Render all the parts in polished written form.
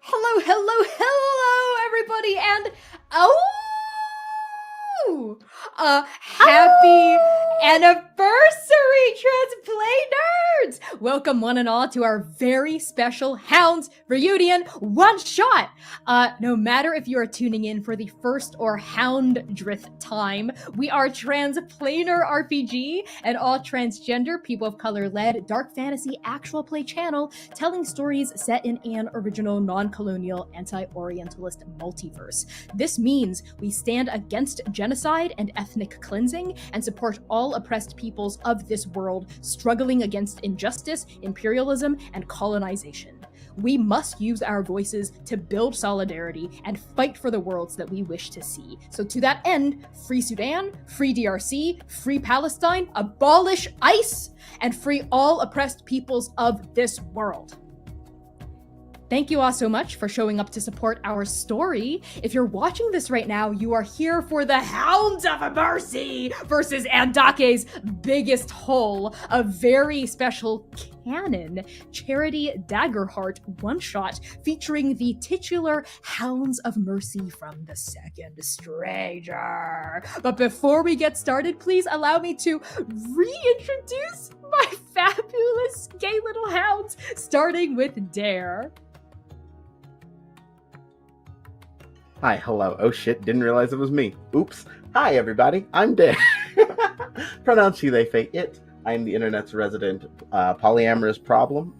Hello, everybody, and happy anniversary, Transplay Nerds! Welcome, one and all, to our very special Hounds reunion one-shot. No matter if you are tuning in for the first or Houndredth time, we are Transplanar RPG, an all transgender, people of color-led, dark fantasy actual play channel telling stories set in an original, non-colonial, anti-Orientalist multiverse. This means we stand against genocide and ethnic cleansing and support all oppressed peoples of this world struggling against injustice, imperialism, and colonization. We must use our voices to build solidarity and fight for the worlds that we wish to see. So to that end, free Sudan, free DRC, free Palestine, abolish ICE, and free all oppressed peoples of this world. Thank you all so much for showing up to support our story. If you're watching this right now, you are here for the Hounds of Mercy versus ANDAKE'S biggest hole, a very special canon Charity Daggerheart one-shot featuring the titular Hounds of Mercy from the Second Stranger. But before we get started, please allow me to reintroduce my fabulous gay little hounds, starting with Dare. Hi, hello. Oh shit, didn't realize it was me. Oops. Hi everybody, I'm Dare. Pronouns she, they, they, it. I am the internet's resident polyamorous problem.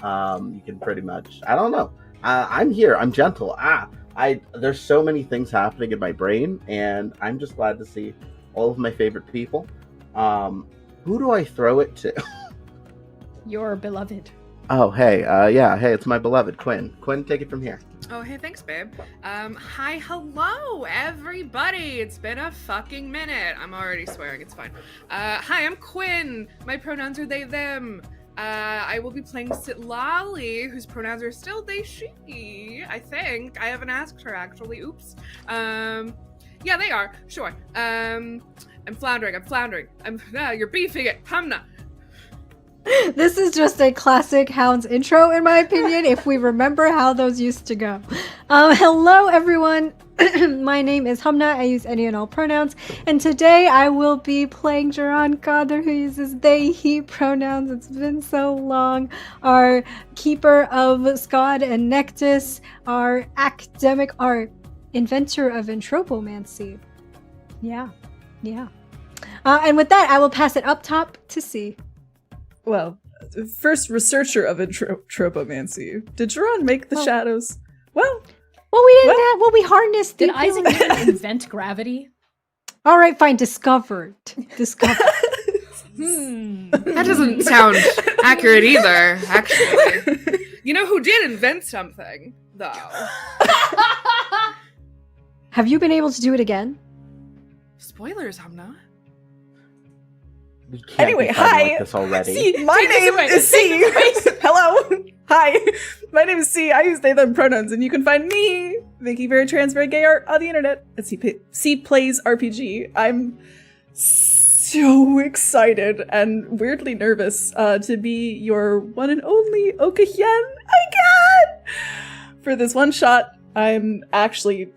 You can pretty much, I don't know. I'm here, I'm gentle. There's so many things happening in my brain, and I'm just glad to see all of my favorite people. Who do I throw it to? Your beloved. Oh, hey, hey, it's my beloved, Quinn. Quinn, take it from here. Oh, hey, thanks, babe. Hi, hello, everybody. It's been a fucking minute. I'm already swearing, it's fine. Hi, I'm Quinn. My pronouns are they, them. I will be playing Sitlali, whose pronouns are still they, she, I think. I haven't asked her, actually. Oops. Yeah, they are. Sure. I'm floundering. You're beefing it. Hamna. This is just a classic Hounds intro, in my opinion, if we remember how those used to go. Hello, everyone. My name is Humna. I use any and all pronouns. And today I will be playing Jaron Kader, who uses they, he pronouns. It's been so long. Our keeper of Skad and Nectus, our inventor of entropomancy. Yeah. And with that, I will pass it up top to C. Well, first researcher of entropomancy. Did Jaron make the shadows? We didn't. We harnessed. Did Isaac Newton invent gravity? All right, fine. Discovered. That doesn't sound accurate either, actually. You know who did invent something, though? Have you been able to do it again? Spoilers, Hamna. Anyway, hi. Like this already. C, my name is C. Hello. Hi. My name is C. I use they, them pronouns, and you can find me making very trans, very gay art on the internet at C Plays RPG. I'm so excited and weirdly nervous to be your one and only Okahyen again for this one shot. I'm actually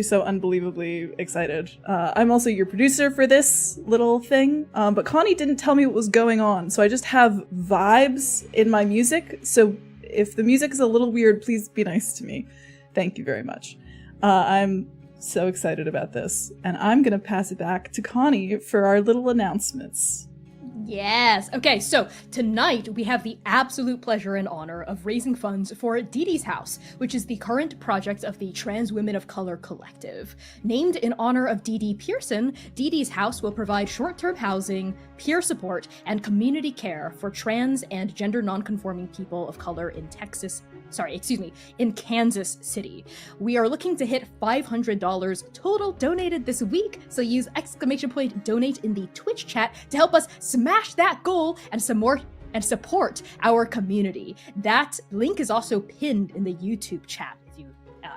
so unbelievably excited. I'm also your producer for this little thing, but Connie didn't tell me what was going on, so I just have vibes in my music, so if the music is a little weird, please be nice to me. Thank you very much. I'm so excited about this, and I'm gonna pass it back to Connie for our little announcements. Yes. Okay, so tonight we have the absolute pleasure and honor of raising funds for Dee Dee's House, which is the current project of the Trans Women of Color Collective. Named in honor of Dee Dee Pearson, Dee Dee's House will provide short-term housing, peer support, and community care for trans and gender non-conforming people of color in Kansas City. We are looking to hit $500 total donated this week, so use !donate in the Twitch chat to help us smash that goal and support our community. That link is also pinned in the YouTube chat if you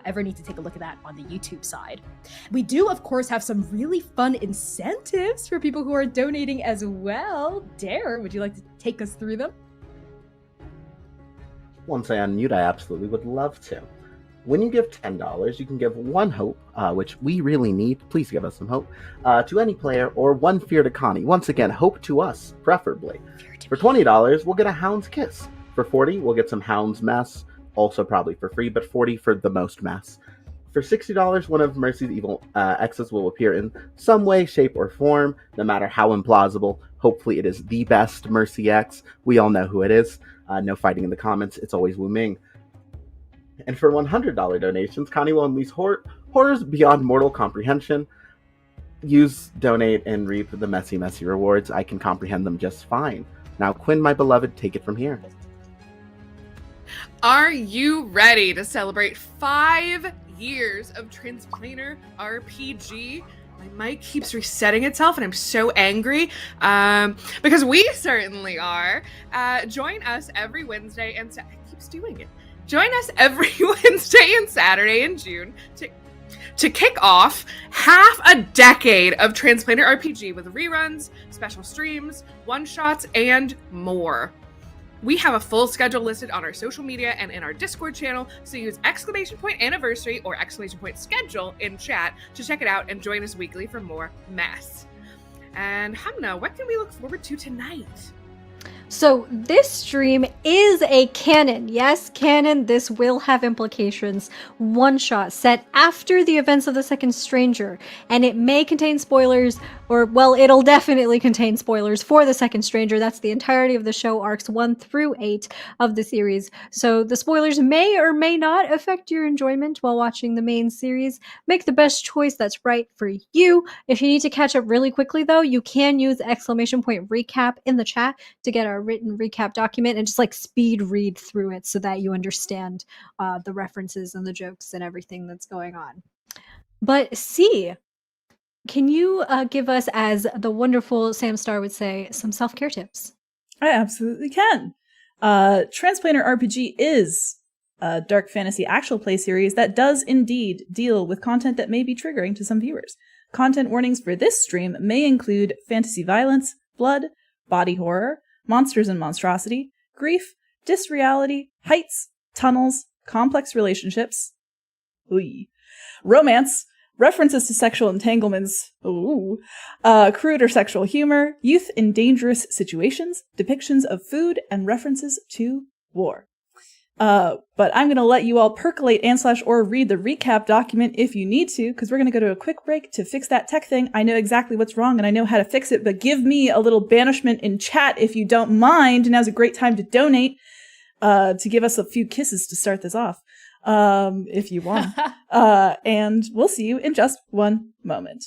ever need to take a look at that on the YouTube side. We do, of course, have some really fun incentives for people who are donating as well. Dare, would you like to take us through them? Once I unmute, I absolutely would love to. When you give $10, you can give 1 hope, which we really need. Please give us some hope, to any player, or 1 fear to Connie. Once again, hope to us, preferably. For $20, we'll get a Hound's Kiss. For $40, we'll get some Hound's Mess, also probably for free, but $40 for the most mess. For $60, one of Mercy's evil exes will appear in some way, shape, or form, no matter how implausible. Hopefully it is the best Mercy X. We all know who it is. No fighting in the comments. It's always Wu Ming. And for $100 donations, Connie will unleash horrors beyond mortal comprehension. Use, donate, and reap the messy rewards. I can comprehend them just fine. Now, Quinn, my beloved, take it from here. Are you ready to celebrate 5 years of Transplanar RPG? My mic keeps resetting itself and I'm so angry because we certainly are. Join us every Wednesday and it keeps doing it. Join us every Wednesday and Saturday in June to kick off half a decade of Transplanar RPG with reruns, special streams, one-shots, and more. We have a full schedule listed on our social media and in our Discord channel, so use !anniversary or !schedule in chat to check it out and join us weekly for more mess. And Hamna, what can we look forward to tonight? So this stream is a canon. Yes, canon. This will have implications. One shot set after the events of the Second Stranger. And it may contain spoilers, or, well, it'll definitely contain spoilers for the Second Stranger. That's the entirety of the show, arcs 1 through 8 of the series. So the spoilers may or may not affect your enjoyment while watching the main series. Make the best choice that's right for you. If you need to catch up really quickly, though, you can use !recap in the chat to get our written recap document and just like speed read through it so that you understand the references and the jokes and everything that's going on. But C, can you give us, as the wonderful Sam Star would say, some self-care tips? I absolutely can. Transplanar RPG is a dark fantasy actual play series that does indeed deal with content that may be triggering to some viewers. Content warnings for this stream may include fantasy violence, blood, body horror, monsters and monstrosity, grief, disreality, heights, tunnels, complex relationships, romance, references to sexual entanglements, crude or sexual humor, youth in dangerous situations, depictions of food, and references to war. But I'm going to let you all percolate and/or read the recap document if you need to, because we're going to go to a quick break to fix that tech thing. I know exactly what's wrong and I know how to fix it, but give me a little banishment in chat if you don't mind. Now's a great time to donate, to give us a few kisses to start this off, if you want. And we'll see you in just one moment.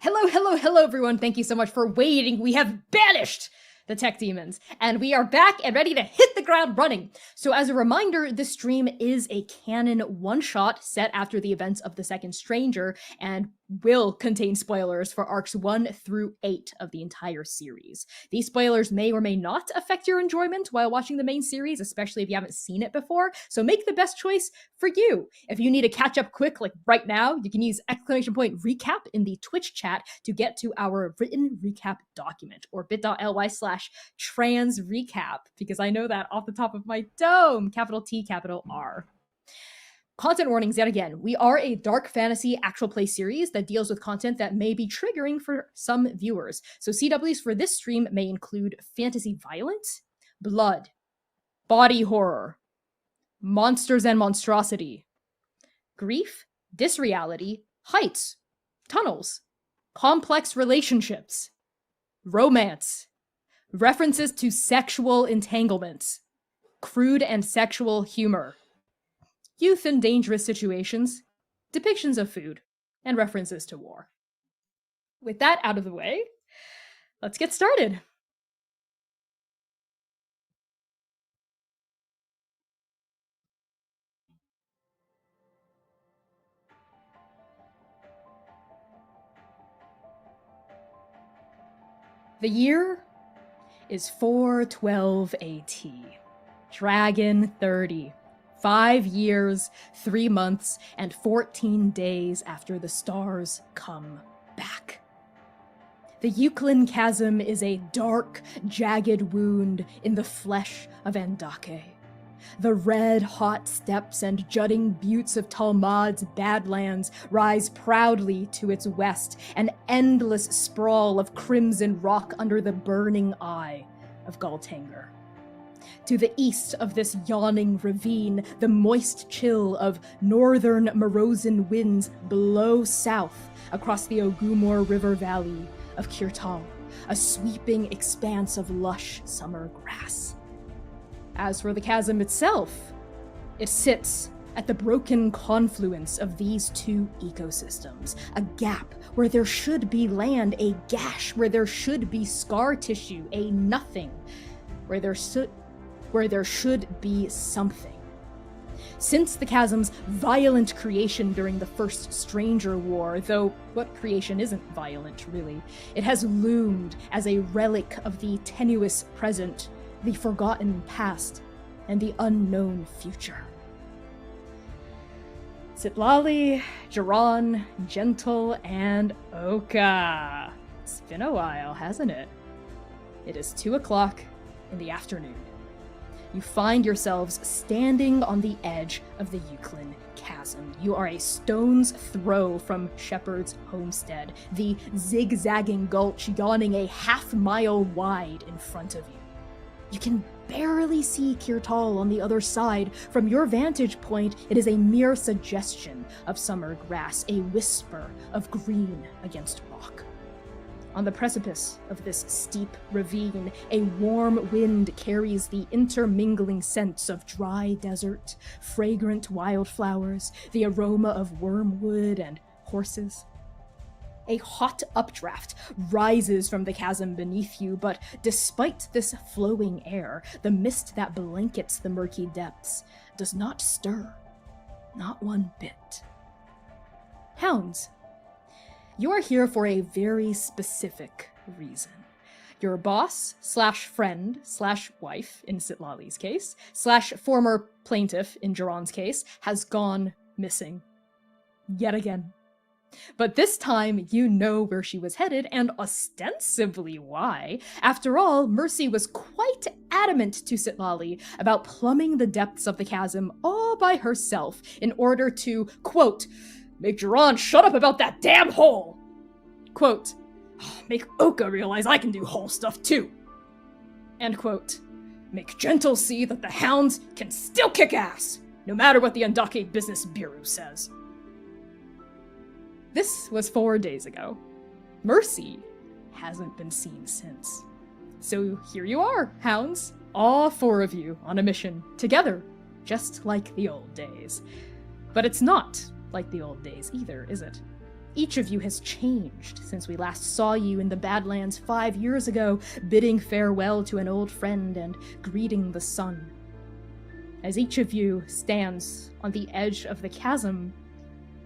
Hello, everyone. Thank you so much for waiting. We have banished the tech demons, and we are back and ready to hit the ground running. So as a reminder, this stream is a canon one-shot set after the events of The Second Stranger and will contain spoilers for arcs 1 through 8 of the entire series. These spoilers may or may not affect your enjoyment while watching the main series, especially if you haven't seen it before, so make the best choice for you. If you need to catch up quick, like right now, you can use !recap in the Twitch chat to get to our written recap document, or bit.ly/trans recap, because I know that off the top of my dome, capital T, capital R. Content warnings yet again. We are a dark fantasy actual play series that deals with content that may be triggering for some viewers. So CWs for this stream may include fantasy violence, blood, body horror, monsters and monstrosity, grief, disreality, heights, tunnels, complex relationships, romance, references to sexual entanglements, crude and sexual humor, youth in dangerous situations, depictions of food, and references to war. With that out of the way, let's get started. The year is 412 AT. Dragon 30. 5 years, 3 months, and 14 days after the stars come back. The Euclid Chasm is a dark, jagged wound in the flesh of Andake. The red-hot steppes and jutting buttes of Talmad's Badlands rise proudly to its west, an endless sprawl of crimson rock under the burning eye of Galtanger. To the east of this yawning ravine, the moist chill of northern Morozan winds blow south across the Ogumor River Valley of Kirtal, a sweeping expanse of lush summer grass. As for the chasm itself, it sits at the broken confluence of these two ecosystems, a gap where there should be land, a gash where there should be scar tissue, a nothing where there should be something. Since the chasm's violent creation during the First Stranger War, though what creation isn't violent, really, it has loomed as a relic of the tenuous present, the forgotten past, and the unknown future. Sitlali, Jiran, Gentle, and Oka. It's been a while, hasn't it? It is 2 o'clock in the afternoon. You find yourselves standing on the edge of the Euclid Chasm. You are a stone's throw from Shepherd's homestead, the zigzagging gulch yawning a half-mile wide in front of you. You can barely see Kirtal on the other side. From your vantage point, it is a mere suggestion of summer grass, a whisper of green against rock. On the precipice of this steep ravine, a warm wind carries the intermingling scents of dry desert, fragrant wildflowers, the aroma of wormwood and horses. A hot updraft rises from the chasm beneath you, but despite this flowing air, the mist that blankets the murky depths does not stir, not one bit. Hounds, you are here for a very specific reason. Your boss/friend/wife, in Sitlali's case, /former plaintiff, in Jiran's case, has gone missing. Yet again. But this time, you know where she was headed, and ostensibly why. After all, Mercy was quite adamant to Sitlali about plumbing the depths of the chasm all by herself in order to, quote, make Jiran shut up about that damn hole! Quote, make Oka realize I can do hole stuff too! End quote. Make Gentle see that the Hounds can still kick ass, no matter what the Andake Business Bureau says. This was 4 days ago. Mercy hasn't been seen since. So here you are, Hounds, all 4 of you on a mission, together, just like the old days. But it's not like the old days either, is it? Each of you has changed since we last saw you in the Badlands 5 years ago, bidding farewell to an old friend and greeting the sun. As each of you stands on the edge of the chasm,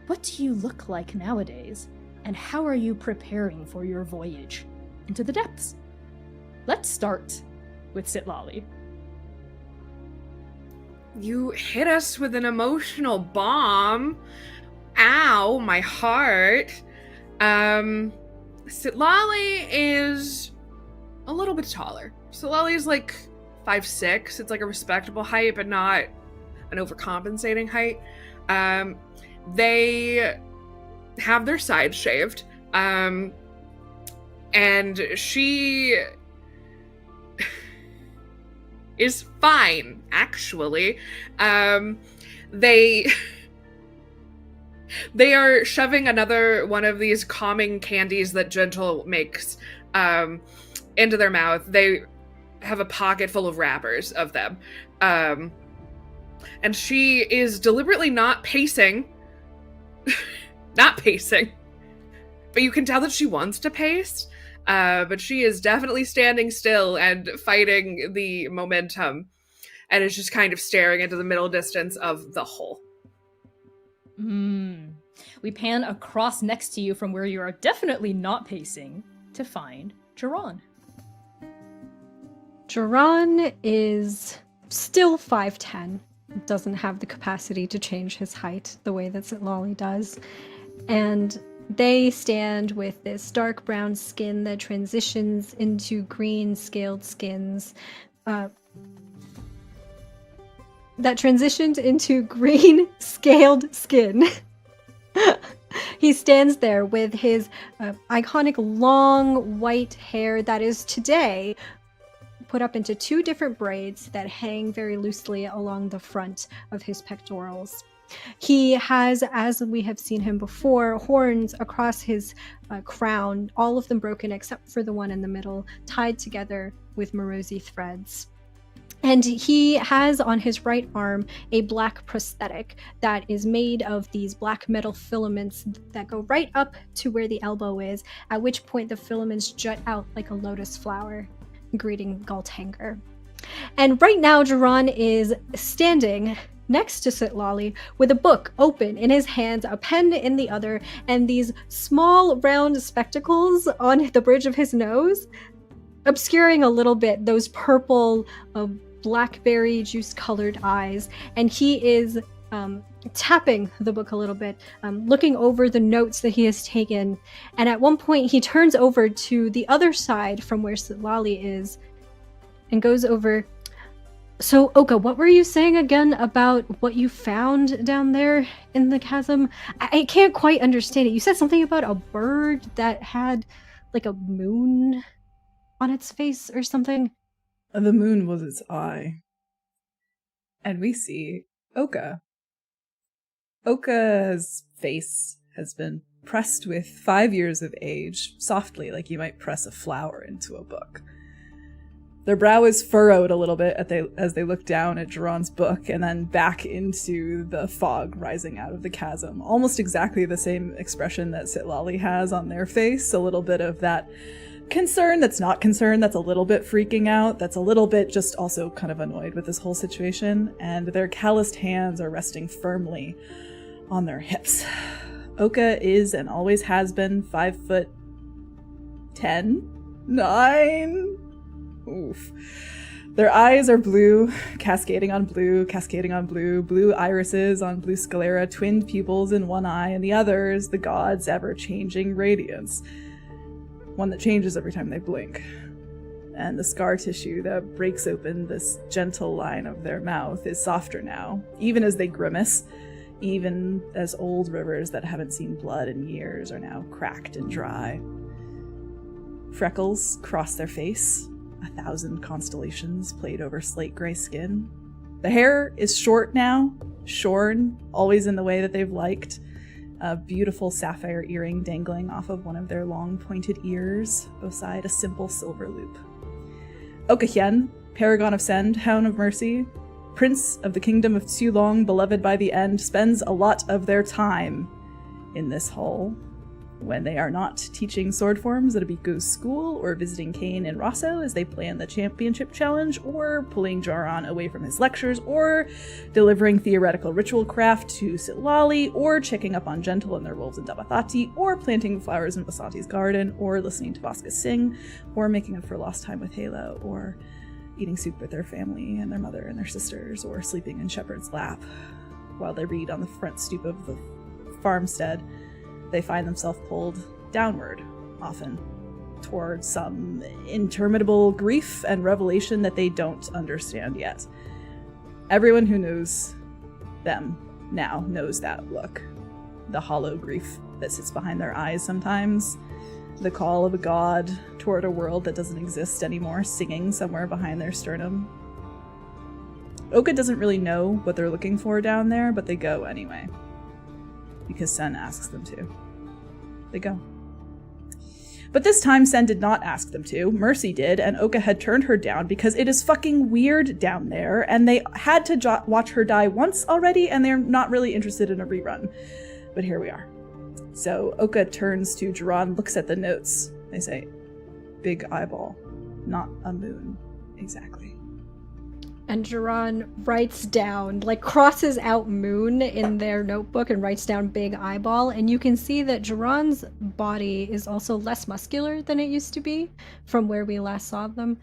what do you look like nowadays, and how are you preparing for your voyage into the depths? Let's start with Sitlali. You hit us with an emotional bomb. Ow, my heart. Sitlali is a little bit taller. Sitlali is like 5'6". It's like a respectable height, but not an overcompensating height. They have their sides shaved. And she is fine, actually. They are shoving another one of these calming candies that Gentle makes into their mouth. They have a pocket full of wrappers of them. And she is deliberately not pacing. Not pacing. But you can tell that she wants to pace. But she is definitely standing still and fighting the momentum. And is just kind of staring into the middle distance of the hole. We pan across next to you from where you are definitely not pacing to find Jiran. Jiran is still 5'10". Doesn't have the capacity to change his height the way that Sitlali does. And they stand with this dark brown skin that transitions into green scaled skins. That transitioned into green scaled skin. He stands there with his iconic long white hair that is today put up into 2 different braids that hang very loosely along the front of his pectorals. He has, as we have seen him before, horns across his crown, all of them broken except for the one in the middle, tied together with Morosi threads. And he has on his right arm a black prosthetic that is made of these black metal filaments that go right up to where the elbow is, at which point the filaments jut out like a lotus flower, greeting Galtanger. And right now, Jiran is standing next to Sitlali with a book open in his hands, a pen in the other, and these small round spectacles on the bridge of his nose, obscuring a little bit those purple blackberry juice colored eyes. And he is tapping the book a little bit, looking over the notes that he has taken. And at one point he turns over to the other side from where Sitlali is and goes over. So, Oka, what were you saying again about what you found down there in the chasm? I can't quite understand it. You said something about a bird that had like a moon on its face or something. The moon was its eye. And we see Oka. Oka's face has been pressed with 5 years of age, softly, like you might press a flower into a book. Their brow is furrowed a little bit as they look down at Jiran's book and then back into the fog rising out of the chasm. Almost exactly the same expression that Sitlali has on their face, a little bit of that concern that's not concern, that's a little bit freaking out, that's a little bit just also kind of annoyed with this whole situation, and their calloused hands are resting firmly on their hips. Oka is and always has been 5'10", 9. Oof. Their eyes are blue, cascading on blue, cascading on blue, blue irises on blue sclera, twinned pupils in one eye, and the other is the god's ever-changing radiance. One that changes every time they blink. And the scar tissue that breaks open this gentle line of their mouth is softer now, even as they grimace, even as old rivers that haven't seen blood in years are now cracked and dry. Freckles cross their face, 1,000 constellations played over slate gray skin. The hair is short now, shorn, always in the way that they've liked. A beautiful sapphire earring dangling off of one of their long pointed ears, beside a simple silver loop. Okahyen, Paragon of Send, Hound of Mercy, Prince of the Kingdom of Tulong, beloved by the End, spends a lot of their time in this hole. when they are not teaching sword forms at Abiku's school, or visiting Kane and Rosso as they plan the championship challenge, or pulling Jaron away from his lectures, or delivering theoretical ritual craft to Silali, or checking up on Gentle and their wolves in Dabathati, or planting flowers in Vasanti's garden, or listening to Vasca sing, or making up for lost time with Halo, or eating soup with their family and their mother and their sisters, or sleeping in Shepherd's lap while they read on the front stoop of the farmstead, they find themselves pulled downward, often, towards some interminable grief and revelation that they don't understand yet. Everyone who knows them now knows that look. The hollow grief that sits behind their eyes sometimes, the call of a god toward a world that doesn't exist anymore, singing somewhere behind their sternum. Oka doesn't really know what they're looking for down there, but they go anyway. Because Sen asks them to. They go. But this time Sen did not ask them to. Mercy did, and Oka had turned her down because it is fucking weird down there, and they had to watch her die once already, and they're not really interested in a rerun. But here we are. So Oka turns to Jaron, looks at the notes. They say, big eyeball, not a moon. Exactly. And Jaron writes down, like crosses out moon in their notebook and writes down big eyeball. And you can see that Jaron's body is also less muscular than it used to be from where we last saw them.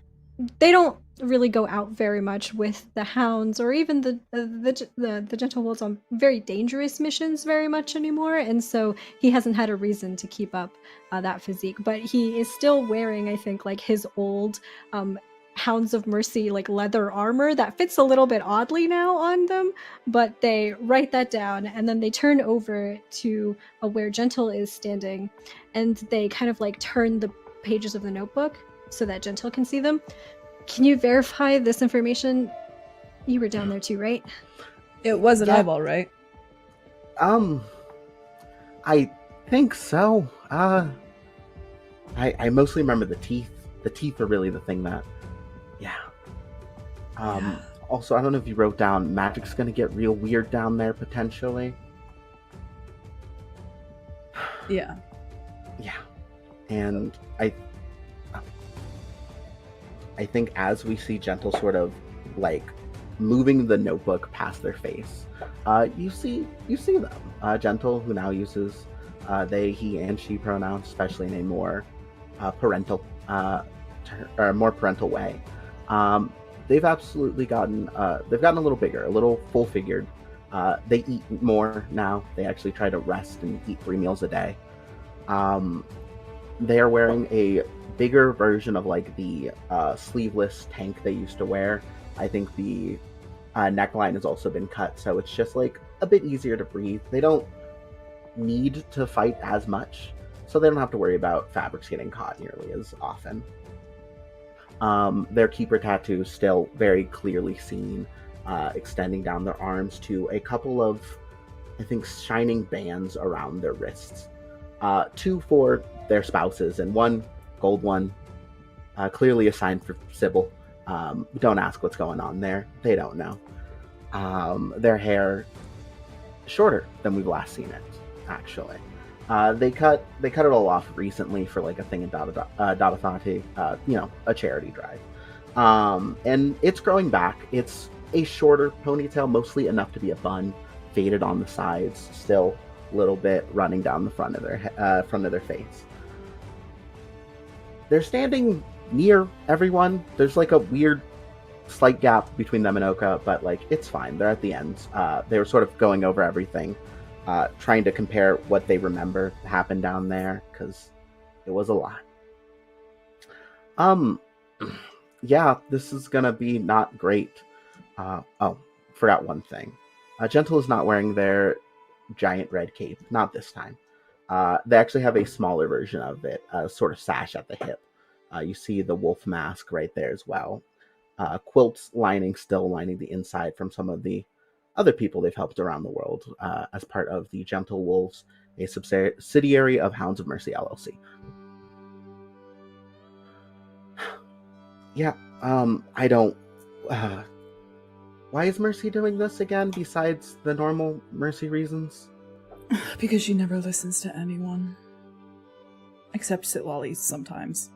They don't really go out very much with the Hounds or even the Gentle Wolves on very dangerous missions very much anymore. And so he hasn't had a reason to keep up that physique. But he is still wearing, I think, like his old Hounds of Mercy like leather armor that fits a little bit oddly now on them, but they write that down and then they turn over to where Gentle is standing and they kind of like turn the pages of the notebook so that Gentle can see them. Can you verify this information? You were down there too, right? It was an eyeball, right? I think so. I mostly remember the teeth. The teeth are really the thing that Also, I don't know if you wrote down magic's gonna get real weird down there potentially. Yeah. And I think as we see Gentle sort of like moving the notebook past their face, you see them. Gentle, who now uses they, he, and she pronouns, especially in a more parental way. They've absolutely gotten a little bigger, a little full-figured. They eat more now. They actually try to rest and eat 3 meals a day. They are wearing a bigger version of like the sleeveless tank they used to wear. I think the neckline has also been cut, so it's just like a bit easier to breathe. They don't need to fight as much, so they don't have to worry about fabrics getting caught nearly as often. Their keeper tattoo still very clearly seen, extending down their arms to a couple of, I think, shining bands around their wrists. 2 for their spouses and 1 gold one, clearly assigned for Sybil. Don't ask what's going on there. They don't know. Their hair shorter than we've last seen it, actually. They cut it all off recently for like a thing in Dabathati, a charity drive. And it's growing back. It's a shorter ponytail, mostly enough to be a bun, faded on the sides, still a little bit running down the front of their face. They're standing near everyone. There's like a weird slight gap between them and Oka, but like it's fine. They're at the ends. They were sort of going over everything. Trying to compare what they remember happened down there, because it was a lot. Yeah, this is gonna be not great. Forgot one thing. Gentle is not wearing their giant red cape, not this time. They actually have a smaller version of it, a sort of sash at the hip. You see the wolf mask right there as well. Quilts still lining the inside from some of the other people they've helped around the world as part of the Gentle Wolves, a subsidiary of Hounds of Mercy LLC. Yeah, I don't... why is Mercy doing this again, besides the normal Mercy reasons? Because she never listens to anyone. Except Sitlolly sometimes.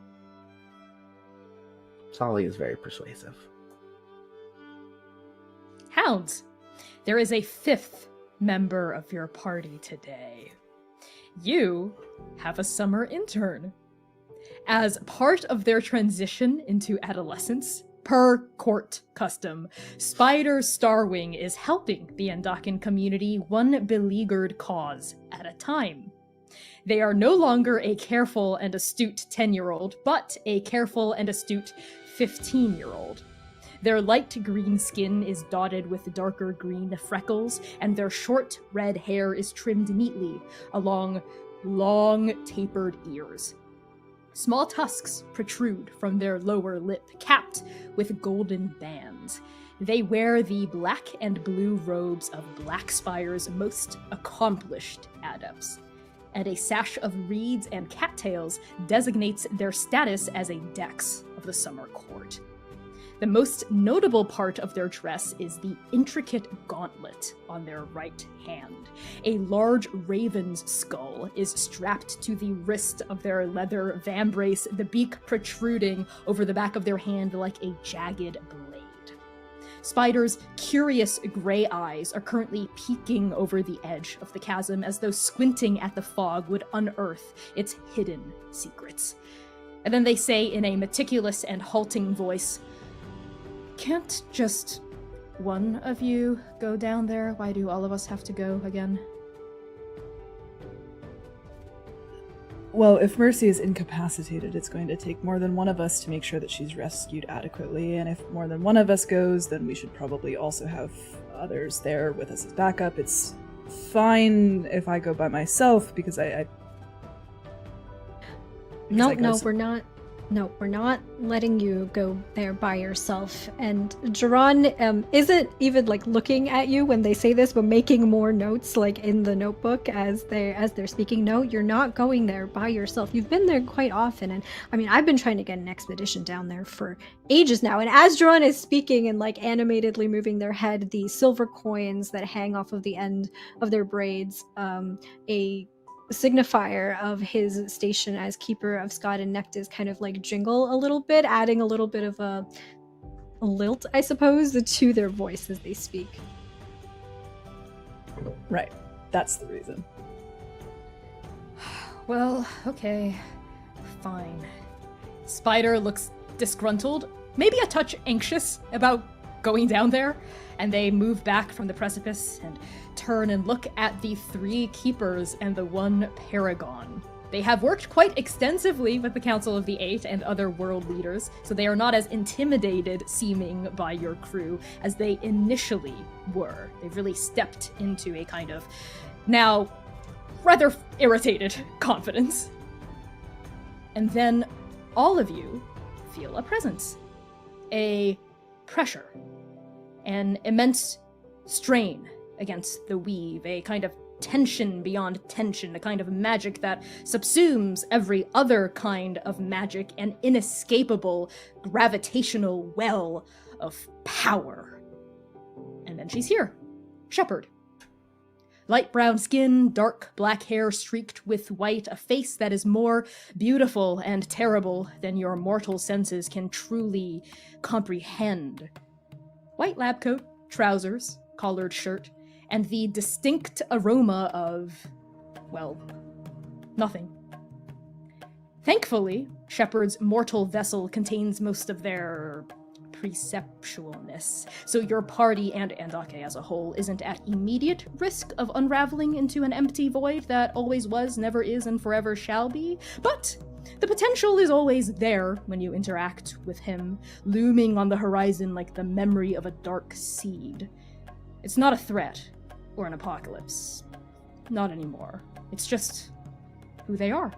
Solly is very persuasive. Hounds, there is a 5th member of your party today. You have a summer intern. As part of their transition into adolescence, per court custom, Spider Starwing is helping the Andaken community one beleaguered cause at a time. They are no longer a careful and astute 10-year-old, but a careful and astute 15-year-old. Their light green skin is dotted with darker green freckles, and their short red hair is trimmed neatly along long tapered ears. Small tusks protrude from their lower lip, capped with golden bands. They wear the black and blue robes of Black Spire's most accomplished adepts, and a sash of reeds and cattails designates their status as a dex of the summer court. The most notable part of their dress is the intricate gauntlet on their right hand. A large raven's skull is strapped to the wrist of their leather vambrace, the beak protruding over the back of their hand like a jagged blade. Spider's curious gray eyes are currently peeking over the edge of the chasm as though squinting at the fog would unearth its hidden secrets. And then they say in a meticulous and halting voice, "Can't just one of you go down there? Why do all of us have to go again?" Well, if Mercy is incapacitated, it's going to take more than one of us to make sure that she's rescued adequately, and if more than one of us goes, then we should probably also have others there with us as backup. It's fine if I go by myself, because No, we're not letting you go there by yourself. And Jiran isn't even like looking at you when they say this, but making more notes like in the notebook as they're speaking. No, you're not going there by yourself. You've been there quite often, and I mean, I've been trying to get an expedition down there for ages now. And as Jiran is speaking and like animatedly moving their head, the silver coins that hang off of the end of their braids, a signifier of his station as keeper of Scott and Nectis kind of like jingle a little bit, adding a little bit of a lilt, I suppose, to their voice as they speak. Right. That's the reason. Well, okay. Fine. Spider looks disgruntled, maybe a touch anxious about going down there, and they move back from the precipice and turn and look at the 3 keepers and the 1 paragon. They have worked quite extensively with the Council of the 8 and other world leaders, so they are not as intimidated seeming by your crew as they initially were. They've really stepped into a kind of, now, rather irritated confidence. And then all of you feel a presence. A pressure. An immense strain against the weave, a kind of tension beyond tension, a kind of magic that subsumes every other kind of magic, an inescapable gravitational well of power. And then she's here. Shepherd. Light brown skin, dark black hair streaked with white, a face that is more beautiful and terrible than your mortal senses can truly comprehend. White lab coat, trousers, collared shirt, and the distinct aroma of, well, nothing. Thankfully, Shepard's mortal vessel contains most of their perceptualness, so your party and Andake as a whole isn't at immediate risk of unraveling into an empty void that always was, never is, and forever shall be, but the potential is always there when you interact with him, looming on the horizon like the memory of a dark seed. It's not a threat or an apocalypse. Not anymore. It's just who they are.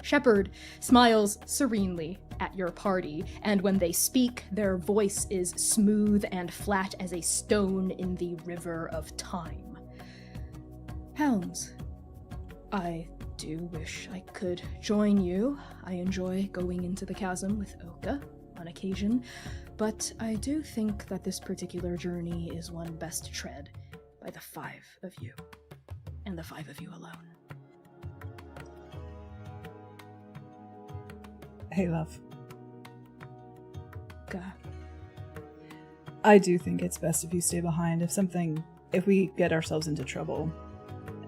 Shepard smiles serenely at your party, and when they speak, their voice is smooth and flat as a stone in the river of time. Hounds, I do wish I could join you. I enjoy going into the chasm with Oka on occasion, but I do think that this particular journey is one best tread by the 5 of you, and the 5 of you alone. Hey, love. Go. I do think it's best if you stay behind. If we get ourselves into trouble,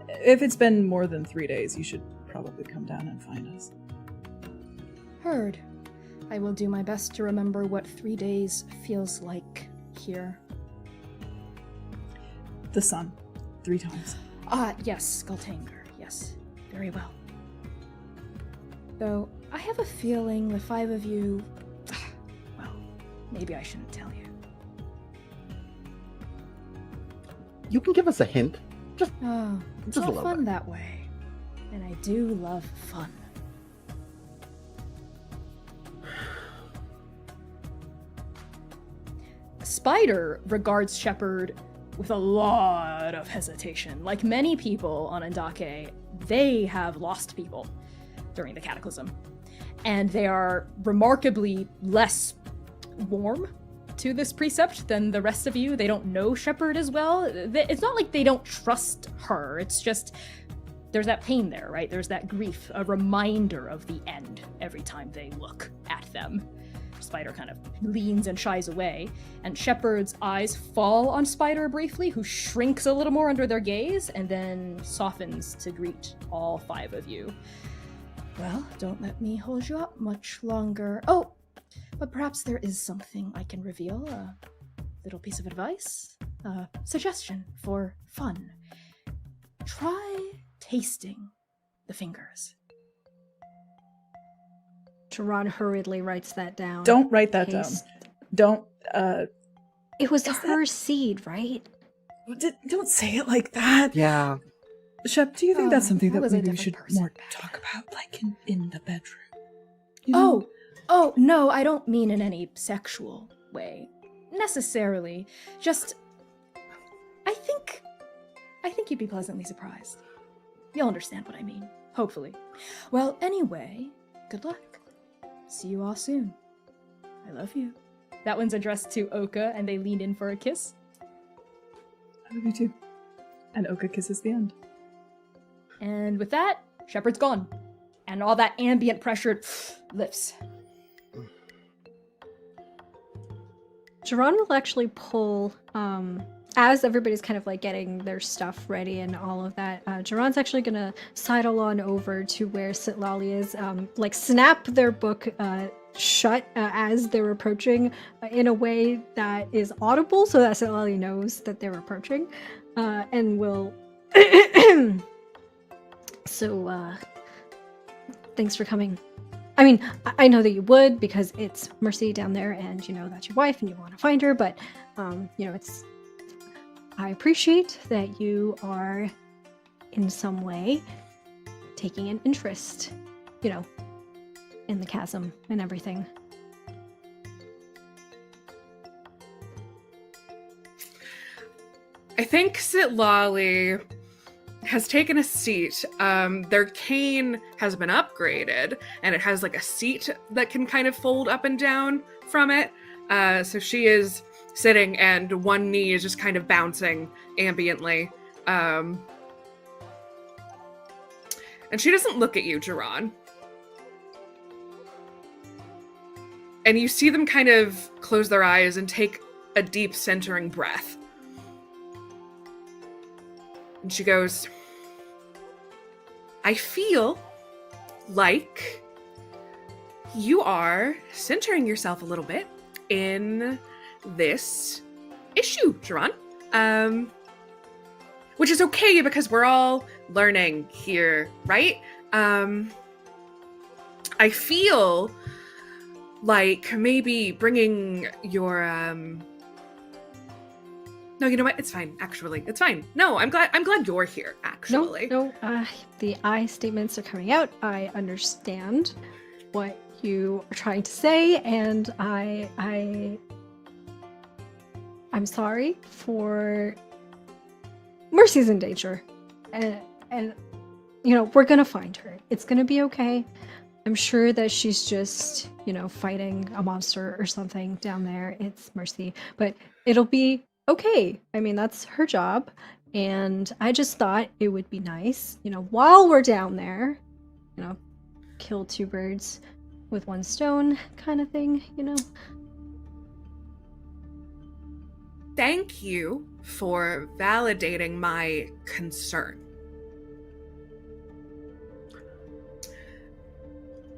if it's been more than 3 days, you should probably come down and find us. Heard. I will do my best to remember what 3 days feels like here. The sun. 3 times. Yes, Skultanger. Yes, very well. Though, I have a feeling the 5 of you... Well, maybe I shouldn't tell you. You can give us a hint. Oh, it's Just a all little fun bit. that way. And I do love fun. Spider regards Shepard with a lot of hesitation. Like many people on Andake, they have lost people during the Cataclysm. And they are remarkably less warm to this precept than the rest of you. They don't know Shepard as well. It's not like they don't trust her. It's just there's that pain there, right? There's that grief, a reminder of the end every time they look at them. Spider kind of leans and shies away, and Shepard's eyes fall on Spider briefly, who shrinks a little more under their gaze and then softens to greet all 5 of you. Well, don't let me hold you up much longer. Oh, but perhaps there is something I can reveal. A little piece of advice? A suggestion for fun. Try tasting the fingers. Jerron hurriedly writes that down. Don't write that Taste. down. It was Is her seed, right? Don't say it like that. Yeah. Shep, do you think that's something that that was a maybe we different should person more back talk then. about, like in the bedroom? You know? Oh, no, I don't mean in any sexual way. Necessarily. Just, I think you'd be pleasantly surprised. You'll understand what I mean, hopefully. Well, anyway, good luck. See you all soon. I love you. That one's addressed to Oka, and they lean in for a kiss. I love you too. And Oka kisses the end. And with that, Shepard's gone. And all that ambient pressure lifts. Jerron will actually pull, as everybody's kind of like getting their stuff ready and all of that, Jerron's actually gonna sidle on over to where Sitlali is, like snap their book shut as they're approaching in a way that is audible so that Sitlali knows that they're approaching, and will so thanks for coming. I mean, I know that you would because it's Mercy down there and you know that's your wife and you want to find her, but you know, I appreciate that you are in some way taking an interest, you know, in the chasm and everything. I think Sitlali has taken a seat. Their cane has been upgraded, and it has like a seat that can kind of fold up and down from it. So she is sitting, and one knee is just kind of bouncing ambiently. And she doesn't look at you, Jerron. And you see them kind of close their eyes and take a deep centering breath. And she goes, I feel like you are centering yourself a little bit in this issue, Jerron. Which is okay because we're all learning here, right? I feel like maybe bringing your no, you know what? It's fine. Actually, it's fine. No, I'm glad you're here. Actually, No, the I statements are coming out. I understand what you are trying to say, and I'm sorry for Mercy's in danger, and you know, we're gonna find her. It's gonna be okay. I'm sure that she's just, you know, fighting a monster or something down there. It's Mercy, but it'll be okay. I mean, that's her job, and I just thought it would be nice, you know, while we're down there, you know, kill two birds with one stone kind of thing, you know? Thank you for validating my concern.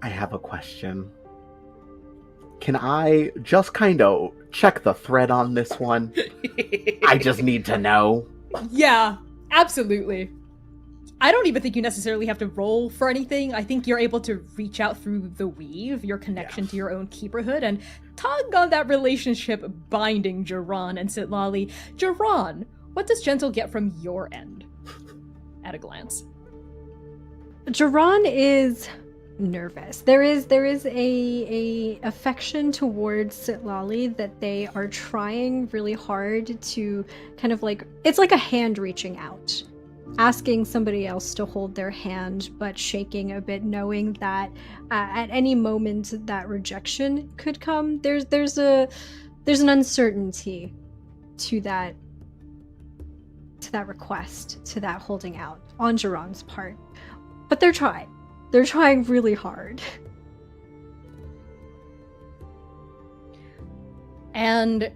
I have a question. Can I just kind of check the thread on this one? I just need to know. Yeah, absolutely. I don't even think you necessarily have to roll for anything. I think you're able to reach out through the weave, your connection to your own keeperhood, and tug on that relationship binding Jiran and Sitlali. Jiran, what does Gentle get from your end? At a glance. Jiran is nervous. There is a affection towards Sitlali that they are trying really hard to kind of like, it's like a hand reaching out, asking somebody else to hold their hand, but shaking a bit, knowing that at any moment that rejection could come. There's an uncertainty to that request, to that holding out on Jiran's part. But they're trying. They're trying really hard. And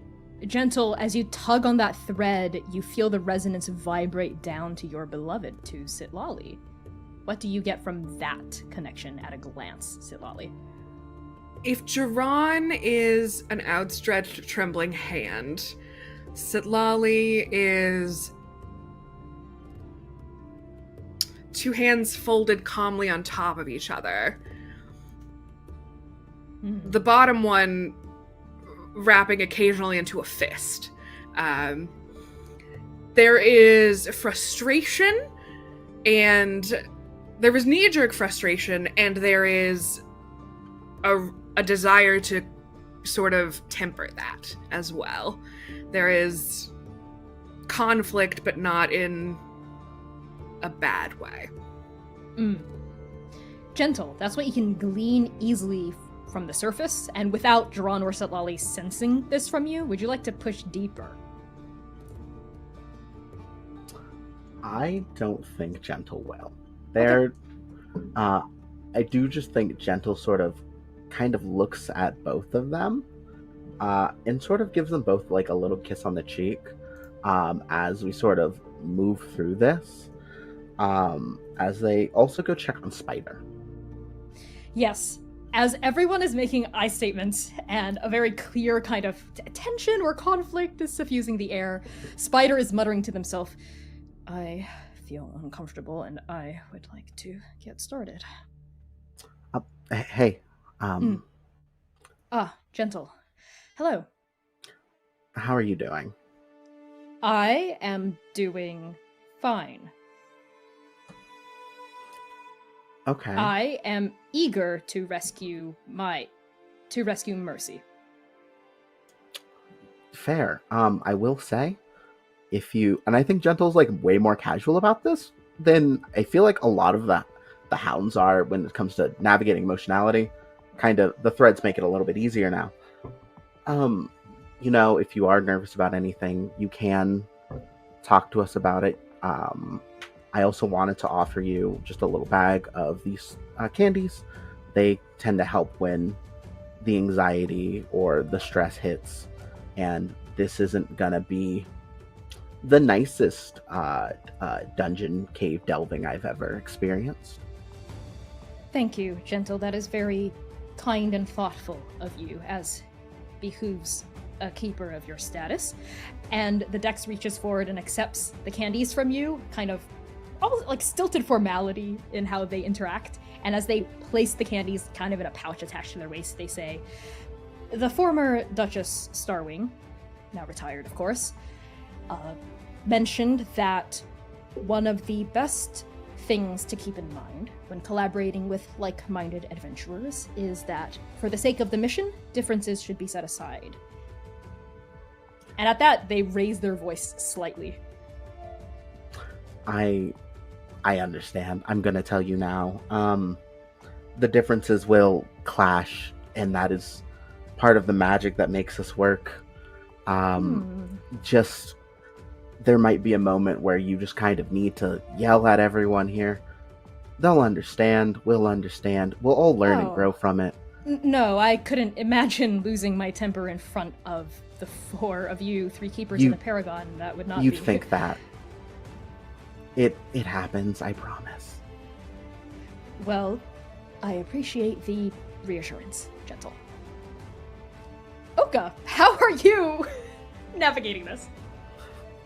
Gentle, as you tug on that thread, you feel the resonance vibrate down to your beloved, to Sitlali. What do you get from that connection at a glance, Sitlali? If Jiran is an outstretched, trembling hand, Sitlali is two hands folded calmly on top of each other. Mm. The bottom one wrapping occasionally into a fist. There is frustration, and there is knee-jerk frustration, and there is a desire to sort of temper that as well. There is conflict, but not in a bad way. Gentle, that's what you can glean easily from the surface, and without Jiran or Sitlali sensing this from you, would you like to push deeper? I don't think Gentle will. I do just think Gentle sort of kind of looks at both of them and sort of gives them both like a little kiss on the cheek as we sort of move through this, as they also go check on Spider. Yes. As everyone is making eye statements and a very clear kind of tension or conflict is suffusing the air, Spider is muttering to themselves, I feel uncomfortable and I would like to get started. Hey. Gentle. Hello. How are you doing? I am doing fine. Okay. I am eager to rescue Mercy. Fair. I will say, and I think Gentle's like way more casual about this than I feel like a lot of the Hounds are when it comes to navigating emotionality. Kind of, the threads make it a little bit easier now. If you are nervous about anything, you can talk to us about it. I also wanted to offer you just a little bag of these candies. They tend to help when the anxiety or the stress hits, and this isn't gonna be the nicest dungeon cave delving I've ever experienced. Thank you, Gentle. That is very kind and thoughtful of you, as behooves a keeper of your status. And the Dex reaches forward and accepts the candies from you, kind of almost like stilted formality in how they interact. And as they place the candies kind of in a pouch attached to their waist, they say, the former Duchess Starwing, now retired of course, mentioned that one of the best things to keep in mind when collaborating with like-minded adventurers is that, for the sake of the mission, differences should be set aside. And at that, they raise their voice slightly. I understand. I'm gonna tell you now. The differences will clash, and that is part of the magic that makes us work. Just, there might be a moment where you just kind of need to yell at everyone here. They'll understand. We'll understand. We'll all learn and grow from it. No, I couldn't imagine losing my temper in front of the 4 of you, 3 keepers and a paragon. That would not You'd be... think that. It happens, I promise. Well, I appreciate the reassurance, Gentle. Oka, how are you navigating this?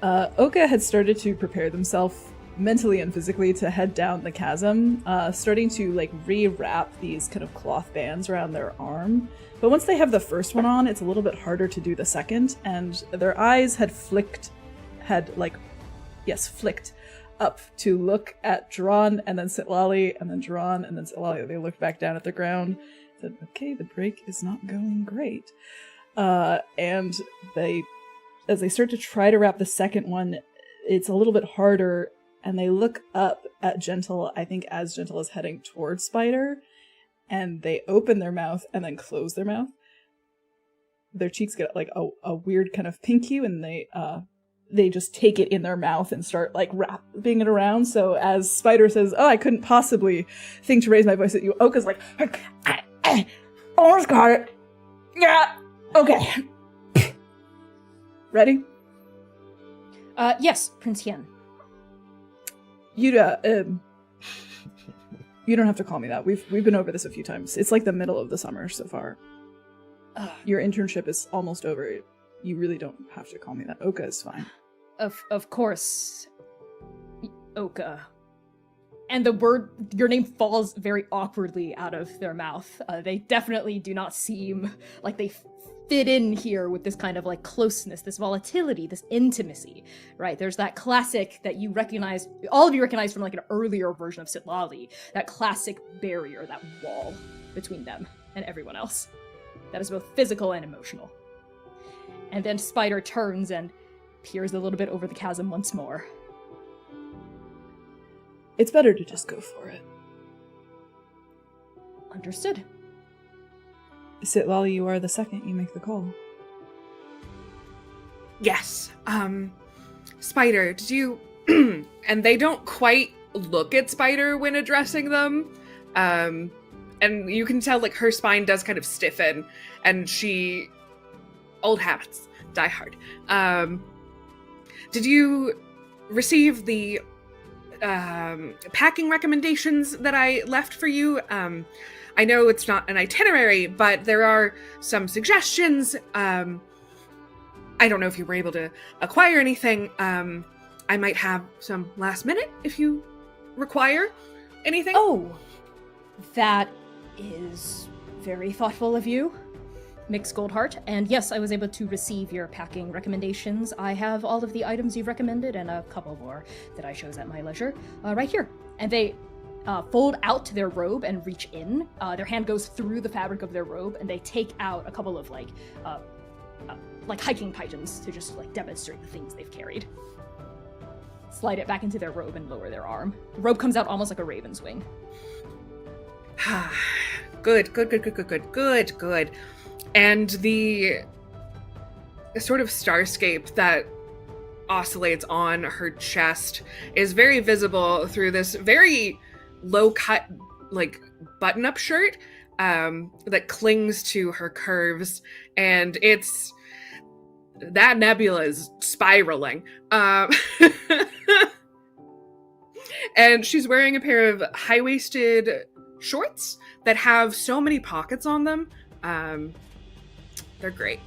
Oka had started to prepare themselves mentally and physically to head down the chasm, starting to like rewrap these kind of cloth bands around their arm. But once they have the first one on, it's a little bit harder to do the second, and their eyes had flicked up to look at Dran and then Sitlali and then Dran and then Sitlali. They looked back down at the ground, said, okay, the break is not going great. And as they start to try to wrap the second one, it's a little bit harder, and they look up at Gentle, I think as Gentle is heading towards Spider, and they open their mouth and then close their mouth. Their cheeks get like a weird kind of pink hue, and they just take it in their mouth and start like wrapping it around. So as Spider says, oh, I couldn't possibly think to raise my voice at you, Oka's like, almost got it. Yeah, okay. Ready? Yes, Prince Hien. You don't have to call me that. We've been over this a few times. It's like the middle of the summer so far. Your internship is almost over. You really don't have to call me that. Oka is fine. Of course, Oka. And your name falls very awkwardly out of their mouth. They definitely do not seem like they fit in here with this kind of like closeness, this volatility, this intimacy, right? There's that classic that you recognize, all of you recognize from like an earlier version of Sitlali, that classic barrier, that wall between them and everyone else. That is both physical and emotional. And then Spider turns and peers a little bit over the chasm once more. It's better to just go for it. Understood. Sitlali, you are the second. You make the call. Yes. Spider, did you... and they don't quite look at Spider when addressing them. And you can tell, like, her spine does kind of stiffen, and she... Old habits die hard. Did you receive the packing recommendations that I left for you? I know it's not an itinerary, but there are some suggestions. I don't know if you were able to acquire anything. I might have some last minute if you require anything. Oh, that is very thoughtful of you, Mix Goldheart. And yes, I was able to receive your packing recommendations. I have all of the items you've recommended and a couple more that I chose at my leisure right here. And they fold out to their robe and reach in. Their hand goes through the fabric of their robe, and they take out a couple of like hiking pythons to just like demonstrate the things they've carried. Slide it back into their robe and lower their arm. The robe comes out almost like a raven's wing. Good. And the sort of starscape that oscillates on her chest is very visible through this very low-cut, like, button-up shirt that clings to her curves, and it's... that nebula is spiraling. And she's wearing a pair of high-waisted shorts that have so many pockets on them. They're great.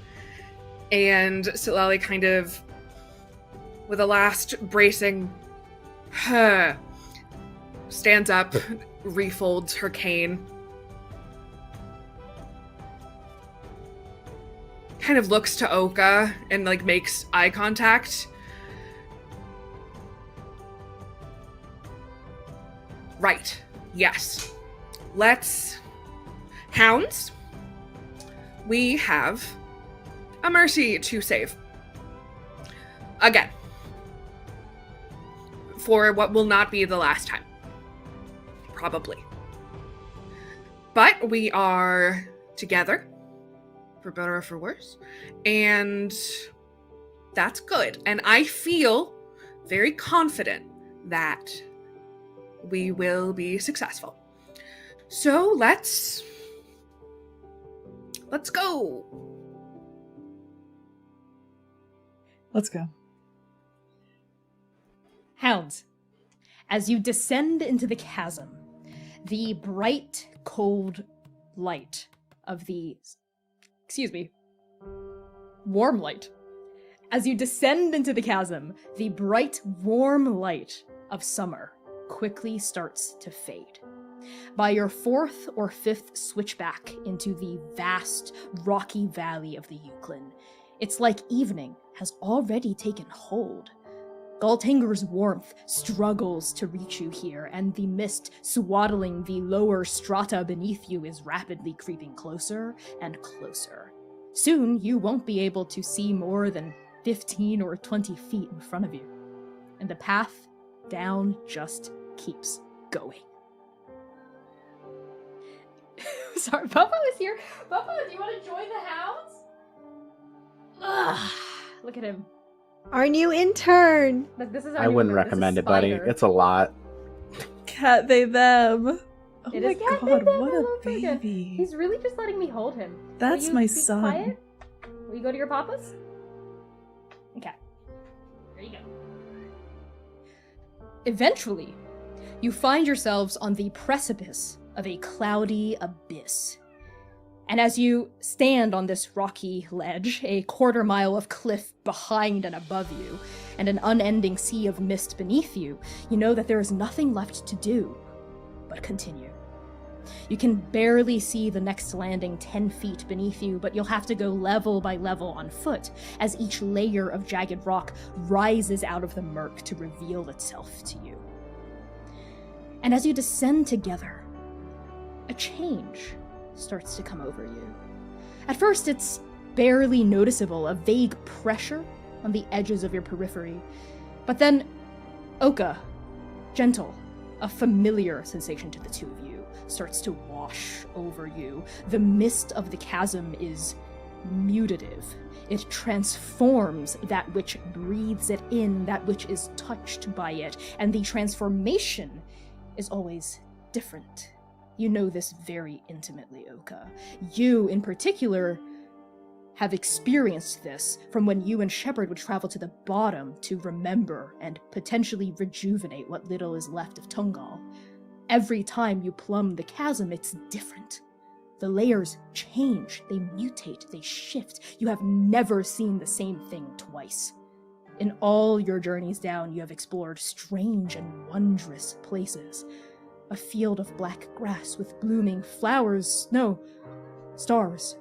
And Sitlali kind of, with a last bracing, stands up, refolds her cane, kind of looks to Oka and like makes eye contact. Right. Yes. Let's... Hounds, we have a mercy to save. Again. For what will not be the last time. Probably. But we are together, for better or for worse, and that's good. And I feel very confident that we will be successful. So let's Let's go. Let's go. Hounds, as you descend into the chasm, the bright, cold light of the... warm light. As you descend into the chasm, the bright, warm light of summer quickly starts to fade. By your fourth or fifth switchback into the vast, rocky valley of the Euclid, it's like evening has already taken hold. Galtinger's warmth struggles to reach you here, and the mist swaddling the lower strata beneath you is rapidly creeping closer and closer. Soon, you won't be able to see more than 15 or 20 feet in front of you, and the path down just keeps going. Sorry, Bubba is here. Bubba, do you want to join the hounds? Ugh, look at him. Our new intern. Like, this is our I new wouldn't member. This is recommend it, buddy. Spider. It's a lot. Cat, they, them. Oh It my is cat, they, god, them what all a over again. baby. He's really just letting me hold him. That's Will you my be son. Quiet? Will you go to your papas? Okay. There you go. Eventually, you find yourselves on the precipice of a cloudy abyss. And as you stand on this rocky ledge, a quarter-mile of cliff behind and above you, and an unending sea of mist beneath you, you know that there is nothing left to do but continue. You can barely see the next landing 10 feet beneath you, but you'll have to go level by level on foot, as each layer of jagged rock rises out of the murk to reveal itself to you. And as you descend together, a change starts to come over you. At first, it's barely noticeable, a vague pressure on the edges of your periphery. But then, Oka, gentle, a familiar sensation to the two of you, starts to wash over you. The mist of the chasm is mutative. It transforms that which breathes it in, that which is touched by it, and the transformation is always different. You know this very intimately, Oka. You, in particular, have experienced this from when you and Shepard would travel to the bottom to remember and potentially rejuvenate what little is left of Tungal. Every time you plumb the chasm, it's different. The layers change, they mutate, they shift. You have never seen the same thing twice. In all your journeys down, you have explored strange and wondrous places. A field of black grass with blooming flowers, no, stars.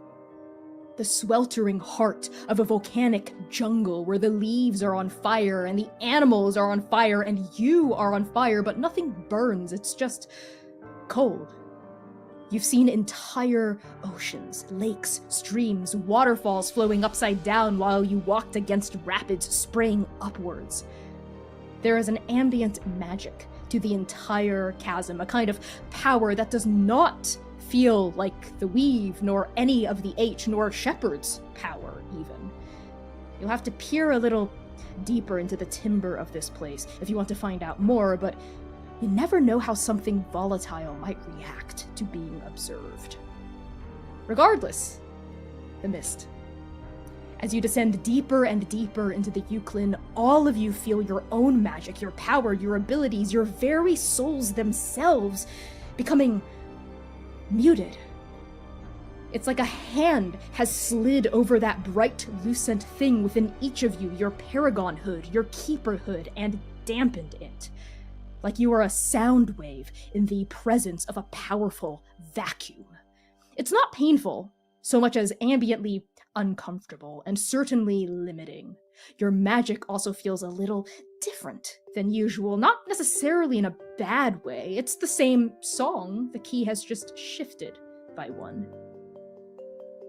The sweltering heart of a volcanic jungle where the leaves are on fire and the animals are on fire and you are on fire, but nothing burns, it's just cold. You've seen entire oceans, lakes, streams, waterfalls flowing upside down while you walked against rapids spraying upwards. There is an ambient magic to the entire chasm, a kind of power that does not feel like the Weave, nor any of the H, nor Shepard's power, even. You'll have to peer a little deeper into the timber of this place if you want to find out more, but you never know how something volatile might react to being observed. Regardless, the mist. As you descend deeper and deeper into the Euclid, all of you feel your own magic, your power, your abilities, your very souls themselves becoming muted. It's like a hand has slid over that bright, lucent thing within each of you, your paragon hood, your keeper hood, and dampened it. Like you are a sound wave in the presence of a powerful vacuum. It's not painful, so much as ambiently uncomfortable and certainly limiting. Your magic also feels a little different than usual, not necessarily in a bad way. It's the same song, the key has just shifted by one.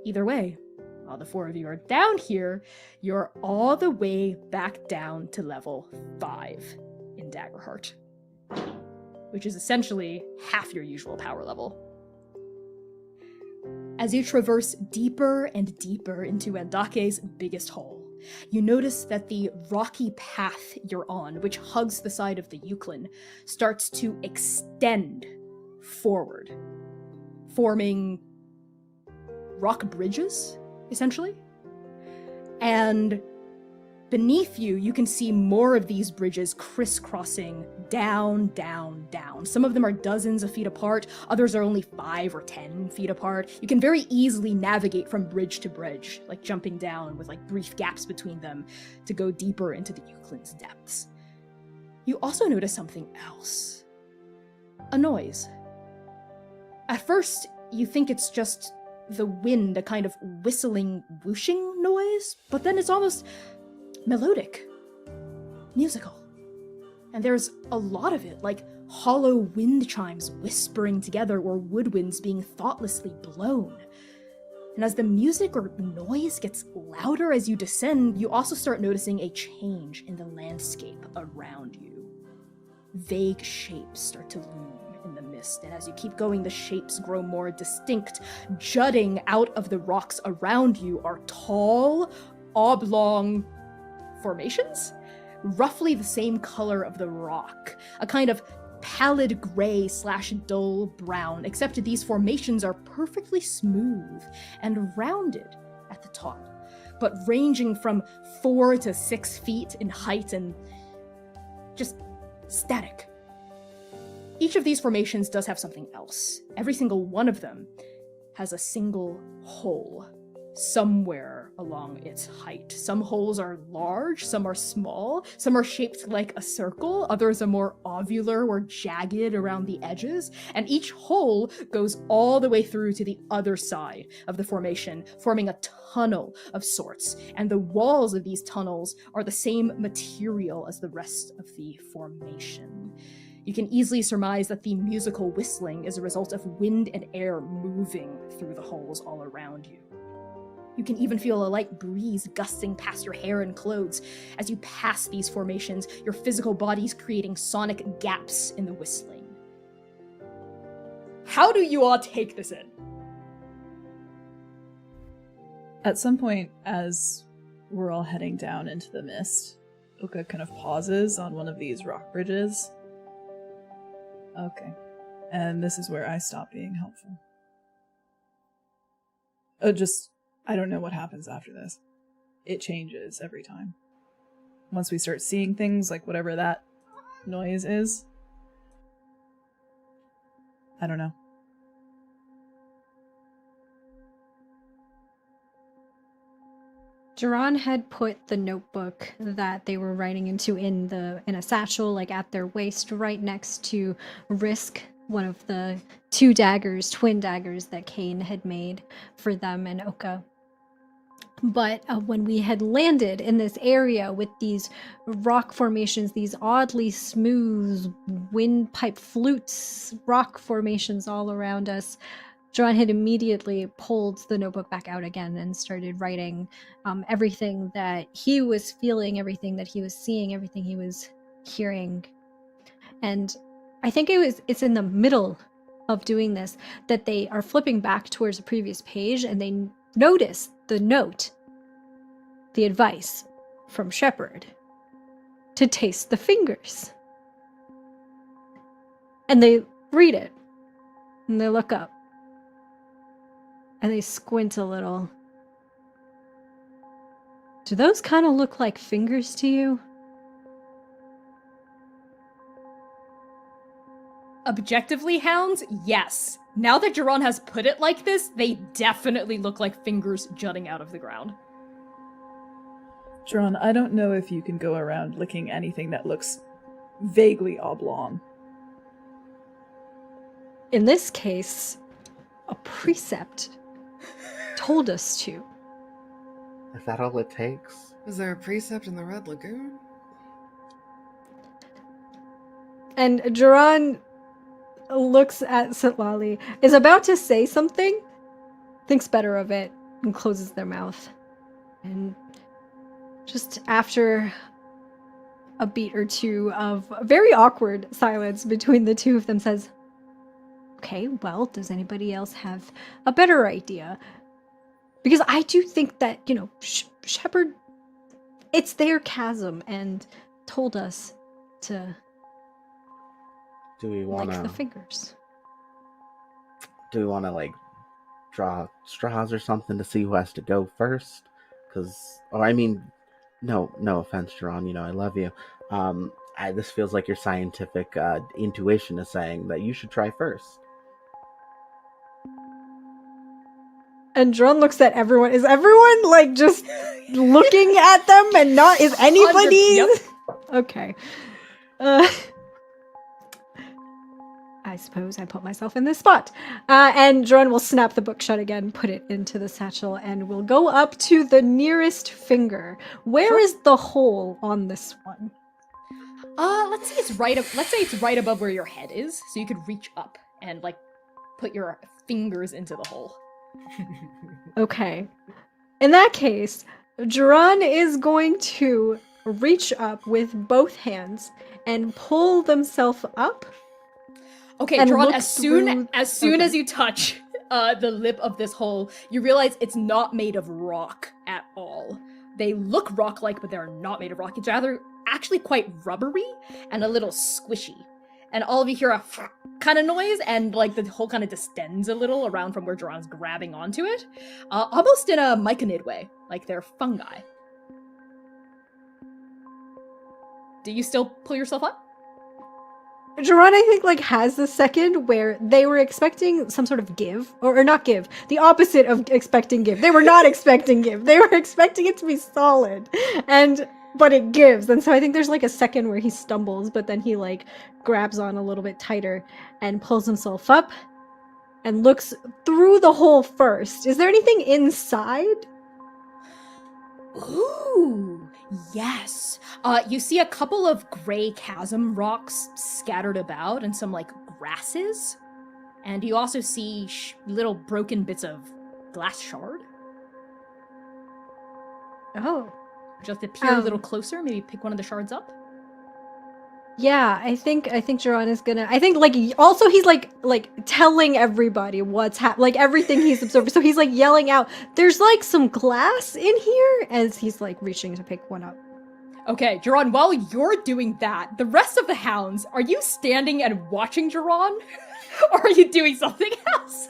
Either way, while the four of you are down here, you're all the way back down to level 5 in Daggerheart, which is essentially half your usual power level. As you traverse deeper and deeper into Andake'S biggest hole, you notice that the rocky path you're on, which hugs the side of the Euclid, starts to extend forward, forming rock bridges, essentially. And beneath you, you can see more of these bridges crisscrossing down, down, down. Some of them are dozens of feet apart, others are only 5 or 10 feet apart. You can very easily navigate from bridge to bridge, like jumping down with like brief gaps between them to go deeper into the Euclid's depths. You also notice something else. A noise. At first, you think it's just the wind, a kind of whistling, whooshing noise, but then it's almost melodic, musical. And there's a lot of it, like hollow wind chimes whispering together or woodwinds being thoughtlessly blown. And as the music or noise gets louder as you descend, you also start noticing a change in the landscape around you. Vague shapes start to loom in the mist, and as you keep going, the shapes grow more distinct. Jutting out of the rocks around you are tall, oblong formations, roughly the same color of the rock, a kind of pallid gray / dull brown, except these formations are perfectly smooth and rounded at the top, but ranging from 4 to 6 feet in height and just static. Each of these formations does have something else. Every single one of them has a single hole somewhere along its height. Some holes are large, some are small, some are shaped like a circle, others are more ovular or jagged around the edges, and each hole goes all the way through to the other side of the formation, forming a tunnel of sorts, and the walls of these tunnels are the same material as the rest of the formation. You can easily surmise that the musical whistling is a result of wind and air moving through the holes all around you. You can even feel a light breeze gusting past your hair and clothes. As you pass these formations, your physical body's creating sonic gaps in the whistling. How do you all take this in? At some point, as we're all heading down into the mist, Uka kind of pauses on one of these rock bridges. Okay. And this is where I stop being helpful. I don't know what happens after this. It changes every time. Once we start seeing things, like whatever that noise is, I don't know. Duran had put the notebook that they were writing into in a satchel, like at their waist, right next to Risk, one of the twin daggers that Kane had made for them and Oka. But when we had landed in this area with these rock formations, these oddly smooth windpipe flutes, rock formations all around us, John had immediately pulled the notebook back out again and started writing everything that he was feeling, everything that he was seeing, everything he was hearing. And I think it's in the middle of doing this that they are flipping back towards the previous page and they notice the note, the advice from Shepard to taste the fingers. And they read it and they look up and they squint a little. Do those kind of look like fingers to you? Objectively, Hounds, yes. Now that Duran has put it like this, they definitely look like fingers jutting out of the ground. Duran, I don't know if you can go around licking anything that looks vaguely oblong. In this case, a precept told us to. Is that all it takes? Is there a precept in the Red Lagoon? And Duran looks at Sitlali, is about to say something, thinks better of it, and closes their mouth. And just after a beat or two of very awkward silence between the two of them, says, okay, well, does anybody else have a better idea? Because I do think that, Shepard, it's their chasm and told us to Do we lick want the to fingers. do we want to like draw straws or something to see who has to go first? No offense, Jerron. I love you. This feels like your scientific intuition is saying that you should try first. And Dron looks at everyone. Is everyone like just looking at them and not? Is anybody? Yep. Okay. I suppose I put myself in this spot. And Dron will snap the book shut again, put it into the satchel, and we'll go up to the nearest finger. Where is the hole on this one? Let's say it's right above where your head is, so you could reach up and like put your fingers into the hole. Okay. In that case, Dron is going to reach up with both hands and pull themselves up. Okay, And Dron, look as soon through- as you touch the lip of this hole, you realize it's not made of rock at all. They look rock-like, but they're not made of rock. It's rather actually quite rubbery and a little squishy. And all of you hear a kind of noise, and like the hole kind of distends a little around from where Dron's grabbing onto it, almost in a myconid way, like they're fungi. Do you still pull yourself up? Dron, I think, like, has the second where they were expecting some sort of give, or not give, the opposite of expecting give. They were not expecting give. They were expecting it to be solid, but it gives. And so I think there's like a second where he stumbles, but then he like grabs on a little bit tighter and pulls himself up and looks through the hole first. Is there anything inside? Ooh, yes. You see a couple of gray chasm rocks scattered about and some like grasses. And you also see little broken bits of glass shard. Oh. Just to peer a little closer, maybe pick one of the shards up. Yeah, I think Jiron is gonna. I think like also he's like telling everybody what's like everything he's observing. So he's like yelling out, "There's like some glass in here," as he's like reaching to pick one up. Okay, Jiron, while you're doing that, the rest of the hounds, are you standing and watching Jiron? Or are you doing something else?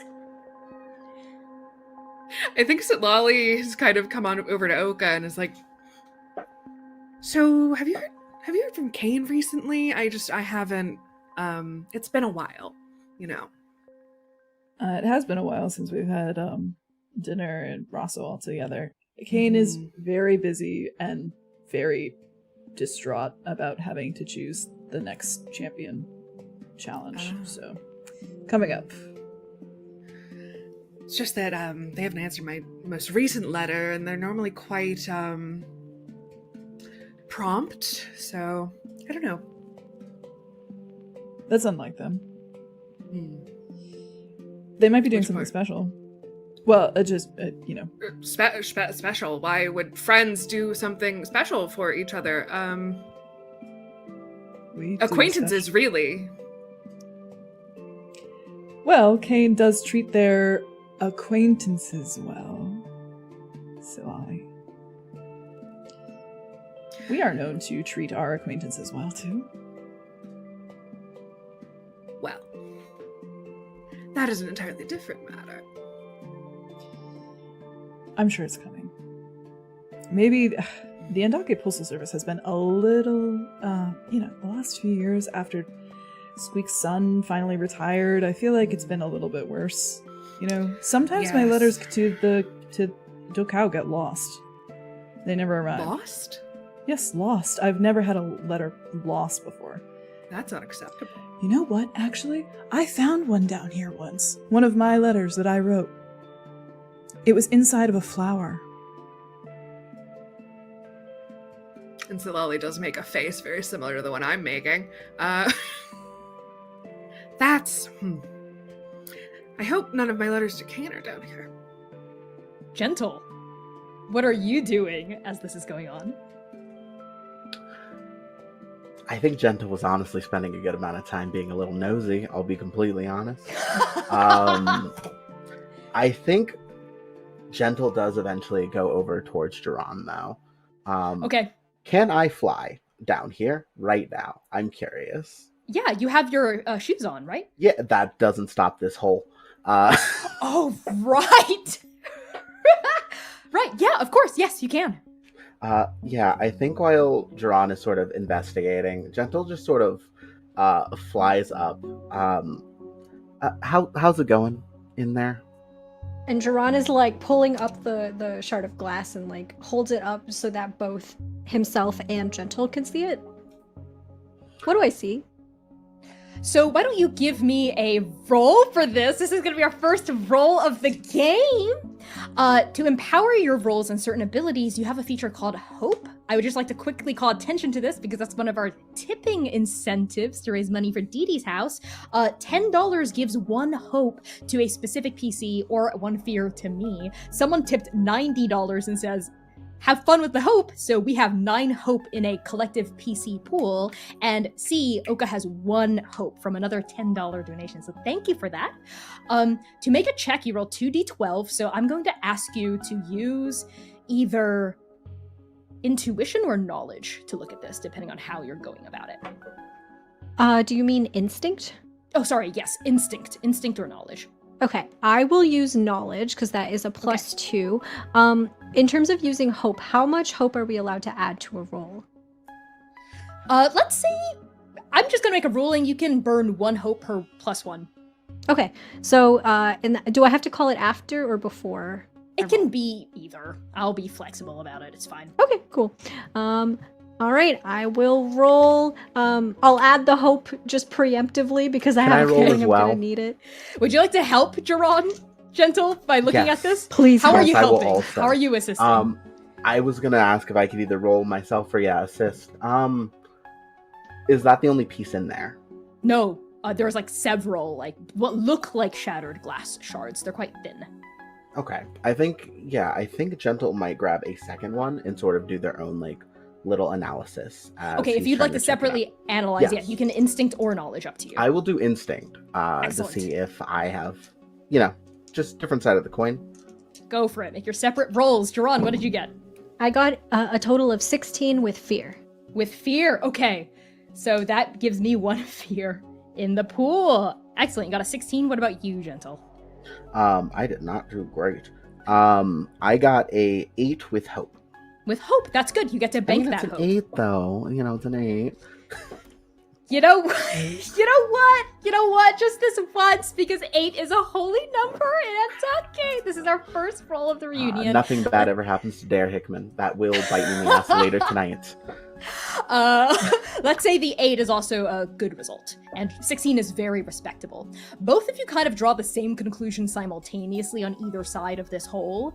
I think Sitlali has kind of come on over to Oka and is like, "So have you heard from Kane recently? I haven't. It's been a while, you know." It has been a while since we've had dinner and Rosso all together. Kane is very busy and very distraught about having to choose the next champion challenge. So, coming up. It's just that they haven't answered my most recent letter, and they're normally quite prompt. So I don't know. That's unlike them. They might be doing Which something part? special. Well, Special. Why would friends do something special for each other? we do Acquaintances, special. really. Well, Kane does treat their acquaintances well. So we are known to treat our acquaintances well, too. Well, that is an entirely different matter. I'm sure it's coming. Maybe the Andake Postal Service has been a little, the last few years after Squeak's son finally retired, I feel like it's been a little bit worse. Sometimes my Yes. letters to Dokao get lost. They never arrive. Lost? Yes, lost. I've never had a letter lost before. That's unacceptable. You know what, actually? I found one down here once. One of my letters that I wrote. It was inside of a flower. And Sitlali does make a face very similar to the one I'm making. That's... I hope none of my letters to Kane are down here. Gentle, what are you doing as this is going on? I think Gentle was honestly spending a good amount of time being a little nosy, I'll be completely honest. I think Gentle does eventually go over towards Jiron, though. Okay. Can I fly down here right now? I'm curious. Yeah, you have your shoes on, right? Yeah, that doesn't stop this hole. Oh, right. Right. Yeah, of course. Yes, you can. Yeah, I think while Duran is sort of investigating, Gentle just sort of flies up. How's it going in there? And Duran is like pulling up the shard of glass and like holds it up so that both himself and Gentle can see it. What do I see? So why don't you give me a roll for this? This is going to be our first roll of the game. To empower your roles and certain abilities, you have a feature called Hope. I would just like to quickly call attention to this because that's one of our tipping incentives to raise money for Dee Dee's house. $10 gives 1 hope to a specific PC or 1 fear to me. Someone tipped $90 and says, have fun with the hope. So we have 9 hope in a collective PC pool. And C, Oka has 1 hope from another $10 donation. So thank you for that. To make a check, you roll 2d12. So I'm going to ask you to use either intuition or knowledge to look at this, depending on how you're going about it. Do you mean instinct? Oh, sorry. Yes, instinct or knowledge. Okay, I will use knowledge because that is a +2. In terms of using hope, how much hope are we allowed to add to a roll? Let's see. I'm just gonna make a ruling. You can burn 1 hope per +1. Okay, so do I have to call it after or before? It can be either. I'll be flexible about it. It's fine. Okay, cool. All right, I will roll. I'll add the hope just preemptively because I have a feeling I'm gonna need it. Would you like to help Duran, Gentle, by looking at this? Please. How are Yes, you I will helping? also. How are you assisting? I was gonna ask if I could either roll myself or assist. Is that the only piece in there? No, there's like several like what look like shattered glass shards. They're quite thin. Okay, I think Gentle might grab a second one and sort of do their own like little analysis. Okay, if he's you'd like trying to check it out. separately analyze, Yes. you can instinct or knowledge, up to you. I will do instinct to Excellent. see if I have, just different side of the coin. Go for it. Make your separate rolls. Duran, what did you get? I got a total of 16 with fear. With fear. Okay, so that gives me 1 fear in the pool. Excellent. You got a 16. What about you, Gentle? I did not do great. I got a 8 with hope. With hope, that's good. You get to bank that It's hope. an 8 though. It's an 8. You know what? Just this once, because 8 is a holy number, and it's okay. This is our first roll of the reunion. Nothing bad ever happens to Dare Hickman. That will bite me in the ass later tonight. Let's say the 8 is also a good result, and 16 is very respectable. Both of you kind of draw the same conclusion simultaneously on either side of this hole.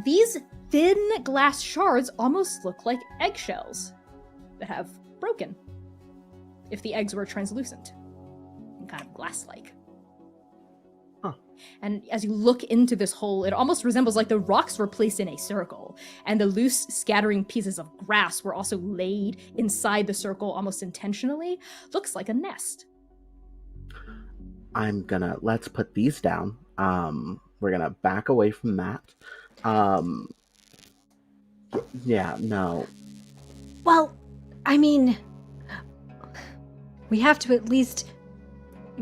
These thin glass shards almost look like eggshells that have broken. If the eggs were translucent and kind of glass-like. Huh. And as you look into this hole, it almost resembles like the rocks were placed in a circle, and the loose scattering pieces of grass were also laid inside the circle almost intentionally. Looks like a nest. Let's put these down. We're gonna back away from that. Yeah, no. Well, I mean, we have to at least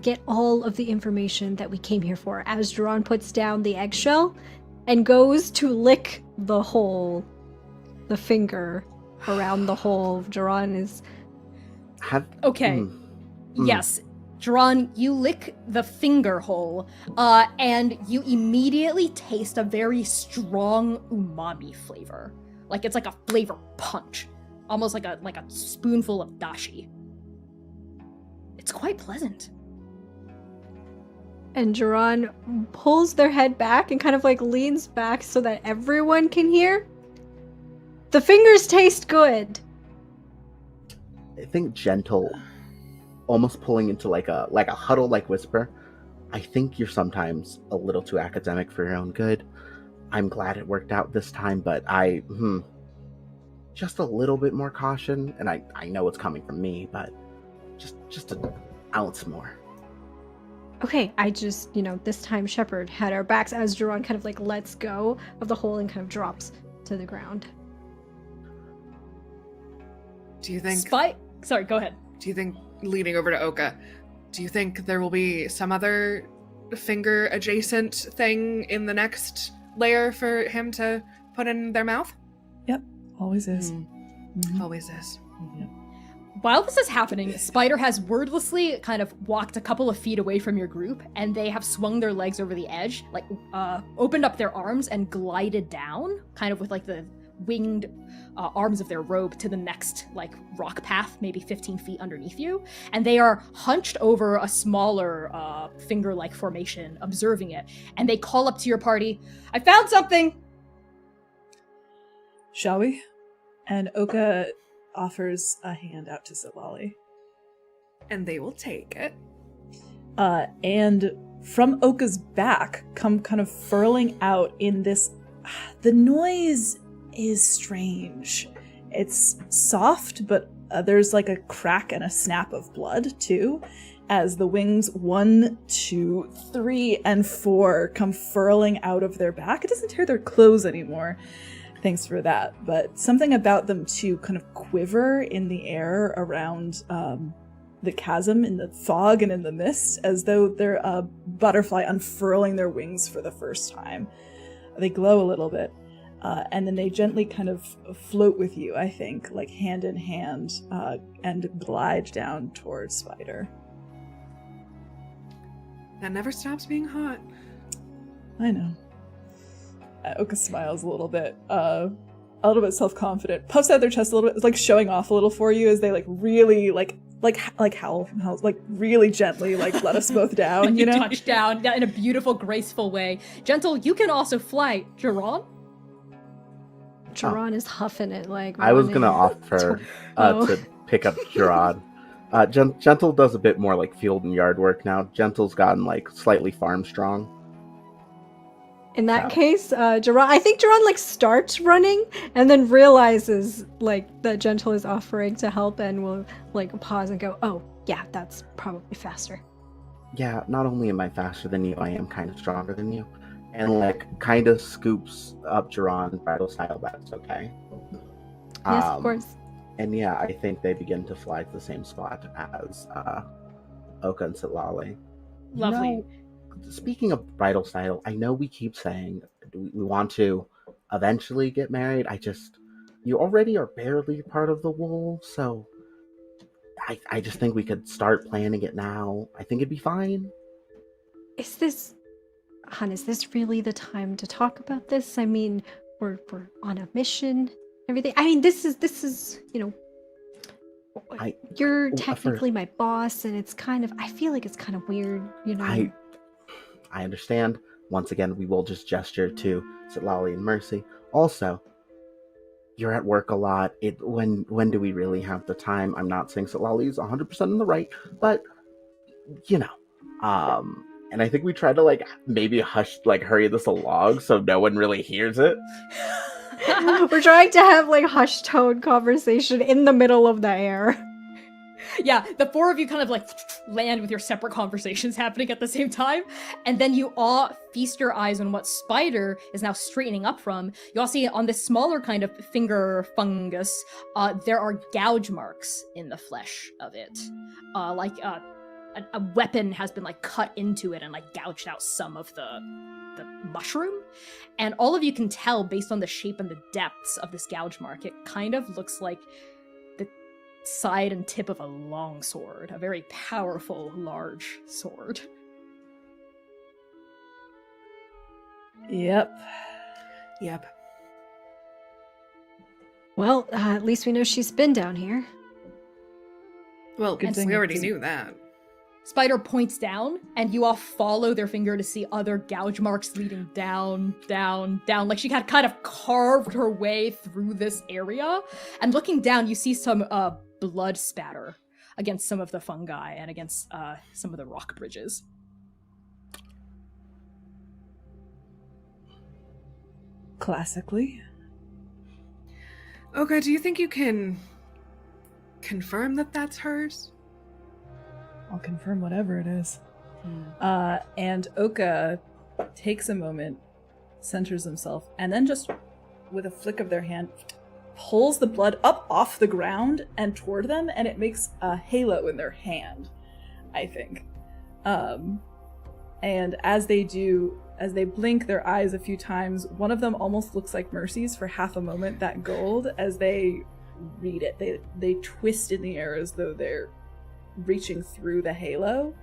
get all of the information that we came here for. As Duran puts down the eggshell and goes to lick the hole, the finger around the hole. Duran is... Okay. Yes. Duran, you lick the finger hole, and you immediately taste a very strong flavor. Like it's like a flavor punch. Almost like a spoonful of dashi. It's quite pleasant. And Duran pulls their head back and kind of like leans back so that everyone can hear. The fingers taste good. I think Gentle, almost pulling into like a huddle like whisper. I think you're sometimes a little too academic for your own good. I'm glad it worked out this time, but just a little bit more caution. And I know it's coming from me, but just an ounce more. Okay, I just, this time Shepard had our backs as Duran kind of like lets go of the hole and kind of drops to the ground. Do you think... Sorry, go ahead. Do you think, leading over to Oka, do you think there will be some other finger adjacent thing in the next layer for him to put in their mouth? Yep, always is. Always is. While this is happening, Spider has wordlessly kind of walked a couple of feet away from your group, and they have swung their legs over the edge, like opened up their arms and glided down, kind of with like the winged arms of their robe to the next like rock path, maybe 15 feet underneath you, and they are hunched over a smaller finger-like formation, observing it, and they call up to your party, "I found something!" Shall we? And Oka offers a hand out to Zitlali. And they will take it. And from Oka's back come kind of furling out in this... The noise is strange. It's soft, but there's like a crack and a snap of blood, too, as the wings 1, 2, 3, and 4 come furling out of their back. It doesn't tear their clothes anymore. Thanks for that. But something about them, too, kind of quiver in the air around the chasm, in the fog and in the mist, as though they're a butterfly unfurling their wings for the first time. They glow a little bit. And then they gently kind of float with you, I think, like hand in hand, and glide down towards Spider. That never stops being hot. I know. Oka smiles a little bit self-confident, puffs out their chest a little bit, like showing off a little for you as they like really like howl, like really gently like let us both down. When you know, touch down in a beautiful, graceful way. Gentle, you can also fly. Jiran? Jiran is huffing it like. I was running. gonna offer to pick up Jiran. Gentle does a bit more like field and yard work now. Gentle's gotten like slightly farm strong. In that case, Jiran, I think Jiran like starts running and then realizes like that Gentle is offering to help and will like pause and go, "Oh, yeah, that's probably faster." Yeah, not only am I faster than you, I am kind of stronger than you. And like kind of scoops up Jiran bridal style, that's okay. Yes, of course. And yeah, I think they begin to fly to the same spot as Oka and Zitlali. Lovely. You know, speaking of bridal style, I know we keep saying we want to eventually get married. You already are barely part of the wool, so I just think we could start planning it now. I think it'd be fine. Is this really the time to talk about this? I mean, we're on a mission, everything. I mean, this is, you're technically my boss, and it's kind of, I feel like it's kind of weird, you know. I understand. Once again, we will just gesture to Zitlali and Mercy. Also, you're at work a lot. When do we really have the time? I'm not saying Zitlali's 100% in the right, but and I think we try to like maybe hurry this along so no one really hears it. We're trying to have like hushed tone conversation in the middle of the air. Yeah, the four of you kind of like land with your separate conversations happening at the same time, and then you all feast your eyes on what Spider is now straightening up from. You all see on this smaller kind of finger fungus, there are gouge marks in the flesh of it. A weapon has been like cut into it and like gouged out some of the mushroom. And all of you can tell based on the shape and the depths of this gouge mark, it kind of looks like the side and tip of a long sword, a very powerful, large sword. Yep. Well, at least we know she's been down here. Well, Good thing we already it's- knew that. Spider points down, and you all follow their finger to see other gouge marks leading down, down, down. Like she had kind of carved her way through this area. And looking down, you see some blood spatter against some of the fungi and against some of the rock bridges. Classically. Okay, do you think you can confirm that that's hers? I'll confirm whatever it is. And Oka takes a moment, centers himself, and then just with a flick of their hand, pulls the blood up off the ground and toward them, and it makes a halo in their hand, I think. And as they blink their eyes a few times, one of them almost looks like Mercy's for half a moment, that gold, as they read it. They twist in the air as though they're reaching through the halo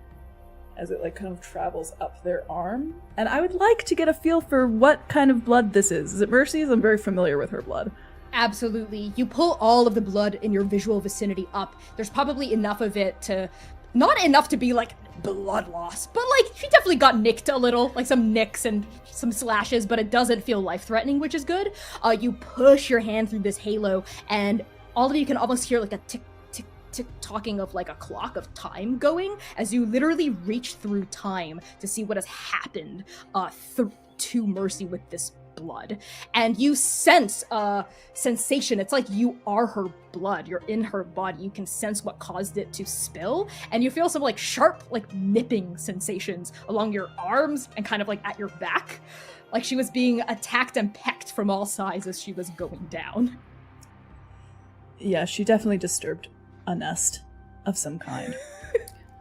as it like kind of travels up their arm. And I would like to get a feel for what kind of blood this is. Is it Mercy's? I'm very familiar with her blood. Absolutely. You pull all of the blood in your visual vicinity up. There's probably enough of it to... Not enough to be, like, blood loss, but, like, she definitely got nicked a little. Like, some nicks and some slashes, but it doesn't feel life-threatening, which is good. You push your hand through this halo, and all of you can almost hear, like, a tick, tick, tick talking of, like, a clock of time going as you literally reach through time to see what has happened to Mercy with this blood. And you sense a sensation. It's like you are her blood. You're in her body. You can sense what caused it to spill, and you feel some like sharp, like nipping sensations along your arms and kind of like at your back, like she was being attacked and pecked from all sides as she was going down. Yeah, she definitely disturbed a nest of some kind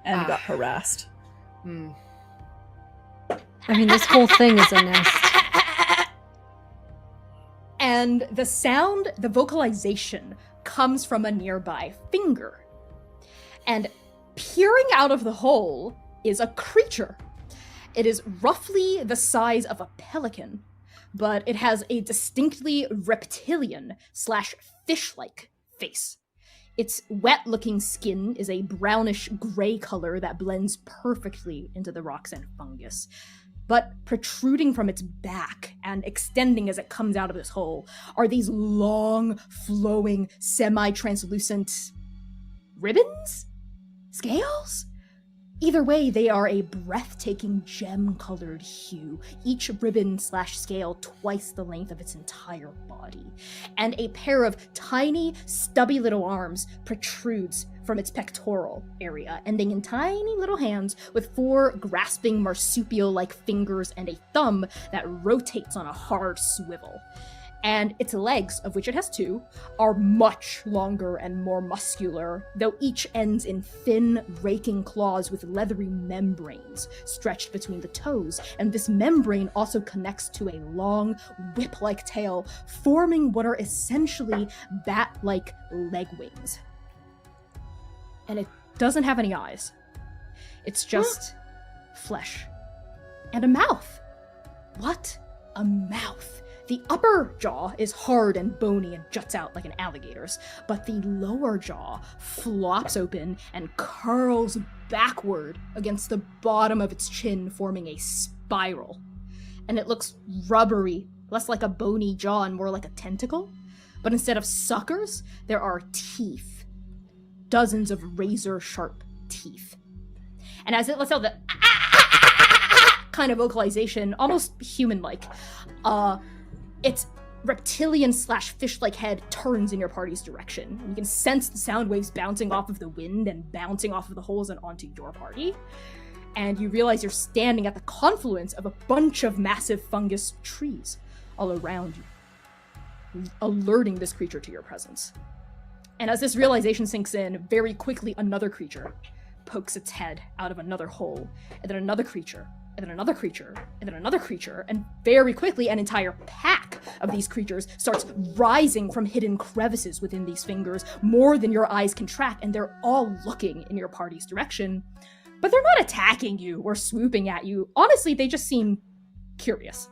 and got harassed. I mean, this whole thing is a nest. And the sound, the vocalization, comes from a nearby finger. And peering out of the hole is a creature. It is roughly the size of a pelican, but it has a distinctly reptilian/fish-like face. Its wet-looking skin is a brownish-gray color that blends perfectly into the rocks and fungus. But protruding from its back and extending as it comes out of this hole are these long, flowing, semi-translucent ribbons? Scales? Either way, they are a breathtaking gem-colored hue, each ribbon/scale twice the length of its entire body. And a pair of tiny, stubby little arms protrudes from its pectoral area, ending in tiny little hands with 4 grasping marsupial-like fingers and a thumb that rotates on a hard swivel. And its legs, of which it has 2, are much longer and more muscular, though each ends in thin, raking claws with leathery membranes stretched between the toes, and this membrane also connects to a long, whip-like tail, forming what are essentially bat-like leg wings. And it doesn't have any eyes. It's just flesh. And a mouth. What a mouth. The upper jaw is hard and bony and juts out like an alligator's, but the lower jaw flops open and curls backward against the bottom of its chin, forming a spiral. And it looks rubbery, less like a bony jaw and more like a tentacle. But instead of suckers, there are teeth. Dozens of razor-sharp teeth. And as it lets out the kind of vocalization, almost human-like, its reptilian/fish-like head turns in your party's direction. You can sense the sound waves bouncing off of the wind and bouncing off of the holes and onto your party. And you realize you're standing at the confluence of a bunch of massive fungus trees all around you, alerting this creature to your presence. And as this realization sinks in, very quickly another creature pokes its head out of another hole, and then another creature, and then another creature, and then another creature, and very quickly an entire pack of these creatures starts rising from hidden crevices within these fingers, more than your eyes can track, and they're all looking in your party's direction. But they're not attacking you or swooping at you. Honestly, they just seem curious.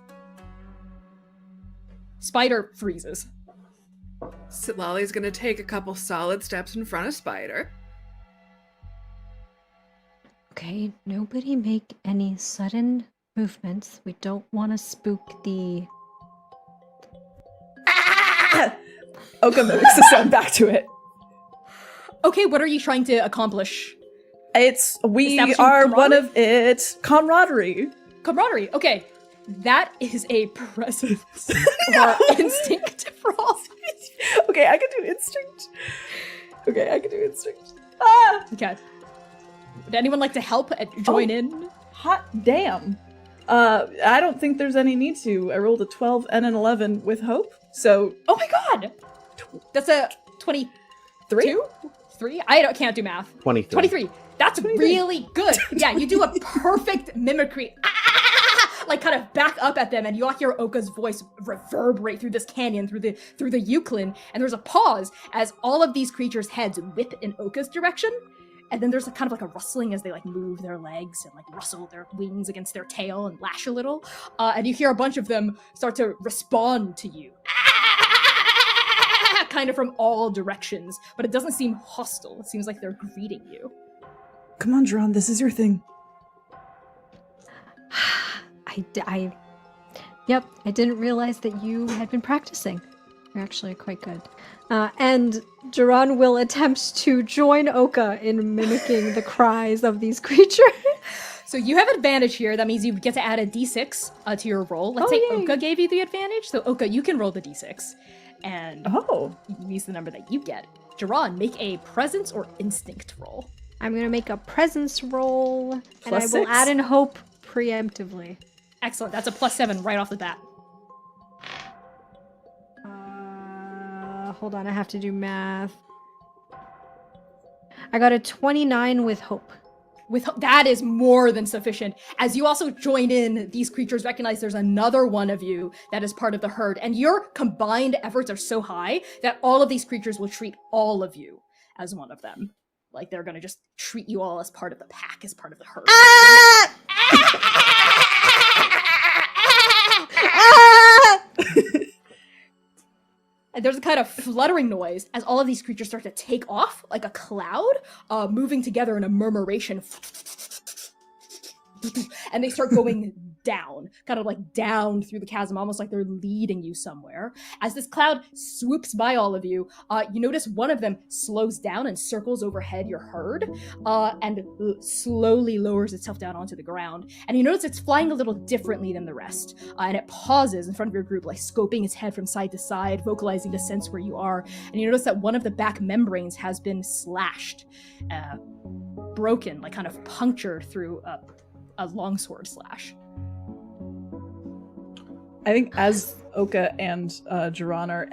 Spider freezes. Lolly's gonna take a couple solid steps in front of Spider. Okay, nobody make any sudden movements. We don't want to spook the... Oka mimics the sound back to it. Okay, what are you trying to accomplish? We Establishing are one camaraderie? of it. Camaraderie. Camaraderie, okay. That is a presence or instinct roll. Okay, I can do instinct. Ah! Okay. Would anyone like to help join in? Hot damn. I don't think there's any need to. I rolled a 12 and an 11 with hope, so... Oh my god! That's a 23? 3? I can't do math. 23. 23. That's really good. Yeah, you do a perfect mimicry. Like kind of back up at them, and you all hear Oka's voice reverberate through this canyon, through the Euclid, and there's a pause as all of these creatures' heads whip in Oka's direction, and then there's a kind of like a rustling as they like move their legs and like rustle their wings against their tail and lash a little, and you hear a bunch of them start to respond to you. Kind of from all directions, but it doesn't seem hostile. It seems like they're greeting you. Come on, Dron, this is your thing. Yep, I didn't realize that you had been practicing. You're actually quite good. And Duran will attempt to join Oka in mimicking the cries of these creatures. So you have advantage here. That means you get to add a d6 to your roll. Let's say yay. Oka gave you the advantage. So Oka, you can roll the d6. And you can use the number that you get. Duran, make a presence or instinct roll. I'm going to make a presence roll, and I will +6? add in hope preemptively. Excellent. That's a +7 right off the bat. Hold on, I have to do math. I got a 29 with hope. That is more than sufficient. As you also join in, these creatures recognize there's another one of you that is part of the herd, and your combined efforts are so high that all of these creatures will treat all of you as one of them. Like they're gonna just treat you all as part of the pack, as part of the herd. And there's a kind of fluttering noise as all of these creatures start to take off like a cloud, moving together in a murmuration. And they start going down, kind of like down through the chasm, almost like they're leading you somewhere. As this cloud swoops by all of you, you notice one of them slows down and circles overhead your herd, and slowly lowers itself down onto the ground. And you notice it's flying a little differently than the rest, and it pauses in front of your group, like scoping its head from side to side, vocalizing to sense where you are. And you notice that one of the back membranes has been slashed, broken, like kind of punctured through a longsword slash. I think as Oka and Duran are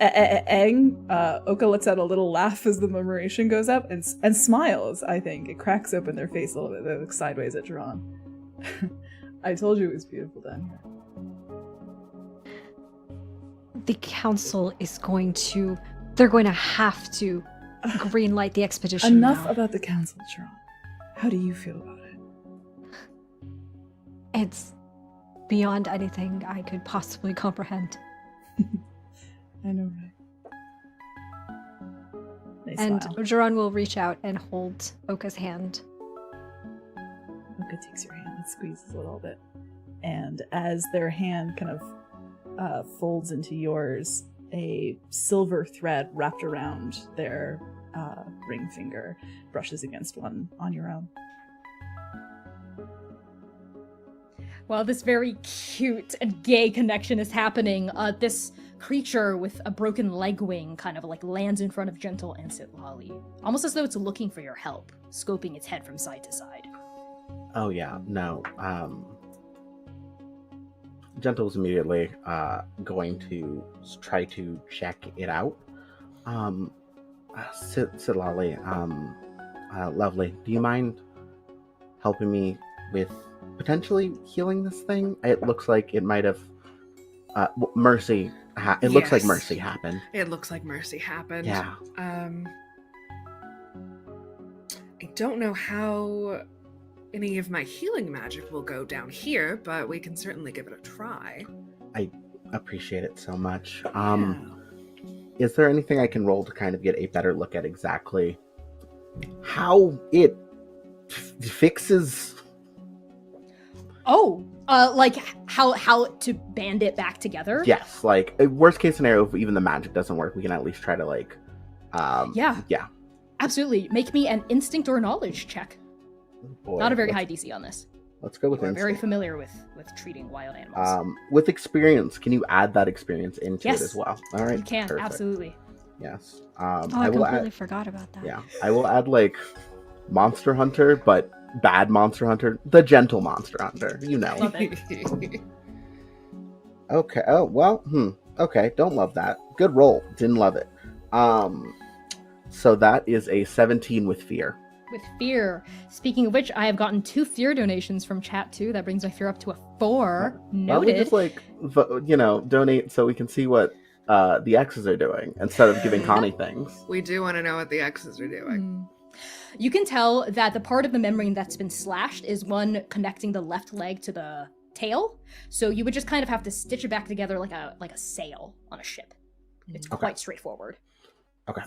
Oka lets out a little laugh as the murmuration goes up and smiles, I think. It cracks open their face a little bit. They look sideways at Duran. I told you it was beautiful down here. The council is they're going to have to greenlight the expedition Enough now. about the council, Duran. How do you feel about it? It's beyond anything I could possibly comprehend. I know, right? And Duran will reach out and hold Oka's hand. Oka takes your hand and squeezes a little bit. And as their hand kind of folds into yours, a silver thread wrapped around their ring finger brushes against one on your own. While this very cute and gay connection is happening, this creature with a broken leg wing kind of like lands in front of Gentle and Sitlali, almost as though it's looking for your help, scoping its head from side to side. Oh yeah, no. Gentle's immediately going to try to check it out. Sitlali, lovely. Do you mind helping me with potentially healing this thing? It looks like it might have mercy. It looks like Yes. mercy happened. It looks like mercy happened. Yeah. I don't know how any of my healing magic will go down here, but we can certainly give it a try. I appreciate it so much. Yeah. Is there anything I can roll to kind of get a better look at exactly how it fixes? Oh, like how to band it back together? Yes, like worst case scenario, if even the magic doesn't work, we can at least try to like. Yeah. Absolutely. Make me an instinct or knowledge check. Boy, Not a very high DC on this. Let's go with We're very instinct. familiar with treating wild animals. With experience, can you add that experience into Yes. it as well? All right, You can, perfect. absolutely. Yes. I I will completely add. forgot about that. Yeah, I will add like Monster Hunter, but bad Monster Hunter, the gentle Monster Hunter. You know. Love it. Okay. Oh well. Okay. Don't love that. Good roll. Didn't love it. So that is a 17 with fear. with fear. Speaking of which, I have gotten 2 fear donations from chat too. That brings my fear up to a 4. Why don't we Noted. just donate so we can see what the X's are doing instead of giving Connie things. We do want to know what the X's are doing. You can tell that the part of the membrane that's been slashed is one connecting the left leg to the tail. So you would just kind of have to stitch it back together like a sail on a ship. It's quite straightforward. Okay.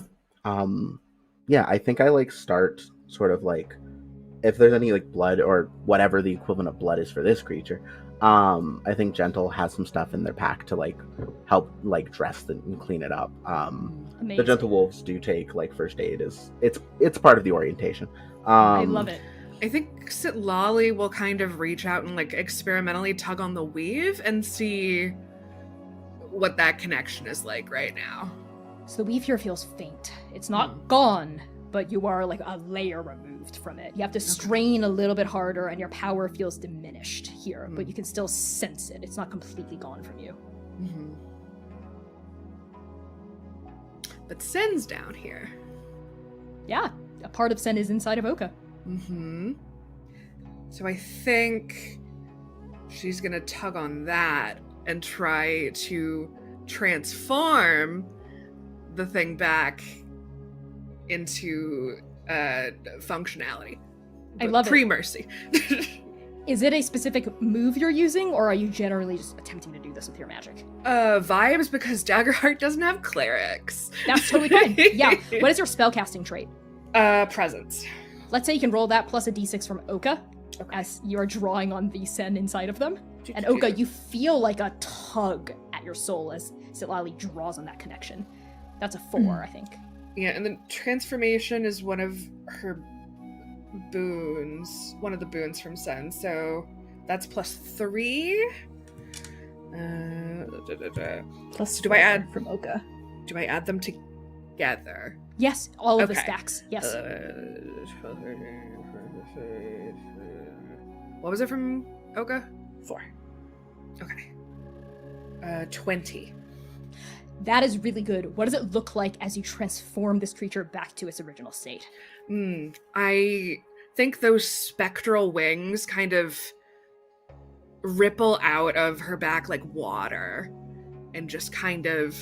Yeah, I think I start sort of if there's any blood or whatever the equivalent of blood is for this creature. I think Gentle has some stuff in their pack to help dress and clean it up. The Gentle Wolves do take first aid. It's part of the orientation. I love it. I think Sitlali will kind of reach out and experimentally tug on the weave and see what that connection is like right now. So the weave here feels faint. It's not gone, but you are a layer removed from it. You have to strain a little bit harder and your power feels diminished here, but you can still sense it. It's not completely gone from you. Mm-hmm. But Sen's down here. Yeah, a part of Sen is inside of Oka. Mm-hmm. So I think she's gonna tug on that and try to transform the thing back into functionality. I love it. Pre-mercy. Is it a specific move you're using, or are you generally just attempting to do this with your magic? Vibes, because Daggerheart doesn't have clerics. That's totally fine. Yeah. What is your spellcasting trait? Presence. Let's say you can roll that plus a d6 from Oka as you're drawing on the Sen inside of them. And Oka, you feel a tug at your soul as Sitlali draws on that connection. That's a 4, I think. Yeah, and then transformation is one of her boons. One of the boons from Sen, so that's +3. Plus do I add from Oka? Do I add them together? Yes, all of the stacks. Yes. What was it from Oka? 4. Okay. 20. That is really good. What does it look like as you transform this creature back to its original state? I think those spectral wings kind of ripple out of her back like water and just kind of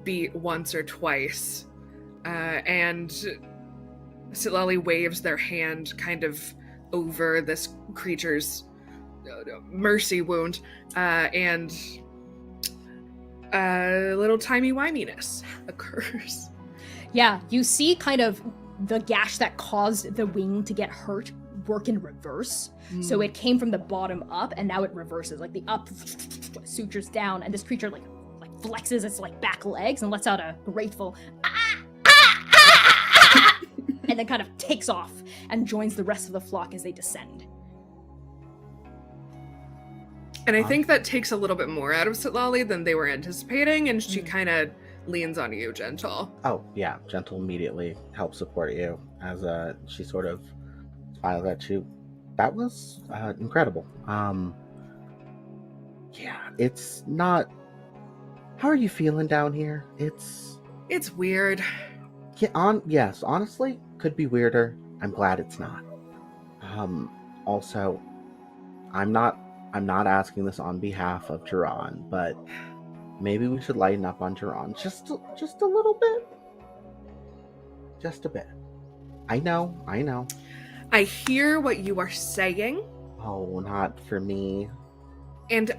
beat once or twice. And Sitlali waves their hand kind of over this creature's mercy wound, and a little timey-wiminess occurs. Yeah, you see kind of the gash that caused the wing to get hurt work in reverse. So it came from the bottom up, and now it reverses. The up sutures down, and this creature flexes its back legs and lets out a grateful and then kind of takes off and joins the rest of the flock as they descend. And I think that takes a little bit more out of Sitlali than they were anticipating, and she kind of leans on you, Gentle. Oh, yeah. Gentle immediately helps support you as she sort of smiles at you. That was incredible. Yeah, it's not... How are you feeling down here? It's weird. Yeah, yes, honestly, could be weirder. I'm glad it's not. Also, I'm not asking this on behalf of Jiran, but maybe we should lighten up on Jiran just a little bit. Just a bit. I know. I hear what you are saying. Oh, not for me. And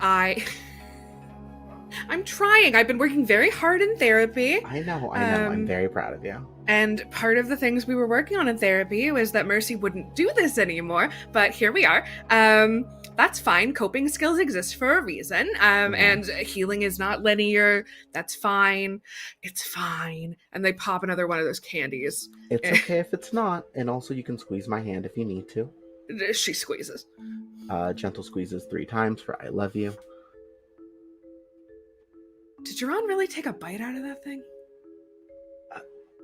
I'm trying. I've been working very hard in therapy. I know. I'm very proud of you. And part of the things we were working on in therapy was that Mercy wouldn't do this anymore, but here we are. That's fine. Coping skills exist for a reason. And healing is not linear. That's fine. It's fine. And they pop another one of those candies. It's okay if it's not. And also you can squeeze my hand if you need to. She squeezes. Gentle squeezes 3 times for I love you. Did Jiran really take a bite out of that thing?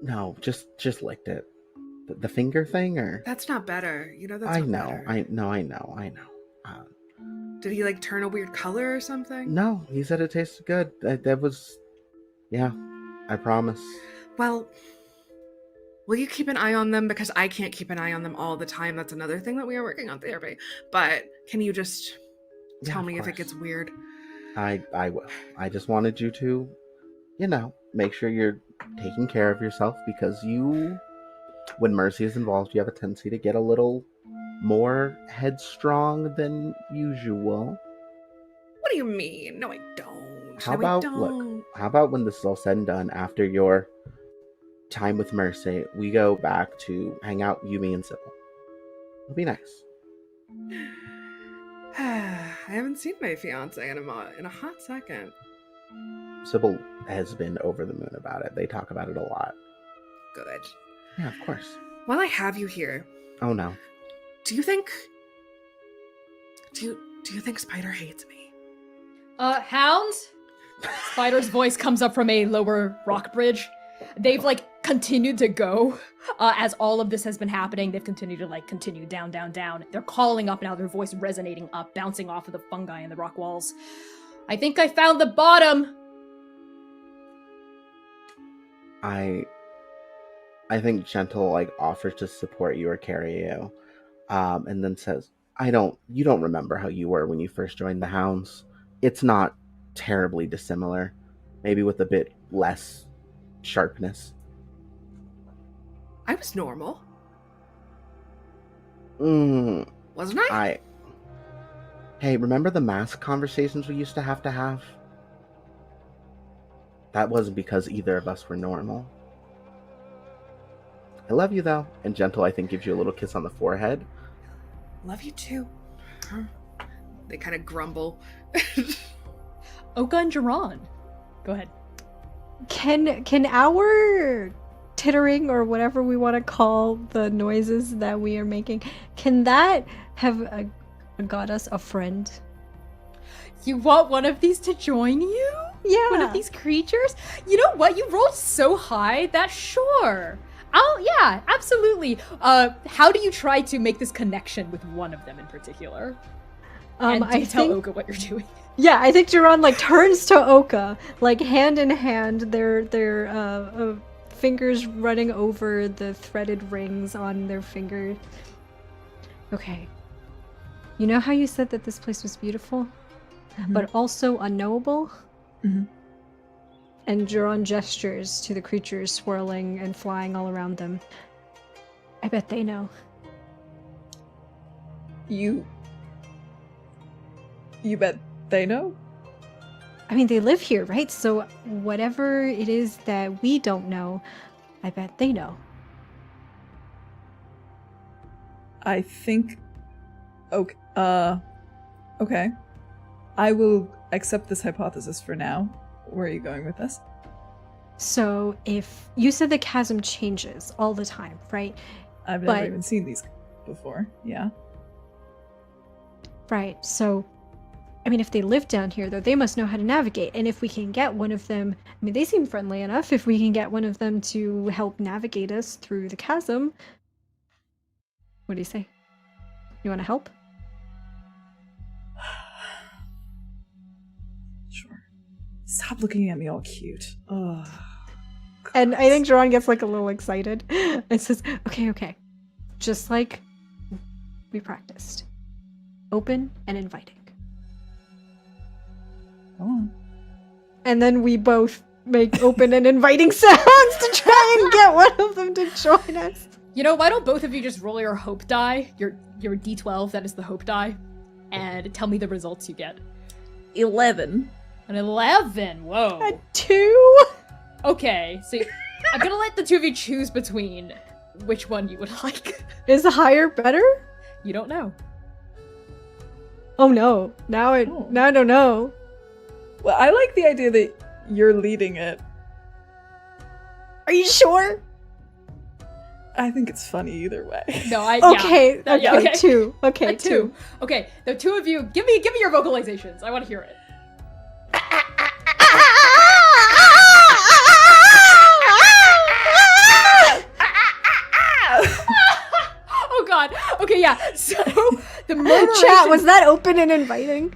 No, just licked it. The finger thing, or that's not better. That's I not know. better. I know. Did he turn a weird color or something? No, he said it tasted good. That was, yeah. I promise. Well, will you keep an eye on them? Because I can't keep an eye on them all the time. That's another thing that we are working on therapy. But can you just tell me if it gets weird? I will. I just wanted you to, make sure you're taking care of yourself, because when Mercy is involved, you have a tendency to get a little more headstrong than usual. What do you mean? No, I don't. How about when this is all said and done, after your time with Mercy, we go back to hang out, you, me, and Sybil. It'll be nice. I haven't seen my fiance in a hot second. Sybil has been over the moon about it. They talk about it a lot. Good. Yeah, of course. While I have you here, Oh no. do you think Spider hates me? Hounds? Spider's voice comes up from a lower rock bridge. They've, continued to go. As all of this has been happening, they've continued to, continue down, down, down. They're calling up now, their voice resonating up, bouncing off of the fungi and the rock walls. I think I found the bottom! I think Gentle, offers to support you or carry you. And then says, you don't remember how you were when you first joined the Hounds. It's not terribly dissimilar. Maybe with a bit less sharpness. I was normal. Wasn't I? Hey, remember the mask conversations we used to have? That wasn't because either of us were normal. I love you, though. And Gentle, I think, gives you a little kiss on the forehead. Love you, too. They kind of grumble. Oka and Jiran. Go ahead. Can our tittering, or whatever we want to call the noises that we are making, can that have got us a friend? You want one of these to join you? Yeah. One of these creatures? You know what? You rolled so high that sure. Oh, yeah, absolutely. How do you try to make this connection with one of them in particular? And do you tell Oka what you're doing? Yeah, I think Jiran turns to Oka, hand in hand, their fingers running over the threaded rings on their fingers. Okay. You know how you said that this place was beautiful, but also unknowable? Mm-hmm. And Jiran gestures to the creatures swirling and flying all around them. I bet they know. You bet they know? I mean, they live here, right? So whatever it is that we don't know, I bet they know. I think... Okay. I will accept this hypothesis for now. Where are you going with this? So if you said the chasm changes all the time, right? I've never even seen these before. Yeah. Right. So, I mean, if they live down here, though, they must know how to navigate. And if we can get one of them, I mean, they seem friendly enough. If we can get one of them to help navigate us through the chasm, what do you say? You want to help? Sure. Stop looking at me all cute. Oh, and I think Jiran gets a little excited and says, okay. Just like we practiced. Open and inviting. Oh. And then we both make open and inviting sounds to try and get one of them to join us. You know, why don't both of you just roll your hope die, your D12, that is the hope die, and tell me the results you get. 11. An 11, whoa. A 2? Okay, so I'm gonna let the two of you choose between which one you would like. Is the higher better? You don't know. Oh no, now I don't know. Well, I like the idea that you're leading it. Are you sure? I think it's funny either way. No, okay, yeah, okay. 2. Okay, A 2. Okay, the two of you, give me your vocalizations. I want to hear it. Oh god. Okay, yeah. So the murmuration Chat, was that open and inviting?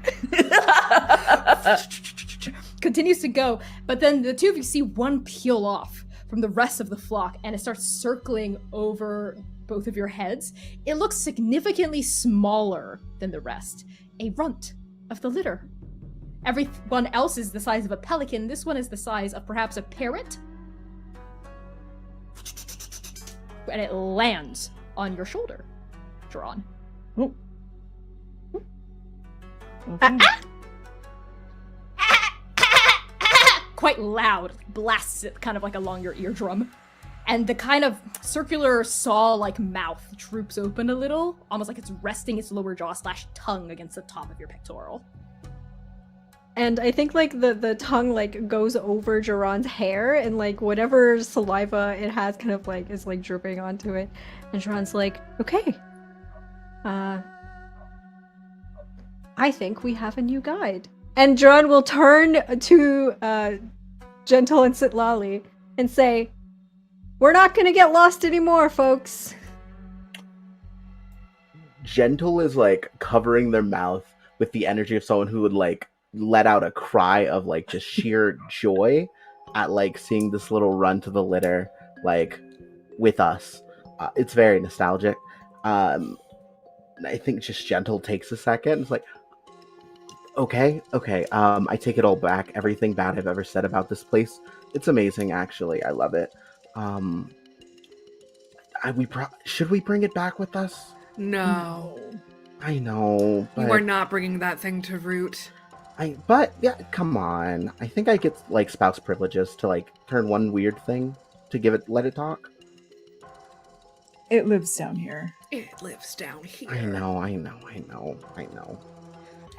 continues to go, but then the two of you see one peel off from the rest of the flock, and it starts circling over both of your heads. It looks significantly smaller than the rest. A runt of the litter. Everyone else is the size of a pelican. This one is the size of perhaps a parrot. And it lands on your shoulder, Jaron. Oh. Okay. Quite loud, blasts it kind of like along your eardrum. And the kind of circular saw-like mouth droops open a little, almost like it's resting its lower jaw / tongue against the top of your pectoral. And I think like the tongue like goes over Jaron's hair, and like whatever saliva it has kind of like is like dripping onto it. And Jaron's like, okay. I think we have a new guide. And Jaron will turn to Gentle and Sitlali and say, we're not gonna get lost anymore, folks. Gentle is like covering their mouth with the energy of someone who would like let out a cry of like just sheer joy at like seeing this little run to the litter like with us. It's very nostalgic. I think just Gentle takes a second. It's like, okay. I take it all back. Everything bad I've ever said about this place. It's amazing, actually. I love it. Should we bring it back with us? No. I know, but You are not bringing that thing to Root. But yeah, come on. I think I get like spouse privileges to like turn one weird thing to let it talk. It lives down here. It lives down here. I know.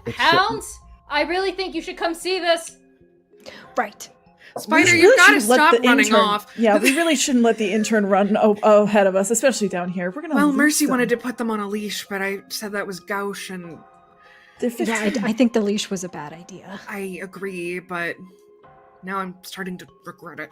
It Hounds, I really think you should come see this. Right. Spider, We you've really got to shouldn't let stop the running intern- off. Yeah, we really shouldn't let the intern run ahead of us, especially down here. We're gonna. Well, lose Mercy them. wanted to put them on a leash, but I said that was gauche, and They're Yeah, 15. I think the leash was a bad idea. I agree, but now I'm starting to regret it.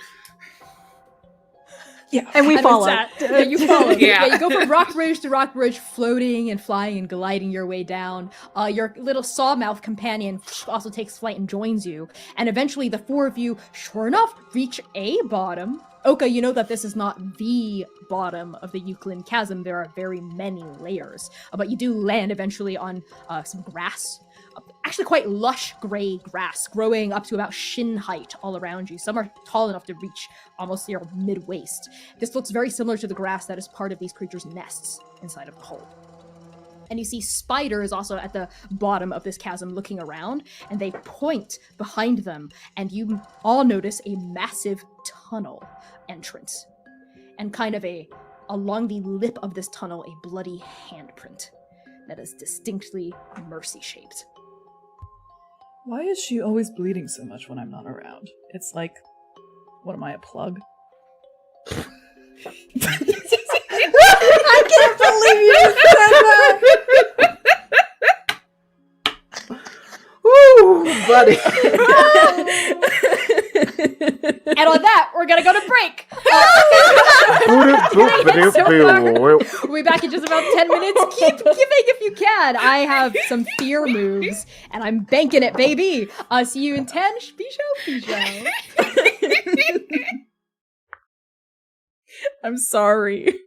Yeah. And we And follow. it's yeah, you follow. Yeah. You go from rock ridge to rock ridge, floating and flying and gliding your way down. Your little sawmouth companion also takes flight and joins you. And eventually the four of you, sure enough, reach a bottom. Oka, you know that this is not the bottom of the Euclid Chasm. There are very many layers. But you do land eventually on some grass. Actually quite lush gray grass growing up to about shin height all around you. Some are tall enough to reach almost your mid-waist. This looks very similar to the grass that is part of these creatures' nests inside of the hole. And you see spiders also at the bottom of this chasm looking around, and they point behind them, and you all notice a massive tunnel entrance. And kind of along the lip of this tunnel, a bloody handprint that is distinctly Mercy-shaped. Why is she always bleeding so much when I'm not around? It's like, what am I, a plug? I can't believe you said that! Woo, buddy. And on that, we're gonna go to break. We'll be back in just about 10 minutes. Keep giving if you can. I have some fear moves, and I'm banking it, baby. See you in 10. Bisho. I'm sorry.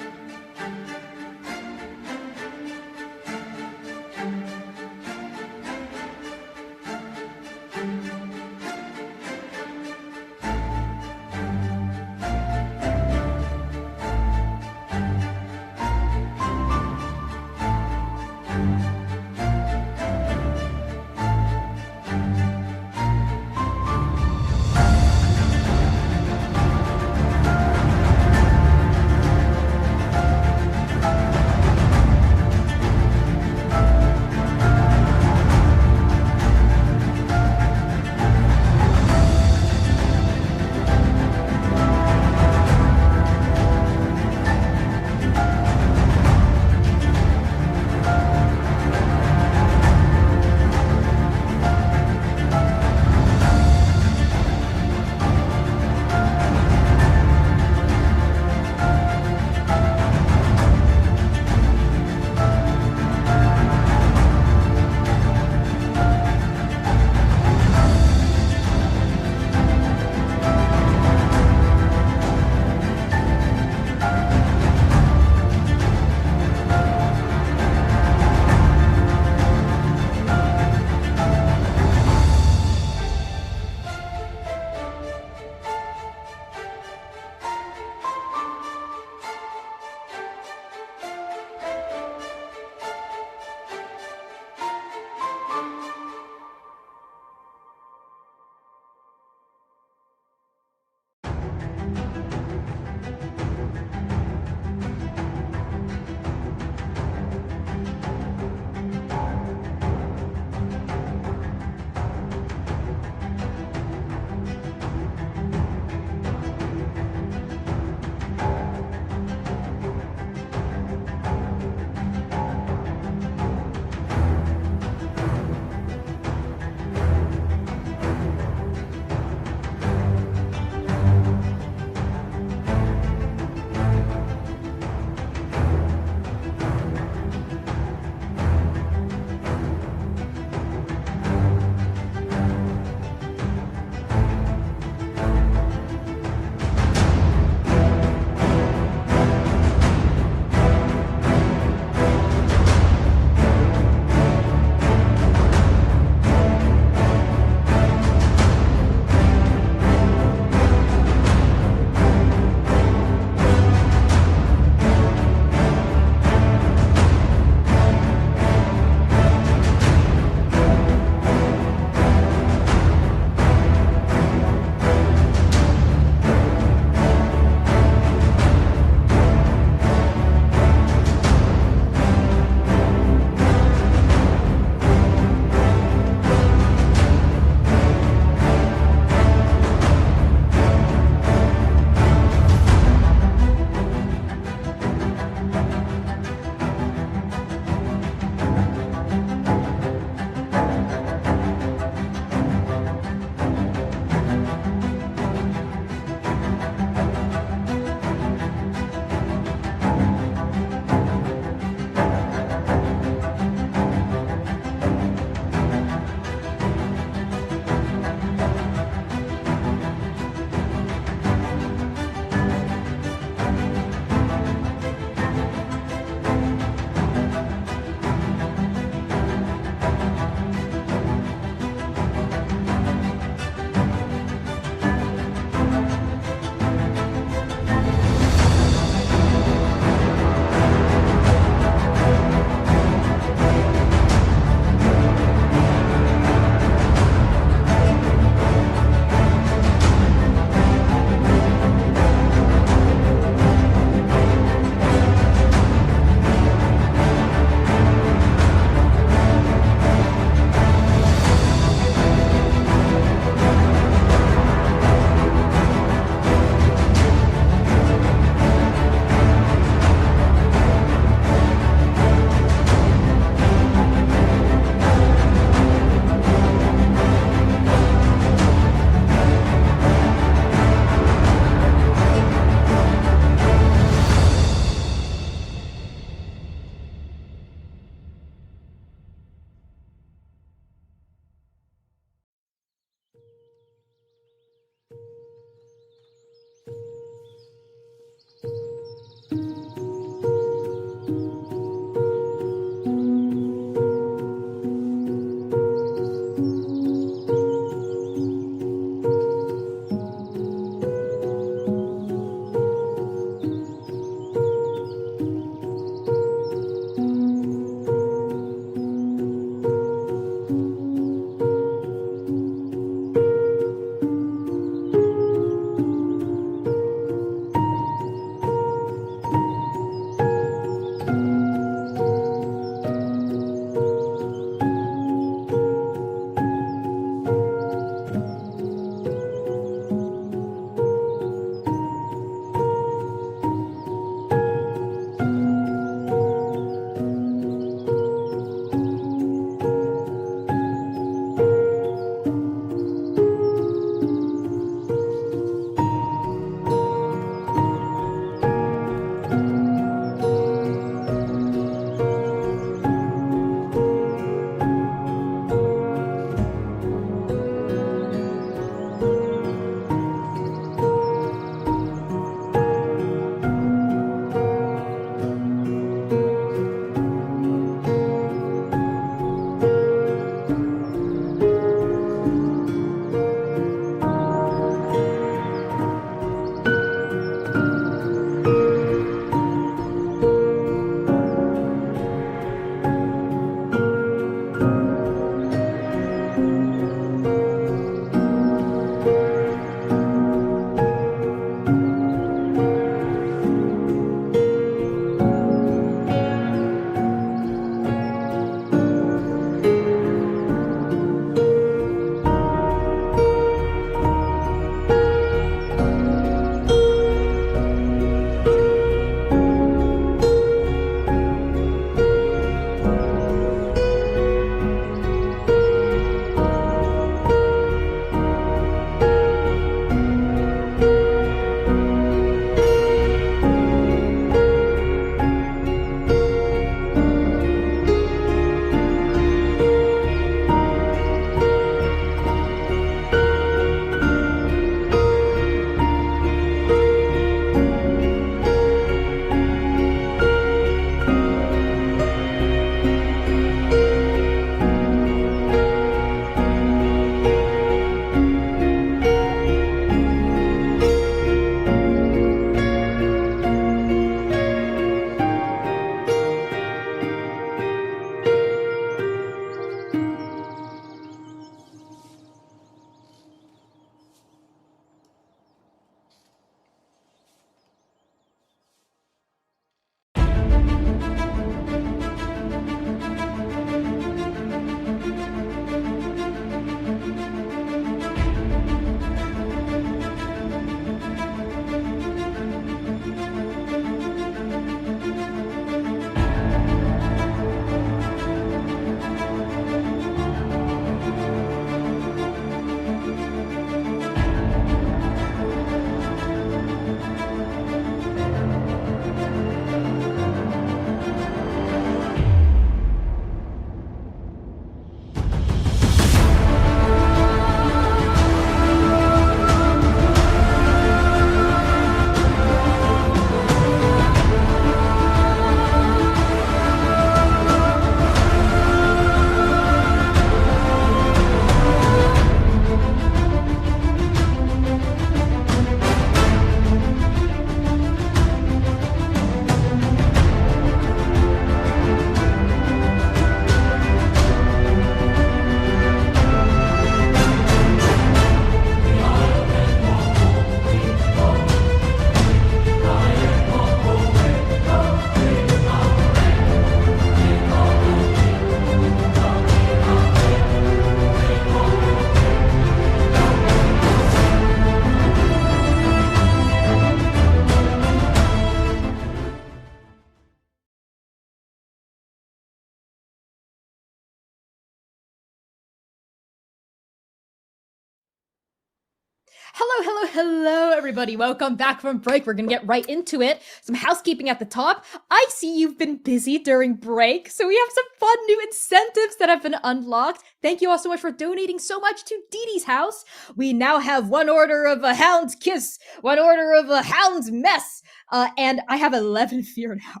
Hello, everybody. Welcome back from break. We're going to get right into it. Some housekeeping at the top. I see you've been busy during break, so we have some fun new incentives that have been unlocked. Thank you all so much for donating so much to Dee Dee's house. We now have 1 order of a Hound's Kiss, 1 order of a Hound's Mess, and I have 11 fear now.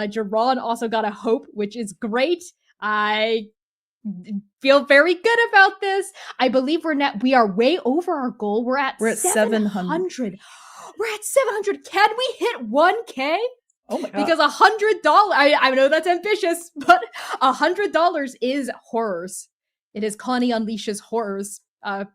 Jerron also got a hope, which is great. I feel very good about this. I believe we are way over our goal. We're at 700. We're at 700. Can we hit 1K? Oh my god. Because $100, I know that's ambitious, but $100 is horrors. It is Connie Unleashes horrors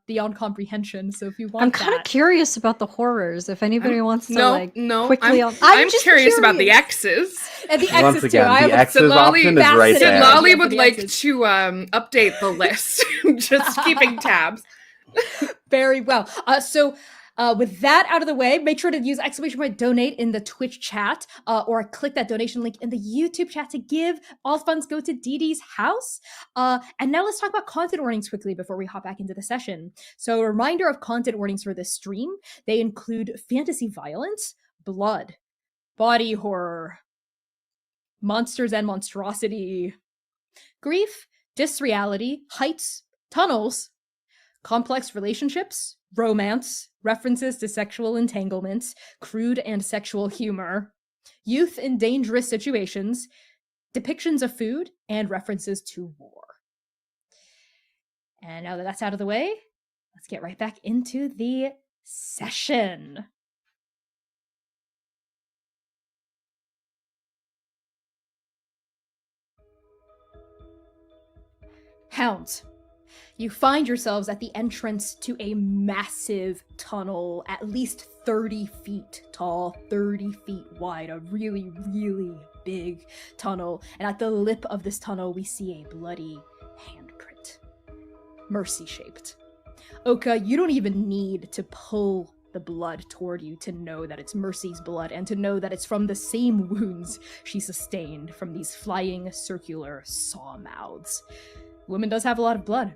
beyond comprehension. So if you want I'm kind of curious about the horrors. If anybody wants to quickly, I'm just curious about the X's. And the Once X's again, too. I have the X's option is right there. Lolly would like to update the list. Just keeping tabs. Very well. So with that out of the way, make sure to use !donate in the Twitch chat, or click that donation link in the YouTube chat to give. All funds go to Dee Dee's house. And now let's talk about content warnings quickly before we hop back into the session. So a reminder of content warnings for this stream. They include fantasy violence, blood, body horror, monsters and monstrosity, grief, disreality, heights, tunnels, complex relationships, romance, references to sexual entanglements, crude and sexual humor, youth in dangerous situations, depictions of food, and references to war. And now that that's out of the way, let's get right back into the session. Hounds. You find yourselves at the entrance to a massive tunnel, at least 30 feet tall, 30 feet wide, a really, really big tunnel. And at the lip of this tunnel, we see a bloody handprint, mercy-shaped. Oka, you don't even need to pull the blood toward you to know that it's Mercy's blood, and to know that it's from the same wounds she sustained from these flying circular saw mouths. The woman does have a lot of blood.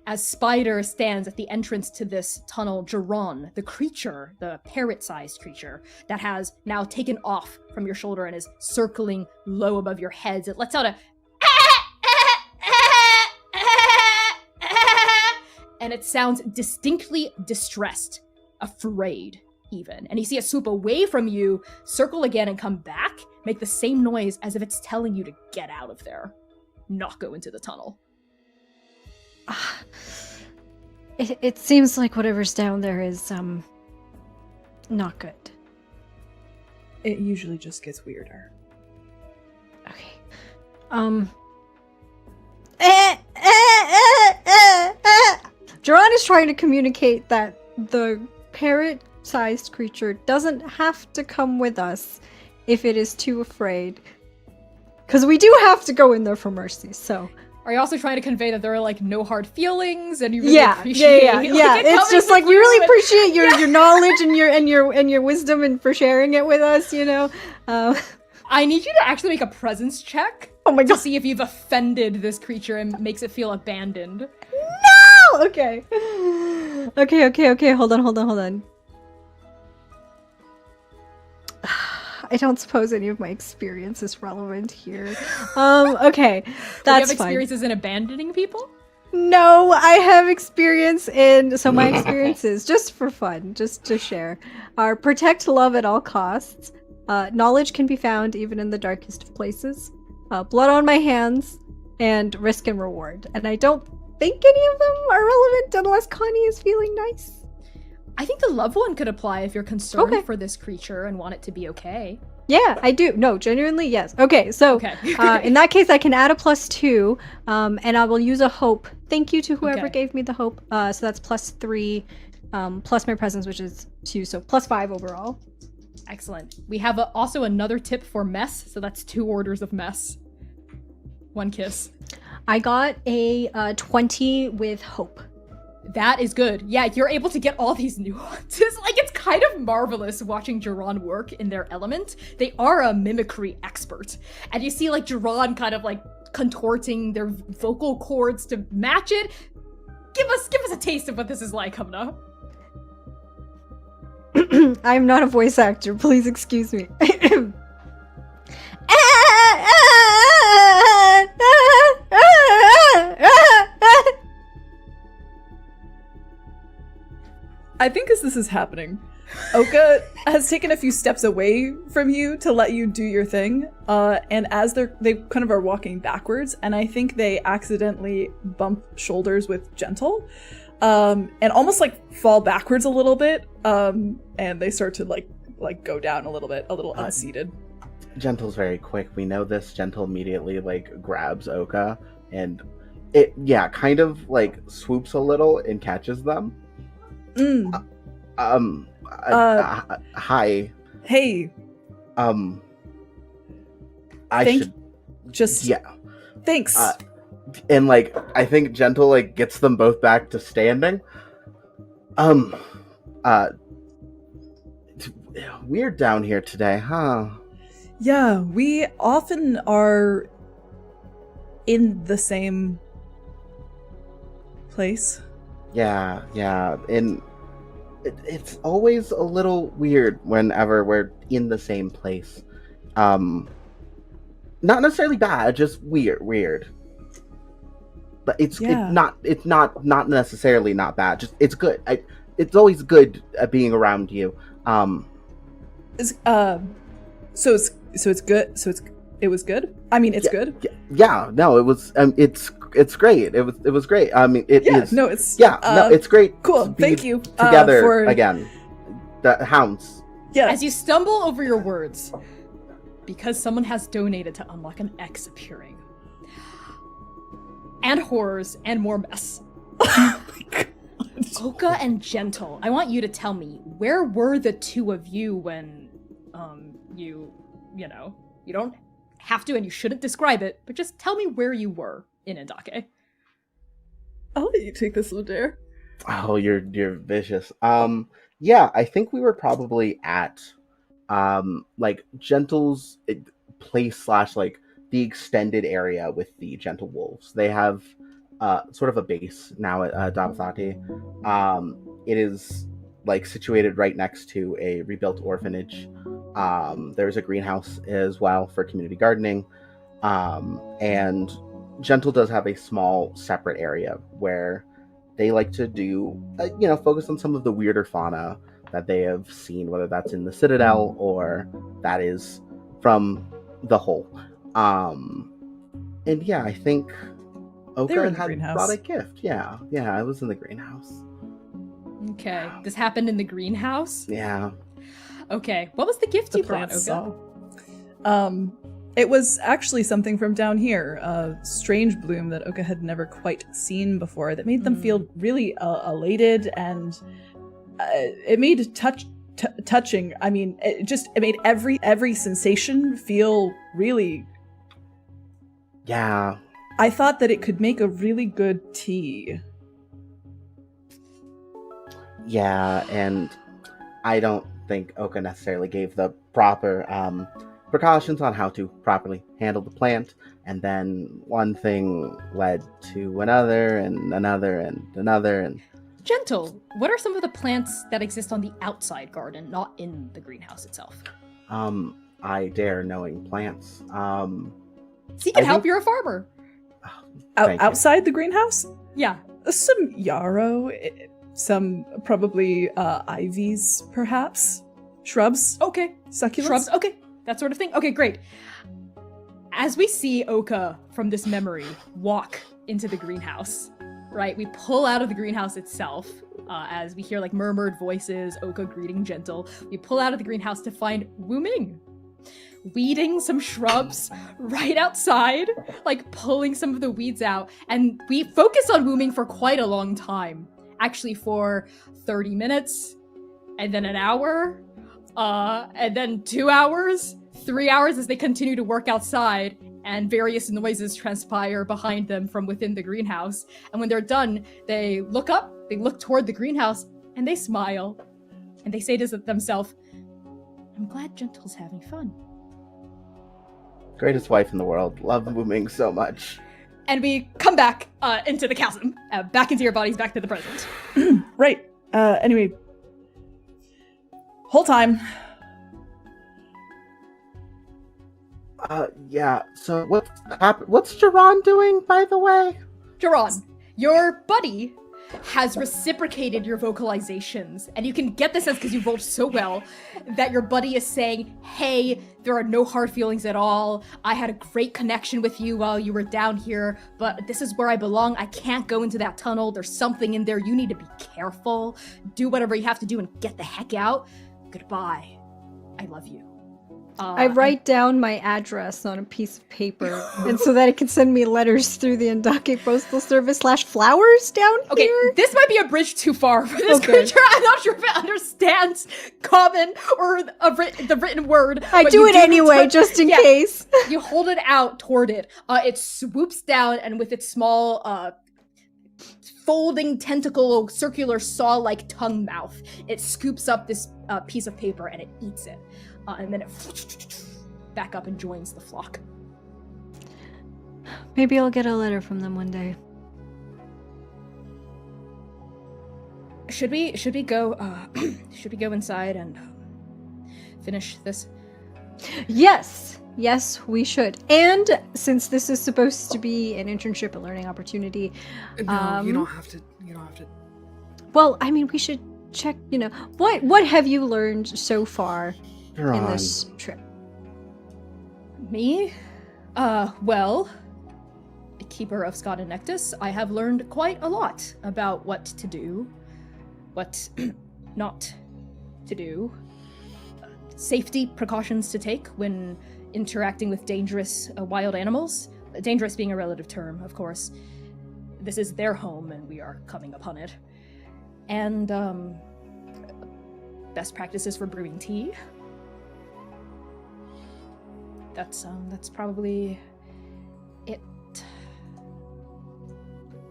As Spider stands at the entrance to this tunnel, Jerron, the creature, the parrot-sized creature, that has now taken off from your shoulder and is circling low above your heads, it lets out a and it sounds distinctly distressed, afraid even. And you see it swoop away from you, circle again and come back, make the same noise as if it's telling you to get out of there, not go into the tunnel. It seems like whatever's down there is not good. It usually just gets weirder. Okay. Jerron is trying to communicate that the parrot-sized creature doesn't have to come with us if it is too afraid. Because we do have to go in there for mercy, so... Are you also trying to convey that there are, like, no hard feelings and you really appreciate Yeah. It's just like, we really appreciate your knowledge and your wisdom and for sharing it with us, you know? I need you to actually make a presence check. Oh my god. To see if you've offended this creature and makes it feel abandoned. No! Okay. Okay. Hold on. I don't suppose any of my experience is relevant here. Okay, that's you have experiences in abandoning people? No, I have experience in... So my experiences, just for fun, just to share, are protect love at all costs, knowledge can be found even in the darkest of places, blood on my hands, and risk and reward. And I don't think any of them are relevant unless Connie is feeling nice. I think the love one could apply if you're concerned for this creature and want it to be okay. Yeah, I do. No, genuinely, yes. Okay, so in that case, I can add a +2, and I will use a hope. Thank you to whoever gave me the hope. So that's +3, plus my presence, which is 2, so +5 overall. Excellent. We have also another tip for mess, so that's 2 orders of mess. 1 kiss. I got a 20 with hope. That is good. Yeah, you're able to get all these nuances. Like, it's kind of marvelous watching Jerron work in their element. They are a mimicry expert. And you see, like, Jerron kind of, like, contorting their vocal cords to match it. Give us a taste of what this is like, Humna. I'm not a voice actor. Please excuse me. I think as this is happening, Oka has taken a few steps away from you to let you do your thing, and as they kind of are walking backwards, and I think they accidentally bump shoulders with Gentle, and almost like fall backwards a little bit, and they start to like go down a little bit, a little unseated. Gentle's very quick. We know this. Gentle immediately like grabs Oka and it kind of like swoops a little and catches them. Hi. Hey. Thanks. And like I think Gentle like gets them both back to standing. Weird down here today, huh? Yeah, we often are in the same place. Yeah, and it's always a little weird whenever we're in the same place. Not necessarily bad, just weird. But it's not necessarily not bad. Just it's good. It's always good being around you. So it's good. It was good. I mean, it's good. Yeah. No, it was. It's great. It was great. I mean, it is. No, it's. No, it's great. Cool. Thank you. Together again. The Hounds. Yeah. As you stumble over your words, because someone has donated to unlock an X appearing, and horrors and more mess. Oh my God. Oka and Gentle, I want you to tell me, where were the two of you when you know, you don't have to and you shouldn't describe it, but just tell me where you were in Andake. I'll let you take this one, Dare. Oh, you're vicious. Yeah, I think we were probably at like Gentle's place / like the extended area with the Gentle Wolves. They have sort of a base now at Dabathati. It is like situated right next to a rebuilt orphanage. There's a greenhouse as well for community gardening. And Gentle does have a small separate area where they like to do, focus on some of the weirder fauna that they have seen, whether that's in the Citadel or that is from the Whole. And yeah, I think Oka had brought a gift. Yeah, I was in the greenhouse. Okay, this happened in the greenhouse? Yeah. Okay, what was the gift you brought, Oka? It was actually something from down here, a strange bloom that Oka had never quite seen before that made them feel really elated, and it made touching. I mean, it made every sensation feel really. Yeah. I thought that it could make a really good tea. Yeah, and I don't think Oka necessarily gave the proper precautions on how to properly handle the plant, and then one thing led to another and another and another. And Gentle, what are some of the plants that exist on the outside garden, not in the greenhouse itself? I dare knowing plants. So you can help, you're a farmer. Outside the greenhouse? Yeah. Some yarrow, some probably ivies, perhaps. Shrubs. Okay. Succulents. Shrubs. Okay. That sort of thing. Okay, great. As we see Oka from this memory walk into the greenhouse, right? We pull out of the greenhouse itself as we hear like murmured voices, Oka greeting Gentle. We pull out of the greenhouse to find Wu Ming weeding some shrubs right outside, like pulling some of the weeds out. And we focus on Wu Ming for quite a long time. Actually for 30 minutes, and then an hour, and then 2 hours, 3 hours as they continue to work outside, and various noises transpire behind them from within the greenhouse. And when they're done, they look up, they look toward the greenhouse, and they smile. And they say to themselves, I'm glad Gentle's having fun. Greatest wife in the world. Love Wu Ming so much. And we come back into the chasm, back into your bodies, back to the present. Right. Anyway, whole time. Yeah. So what's Jerron doing, by the way? Jerron, your buddy has reciprocated your vocalizations, and you can get the sense, because you rolled so well, that your buddy is saying, hey, there are no hard feelings at all. I had a great connection with you while you were down here, but this is where I belong. I can't go into that tunnel. There's something in there. You need to be careful. Do whatever you have to do and get the heck out. Goodbye. I love you. I write down my address on a piece of paper, and so that it can send me letters through the Andake Postal Service /flowers down Okay, here. this might be a bridge too far for this Okay. creature. I'm not sure if it understands common or the written word. I but do you it anyway, touch- just in Yeah. case. You hold it out toward it. It swoops down, and with its small, folding tentacle, circular saw-like tongue mouth, it scoops up this piece of paper and it eats it. And then it back up and joins the flock. Maybe I'll get a letter from them one day. Should we go? Should we go inside and finish this? Yes, we should. And since this is supposed to be an internship, a learning opportunity, No, you don't have to. You don't have to. well, I mean, we should check. What have you learned so far in Jerron. this trip? Me? Well, keeper of Scott and Nectus, I have learned quite a lot about what to do, what not to do, safety precautions to take when interacting with dangerous wild animals. Dangerous being a relative term, of course. This is their home and we are coming upon it. And, best practices for brewing tea. That's probably it.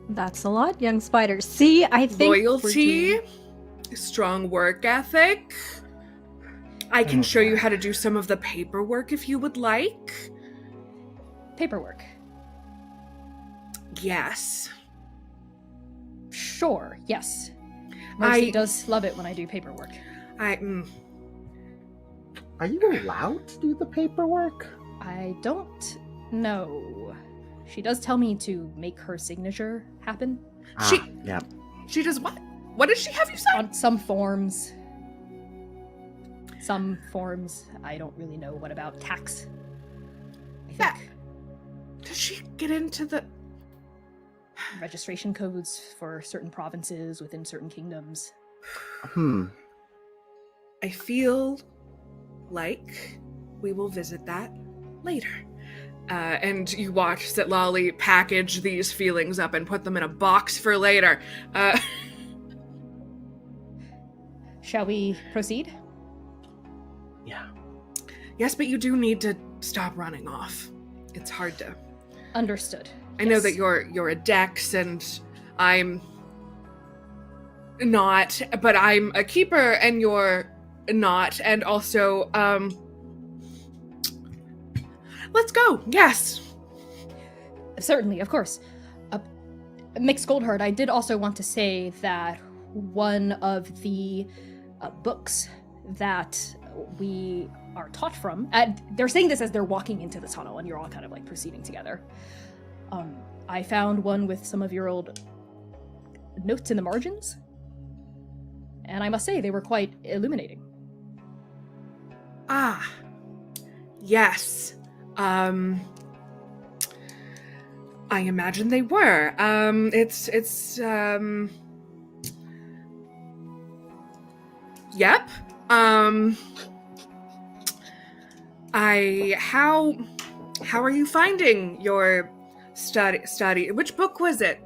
That's a lot, young spider. See, I think we're Loyalty, doing- strong work ethic. I can show you how to do some of the paperwork if you would like. Paperwork. Yes. Sure, yes. Mercy I- does love it when I do paperwork. Are you allowed to do the paperwork? I don't know. She does tell me to make her signature happen Yeah. She does what? What did she have you sign? on some forms. Some forms I don't really know what about. Tax, I Yeah. think. Does she get into the... Registration codes for certain provinces within certain kingdoms. I feel like we will visit that later. And you watch Zitlali package these feelings up and put them in a box for later. Shall we proceed? Yeah. Yes, but you do need to stop running off. It's hard to... Understood. I know Yes. that you're a Dex and I'm not, but I'm a keeper and you're not, and also, let's go. Yes. Certainly, of course. Mixed Goldheart, I did also want to say that one of the books that we are taught from, and they're saying this as they're walking into the tunnel, and you're all kind of like proceeding together. I found one with some of your old notes in the margins, and I must say they were quite illuminating. Ah, yes. I imagine they were. Yep. How are you finding your study? Which book was it?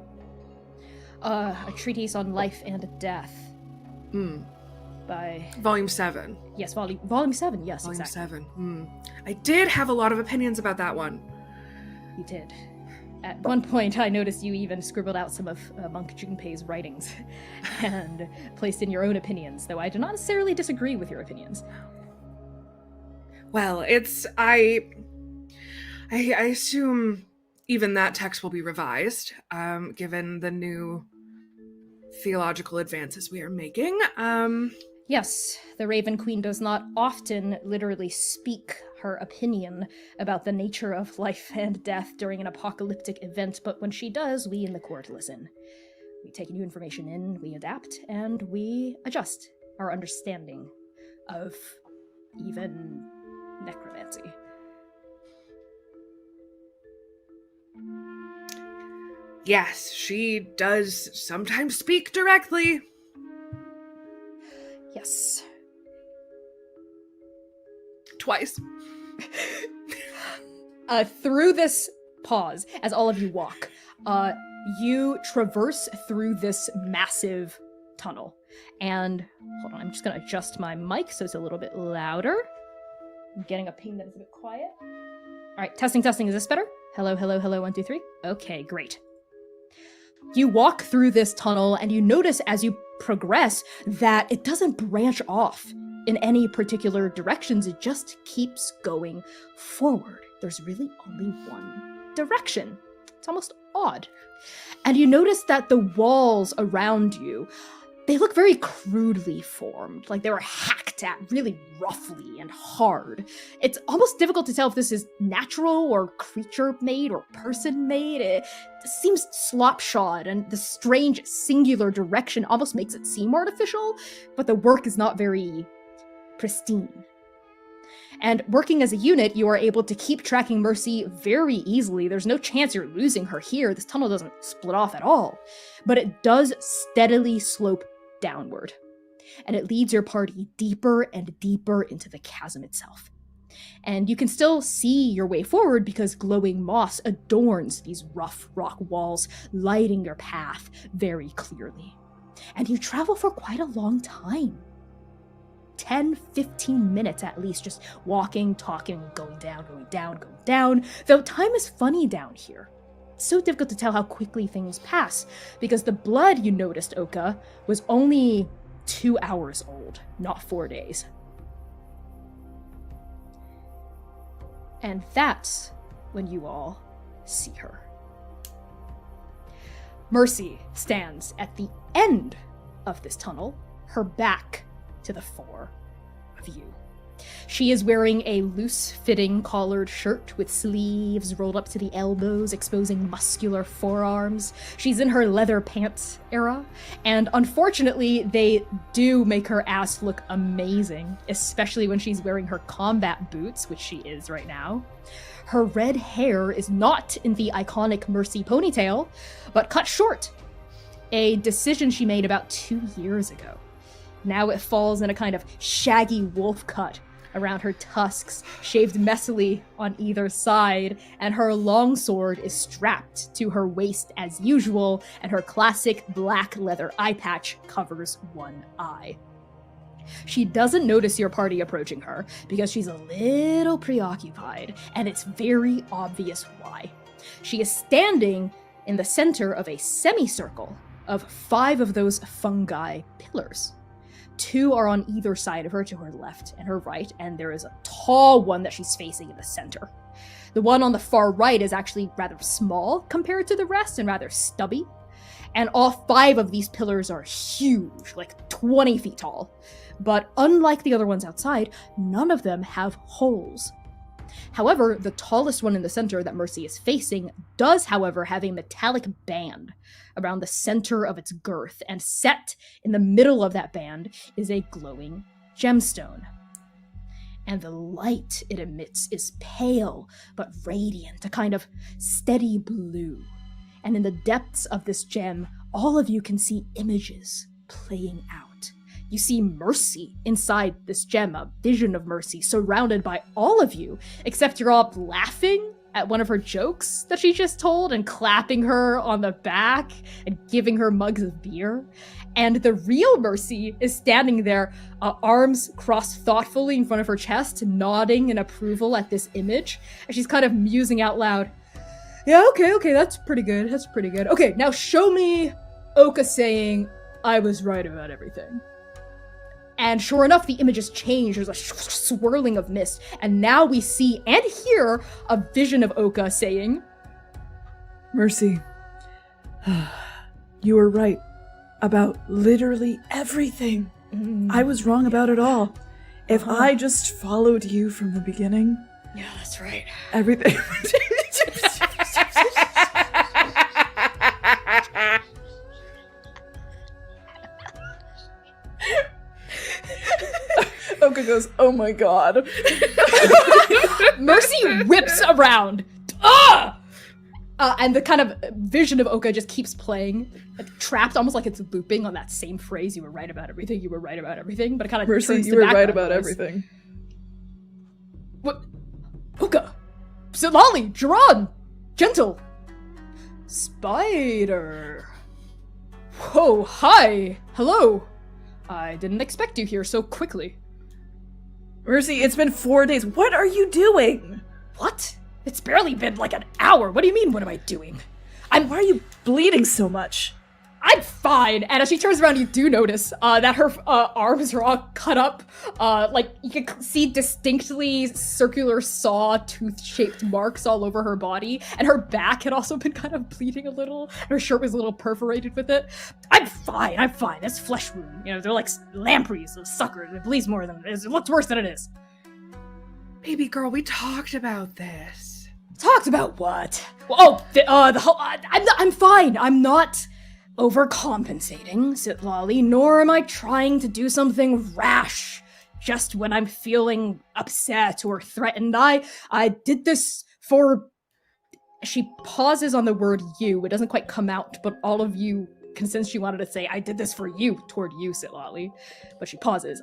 A treatise on life and death Hmm. by Volume 7. yes, volume 7. Yes, Volume exactly. 7. Hmm. I did have a lot of opinions about that one. You did. At one point, I noticed you even scribbled out some of Monk Junpei's writings and placed in your own opinions, though I do not necessarily disagree with your opinions. Well, I assume even that text will be revised, given the new theological advances we are making. Yes, the Raven Queen does not often literally speak her opinion about the nature of life and death during an apocalyptic event, but when she does, we in the court listen. We take new information in, we adapt, and we adjust our understanding of even necromancy. Yes, she does sometimes speak directly. Yes. Twice. Through this pause, as all of you walk, you traverse through this massive tunnel. And, hold on, I'm just gonna adjust my mic so it's a little bit louder. I'm getting a ping that is a bit quiet. Alright, testing, is this better? Hello, 1, 2, 3. Okay, great. You walk through this tunnel and you notice as you progress that it doesn't branch off in any particular directions, it just keeps going forward. There's really only one direction. It's almost odd. And you notice that the walls around you, they look very crudely formed, like they were hacked at really roughly and hard. It's almost difficult to tell if this is natural or creature-made or person-made. It seems slopshod, and the strange singular direction almost makes it seem artificial, but the work is not very pristine. And working as a unit, you are able to keep tracking Mercy very easily. There's no chance you're losing her here. This tunnel doesn't split off at all. But it does steadily slope downward. And it leads your party deeper and deeper into the chasm itself. And you can still see your way forward because glowing moss adorns these rough rock walls, lighting your path very clearly. And you travel for quite a long time. 10-15 minutes at least, just walking, talking, going down. Though time is funny down here. It's so difficult to tell how quickly things pass, because the blood you noticed, Oka, was only 2 hours old, not 4 days. And that's when you all see her. Mercy stands at the end of this tunnel, her back to the four of you. She is wearing a loose-fitting collared shirt with sleeves rolled up to the elbows, exposing muscular forearms. She's in her leather pants era, and unfortunately, they do make her ass look amazing, especially when she's wearing her combat boots, which she is right now. Her red hair is not in the iconic Mercy ponytail, but cut short, a decision she made about 2 years ago. Now it falls in a kind of shaggy wolf cut around her tusks, shaved messily on either side, and her longsword is strapped to her waist as usual, and her classic black leather eye patch covers one eye. She doesn't notice your party approaching her because she's a little preoccupied, and it's very obvious why. She is standing in the center of a semicircle of 5 of those fungi pillars. 2 are on either side of her, to her left and her right, and there is a tall one that she's facing in the center. The one on the far right is actually rather small compared to the rest and rather stubby, and all 5 of these pillars are huge, like 20 feet tall. But unlike the other ones outside, none of them have holes. However, the tallest one in the center that Mercy is facing does, however, have a metallic band around the center of its girth, and set in the middle of that band is a glowing gemstone. And the light it emits is pale but radiant, a kind of steady blue. And in the depths of this gem, all of you can see images playing out. You see Mercy inside this gem, a vision of Mercy surrounded by all of you, except you're all laughing at one of her jokes that she just told and clapping her on the back and giving her mugs of beer. And the real Mercy is standing there, arms crossed thoughtfully in front of her chest, nodding in approval at this image. And she's kind of musing out loud. Yeah, okay, that's pretty good. Okay, now show me Oka saying, I was right about everything. And sure enough, the images change. There's a swirling of mist. And now we see and hear a vision of Oka saying, Mercy, you were right about literally everything. I was wrong about it all. If I just followed you from the beginning, Yeah, that's right. everything. Oka goes, oh my god. Mercy whips around. Ah! And the kind of vision of Oka just keeps playing, trapped, almost like it's looping on that same phrase. You were right about everything. You were right about everything. But it kind of Mercy, turns you to were right background about noise. everything. What? Oka, Silali, Jiran, Gentle, Spider. Whoa, hi, hello. I didn't expect you here so quickly. Mercy, it's been 4 days. What are you doing? What? It's barely been like an hour. What do you mean, what am I doing? Why are you bleeding so much? I'm fine. And as she turns around, you do notice that her arms are all cut up. Like, you can see distinctly circular saw-tooth-shaped marks all over her body. And her back had also been kind of bleeding a little. Her shirt was a little perforated with it. I'm fine. It's flesh wound. You know, they're like lampreys, those suckers. It bleeds more than it is. It looks worse than it is. Baby girl, we talked about this. Talked about what? Oh, the whole... I'm fine. I'm not overcompensating, Sitlali, nor am I trying to do something rash just when I'm feeling upset or threatened. I did this for... She pauses on the word you. It doesn't quite come out, but all of you can sense she wanted to say, I did this for you, toward you, Sitlali. But she pauses.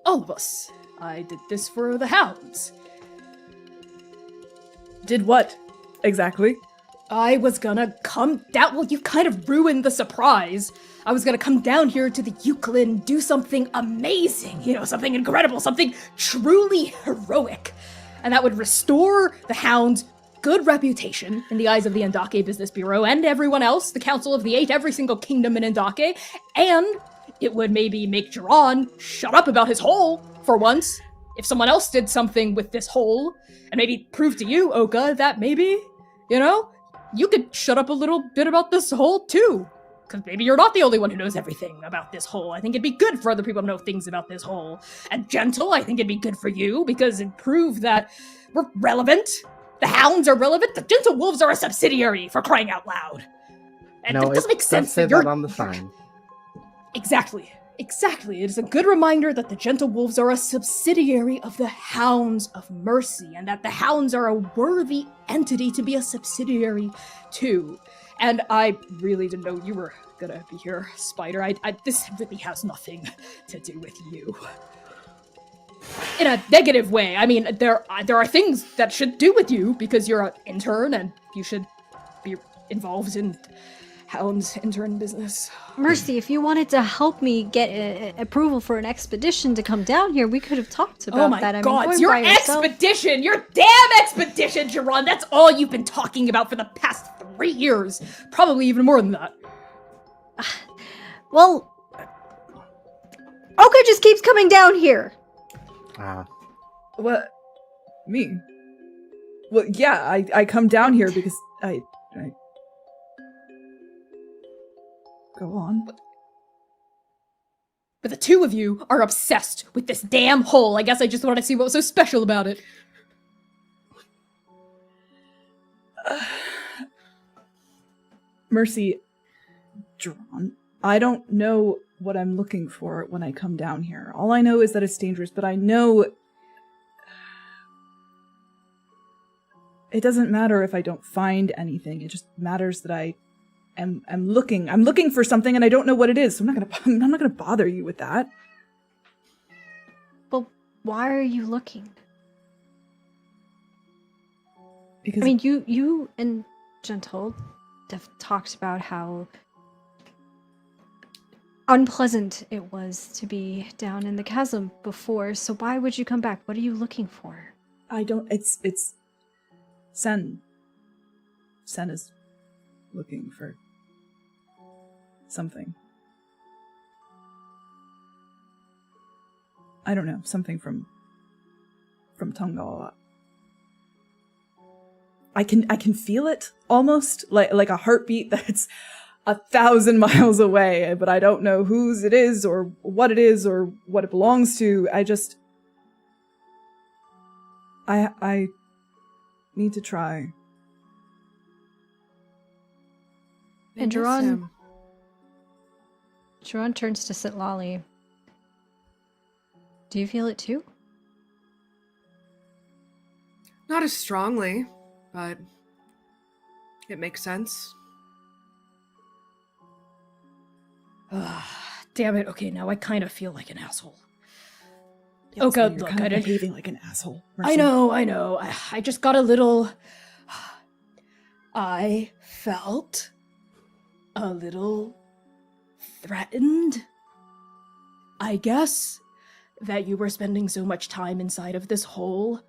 All of us. I did this for the Hounds. Did what? Exactly. I was gonna come down. Well, you kind of ruined the surprise. I was gonna come down here to the Euclid, do something amazing, you know, something incredible, something truly heroic. And that would restore the Hound's good reputation in the eyes of the Andake Business Bureau and everyone else, the Council of the Eight, every single kingdom in Andake. And it would maybe make Jiran shut up about his hole for once. If someone else did something with this hole, and maybe prove to you, Oka, that maybe, you know, you could shut up a little bit about this hole too. Because maybe you're not the only one who knows everything about this hole. I think it'd be good for other people to know things about this hole. And Gentle, I think it'd be good for you, because it'd prove that we're relevant. The Hounds are relevant. The Gentle Wolves are a subsidiary, for crying out loud. And No, it doesn't make does sense say that you're... that on the sign. Exactly. It is a good reminder that the Gentle Wolves are a subsidiary of the Hounds of Mercy, and that the Hounds are a worthy entity to be a subsidiary to. And I really didn't know you were gonna be here, Spider. This really has nothing to do with you. In a negative way. I mean, there are things that should do with you, because you're an intern, and you should be involved in Hound's intern business. Mercy, if you wanted to help me get approval for an expedition to come down here, we could have talked about Oh my that. god, going your by yourself- expedition! Your damn expedition, Jiran! That's all you've been talking about for the past 3 years. Probably even more than that. Well, Oka just keeps coming down here. What? Me? Well, yeah, I come down here because I... Go on. But the two of you are obsessed with this damn hole. I guess I just want to see what was so special about it. Mercy, Drawn, I don't know what I'm looking for when I come down here. All I know is that it's dangerous, but I know... It doesn't matter if I don't find anything. It just matters that I'm looking for something and I don't know what it is, so I'm not gonna bother you with that. But why are you looking? Because I mean, you and Gentle have talked about how unpleasant it was to be down in the chasm before, so why would you come back? What are you looking for? I don't... It's... Sen. Sen is looking for something. I don't know, something from Tongala. I can feel it almost like a heartbeat that's 1,000 miles away, but I don't know whose it is or what it belongs to. I need to try. And I miss him. Jerron turns to Sitlali. Do you feel it too? Not as strongly, but it makes sense. Damn it. Okay, now I kind of feel like an asshole. Yeah, Oh, so God, you're look, kind I of didn't- behaving like an asshole. I know. I just got a little... I felt a little threatened, I guess, that you were spending so much time inside of this hole.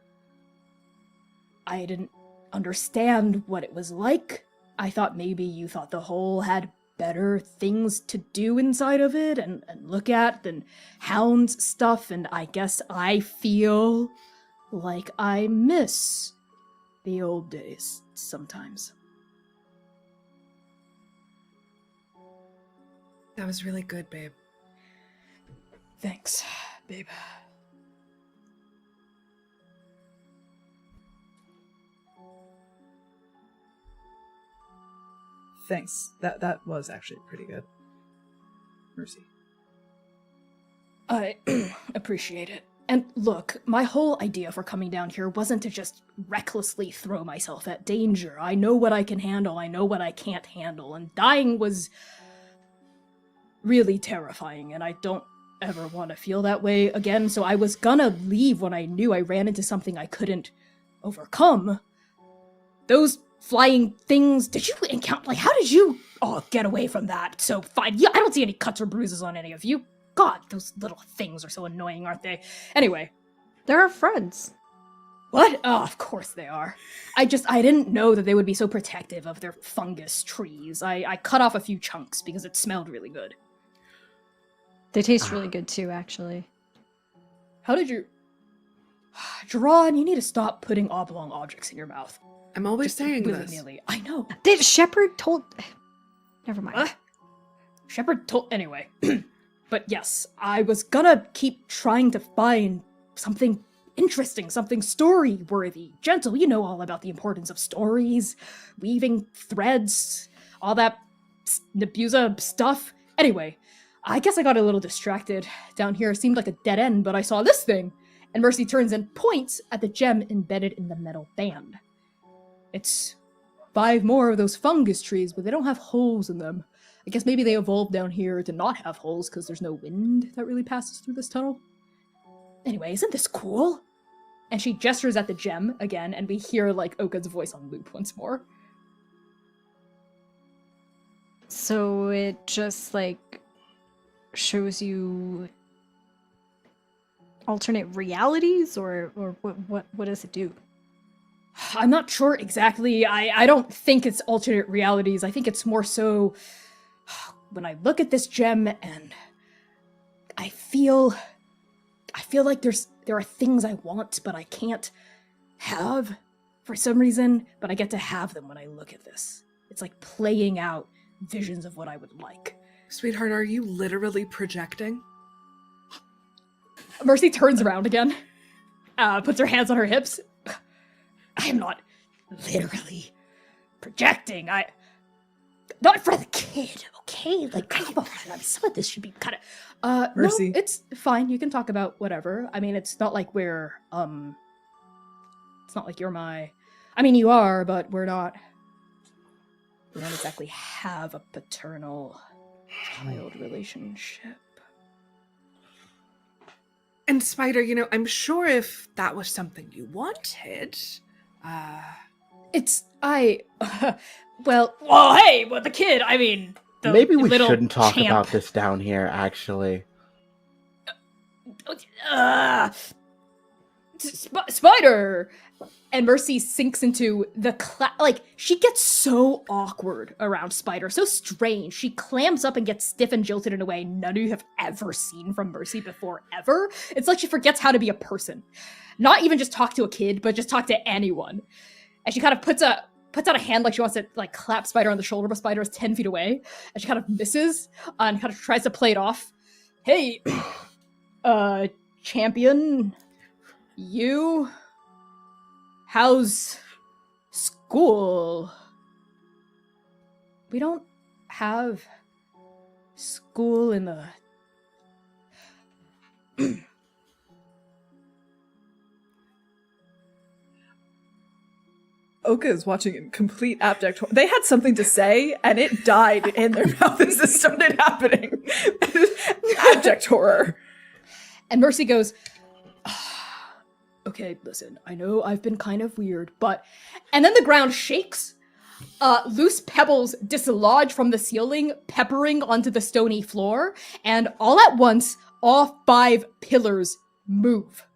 I didn't understand what it was like. I thought maybe you thought the hole had better things to do inside of it and look at than Hounds stuff, and I guess I feel like I miss the old days sometimes. That was really good, babe. Thanks, babe. Thanks. That was actually pretty good. Mercy. I appreciate it. And look, my whole idea for coming down here wasn't to just recklessly throw myself at danger. I know what I can handle, I know what I can't handle, and dying was really terrifying, and I don't ever want to feel that way again, so I was gonna leave when I knew I ran into something I couldn't overcome. Those flying things, did you encounter, like, how did you get away from that so fine? Yeah, I don't see any cuts or bruises on any of you. God, those little things are so annoying, aren't they? Anyway. They're our friends. What? Oh, of course they are. I didn't know that they would be so protective of their fungus trees. I cut off a few chunks because it smelled really good. They taste really good too, actually. How did you... Jerron, you need to stop putting oblong objects in your mouth. I'm always Just saying this. willy-nilly. I know. Did Shepard told... Never mind. Shepard told... Anyway. But yes, I was gonna keep trying to find something interesting, something story-worthy. Gentle, you know all about the importance of stories, weaving threads, all that Nebuza stuff. Anyway, I guess I got a little distracted. Down here seemed like a dead end, but I saw this thing. And Mercy turns and points at the gem embedded in the metal band. It's 5 more of those fungus trees, but they don't have holes in them. I guess maybe they evolved down here to not have holes because there's no wind that really passes through this tunnel. Anyway, isn't this cool? And she gestures at the gem again, and we hear, like, Oka's voice on loop once more. So it just, like, shows you alternate realities, or what does it do? I'm not sure exactly. I don't think it's alternate realities. I think it's more so when I look at this gem and I feel like there are things I want but I can't have for some reason, but I get to have them when I look at this. It's like playing out visions of what I would like. Sweetheart, are you literally projecting? Mercy turns around again, puts her hands on her hips. I am not literally projecting. Not for the kid, okay? Like, come on. I mean, some of this should be kind of... Mercy. No, it's fine. You can talk about whatever. I mean, it's not like we're, It's not like you're my... I mean, you are, but we're not... We don't exactly have a paternal-child relationship. And Spider, you know, I'm sure if that was something you wanted, Well, hey, what the kid, I mean... The Maybe we little shouldn't talk champ. about this down here, actually. Spider! And Mercy sinks into the she gets so awkward around Spider, so strange. She clams up and gets stiff and jilted in a way none of you have ever seen from Mercy before, ever. It's like she forgets how to be a person. Not even just talk to a kid, but just talk to anyone. And she kind of puts puts out a hand like she wants to like clap Spider on the shoulder, but Spider is 10 feet away, and she kind of misses and kind of tries to play it off. Hey, champion, how's school? We don't have school in the... Oka is watching in complete abject horror. They had something to say, and it died in their mouth as this started happening. Abject horror. And Mercy goes, okay, listen, I know I've been kind of weird, but... And then the ground shakes. Loose pebbles dislodge from the ceiling, peppering onto the stony floor, and all at once, all 5 pillars move.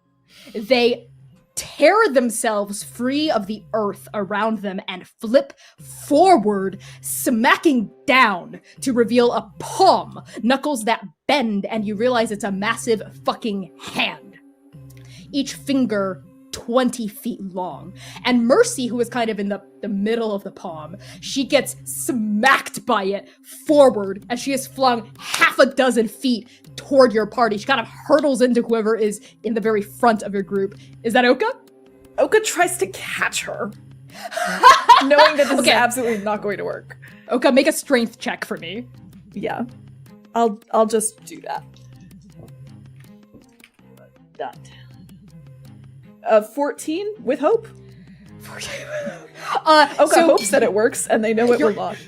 They tear themselves free of the earth around them and flip forward, smacking down to reveal a palm, knuckles that bend, and you realize it's a massive fucking hand. Each finger 20 feet long. And Mercy, who is kind of in the middle of the palm, she gets smacked by it forward as she is flung 6 feet toward your party. She kind of hurtles into whoever is in the very front of your group. Is that Oka? Oka tries to catch her, knowing that this is absolutely not going to work. Oka, make a strength check for me. Yeah. I'll just do that. Done. 14 with hope. Oka hopes that it works, and they know it will not.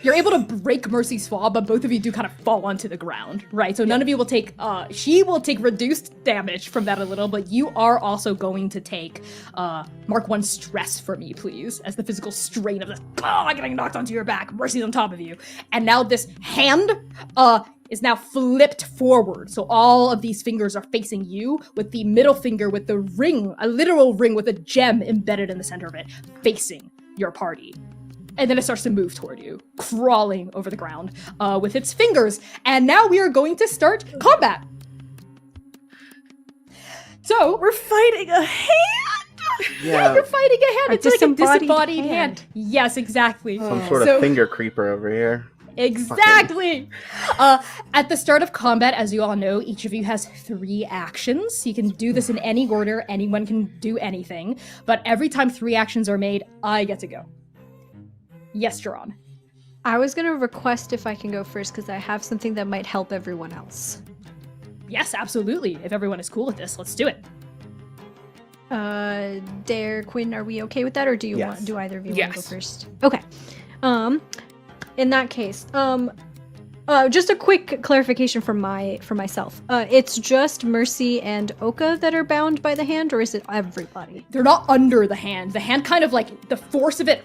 You're able to break Mercy's fall, but both of you do kind of fall onto the ground, right? So none of you will take, she will take reduced damage from that a little, but you are also going to take, mark 1 stress for me, please, as the physical strain of this, getting knocked onto your back. Mercy's on top of you. And now this hand, is now flipped forward. So all of these fingers are facing you, with the middle finger with the ring, a literal ring with a gem embedded in the center of it, facing your party. And then it starts to move toward you, crawling over the ground with its fingers. And now we are going to start combat. So we're fighting a hand. Yeah, you're fighting a hand. It's like a disembodied hand. Yes, exactly. Some sort of finger creeper over here. Exactly. At the start of combat, as you all know, each of you has 3 actions. You can do this in any order. Anyone can do anything. But every time 3 actions are made, I get to go. Yes, Jaron. I was going to request if I can go first because I have something that might help everyone else. Yes, absolutely. If everyone is cool with this, let's do it. Dare, Quinn, are we okay with that, or do you want? Do either of you want to go first? Okay. In that case, just a quick clarification for myself. It's just Mercy and Oka that are bound by the hand, or is it everybody? They're not under the hand. The hand kind of like the force of it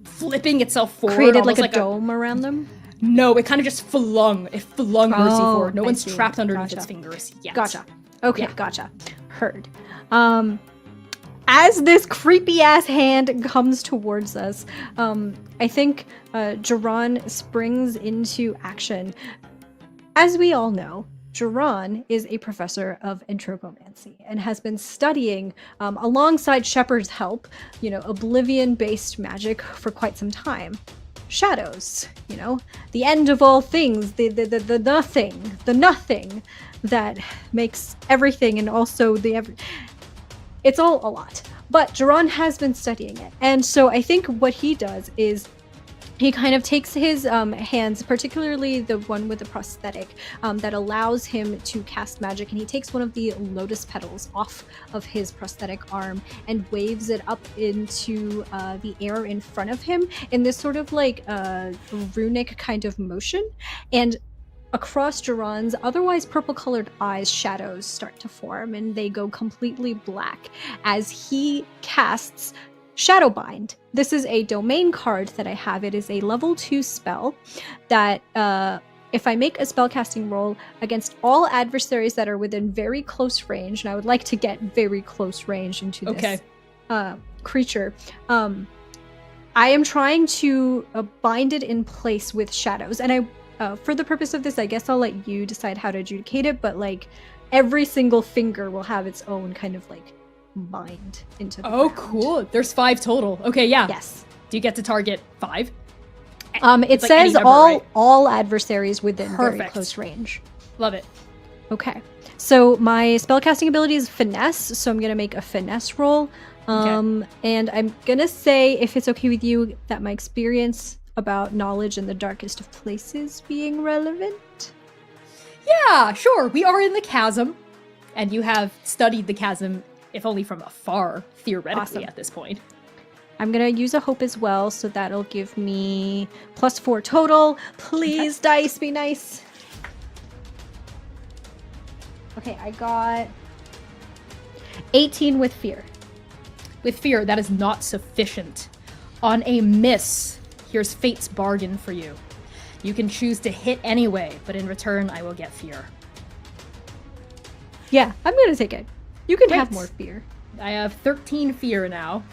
flipping itself forward, created like a dome around them. No, it kind of just flung Mercy forward. No one's trapped underneath its fingers yet. Gotcha. Okay, gotcha. Heard. As this creepy ass hand comes towards us, I think Jaron springs into action. As we all know, Jaron is a professor of entropomancy and has been studying, alongside Shepard's help, oblivion-based magic for quite some time. Shadows, the end of all things, the nothing that makes everything, and also it's all a lot. But Jaron has been studying it, and so I think what he does is he kind of takes his hands, particularly the one with the prosthetic, that allows him to cast magic, and he takes one of the lotus petals off of his prosthetic arm and waves it up into the air in front of him in this sort of like runic kind of motion. And across Jaron's otherwise purple-colored eyes, shadows start to form, and they go completely black as he casts Shadowbind. This is a domain card that I have. It is a level 2 spell that if I make a spellcasting roll against all adversaries that are within very close range, and I would like to get very close range into this creature, I am trying to bind it in place with shadows. And for the purpose of this, I guess I'll let you decide how to adjudicate it, but like every single finger will have its own kind of like bind into the ground. Cool. There's 5 total. Okay, yeah. Yes. Do you get to target 5? It It's like any says number, right? all adversaries within very Perfect. close range. Love it. Okay. So my spellcasting ability is finesse, so I'm gonna make a finesse roll. And I'm gonna say, if it's okay with you, that my experience about knowledge in the darkest of places being relevant. Yeah, sure. We are in the chasm, and you have studied the chasm, if only from afar, theoretically, Awesome. at this point. I'm gonna use a hope as well, so that'll give me +4 total. Please, dice, be nice. Okay, I got 18 with fear. With fear, that is not sufficient. On a miss, here's fate's bargain for you. You can choose to hit anyway, but in return, I will get fear. Yeah, I'm gonna take it. You can have Great. more fear. I have 13 fear now.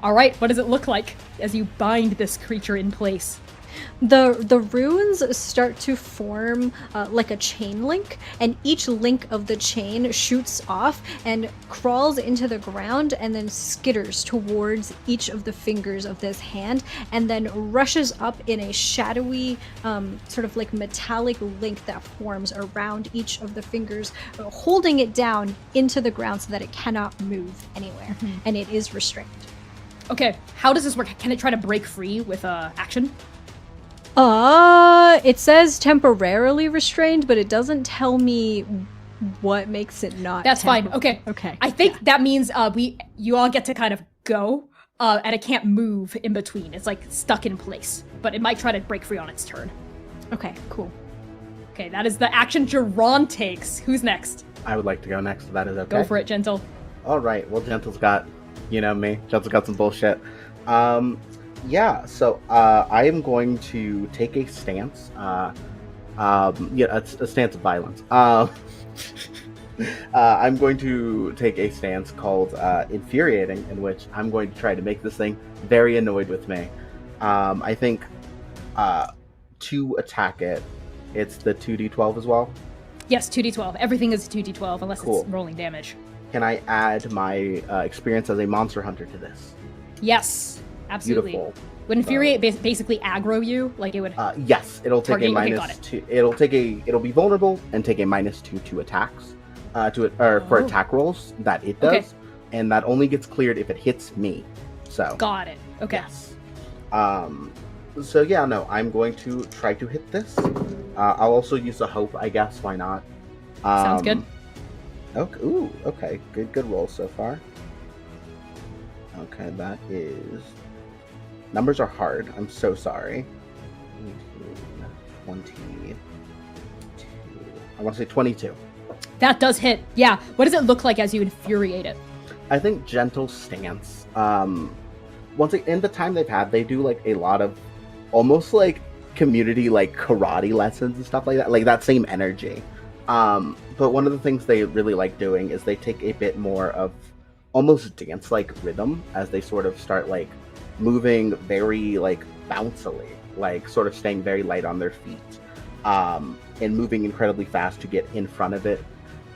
All right, what does it look like as you bind this creature in place? The runes start to form like a chain link, and each link of the chain shoots off and crawls into the ground and then skitters towards each of the fingers of this hand, and then rushes up in a shadowy sort of like metallic link that forms around each of the fingers, holding it down into the ground so that it cannot move anywhere, and it is restrained. Okay, how does this work? Can it try to break free with action? It says temporarily restrained, but it doesn't tell me what makes it not. That's fine. Okay. Okay. I think that means you all get to kind of go, and it can't move in between. It's like stuck in place, but it might try to break free on its turn. Okay, cool. Okay, that is the action Jerron takes. Who's next? I would like to go next, if that is okay. Go for it, Gentle. All right. Well, Gentle's got, you know me. Gentle's got some bullshit. Yeah. So I am going to take a stance. A stance of violence. I'm going to take a stance called infuriating, in which I'm going to try to make this thing very annoyed with me. I think to attack it, it's the 2d12 as well. Yes, 2d12. Everything is 2d12 unless Cool. it's rolling damage. Can I add my experience as a monster hunter to this? Yes, absolutely. Beautiful. Would infuriate basically aggro you? Like it would. Yes, it'll take Target- a okay, minus got it. 2. It'll be vulnerable and take a -2 to attacks. For attack rolls that it does, Okay. and that only gets cleared if it hits me. So Got it. Okay. yes. So yeah, no, I'm going to try to hit this. I'll also use a hope, I guess. Why not? Sounds good. Okay. Ooh. Okay. Good roll so far. Okay, that is. Numbers are hard. I'm so sorry. 22. I want to say 22. That does hit. Yeah. What does it look like as you infuriate it? I think gentle stance. In the time they've had, they do like a lot of almost like community like karate lessons and stuff like that. Like that same energy. But one of the things they really like doing is they take a bit more of almost dance-like rhythm as they sort of start like moving very like bouncily, like sort of staying very light on their feet, and moving incredibly fast to get in front of it,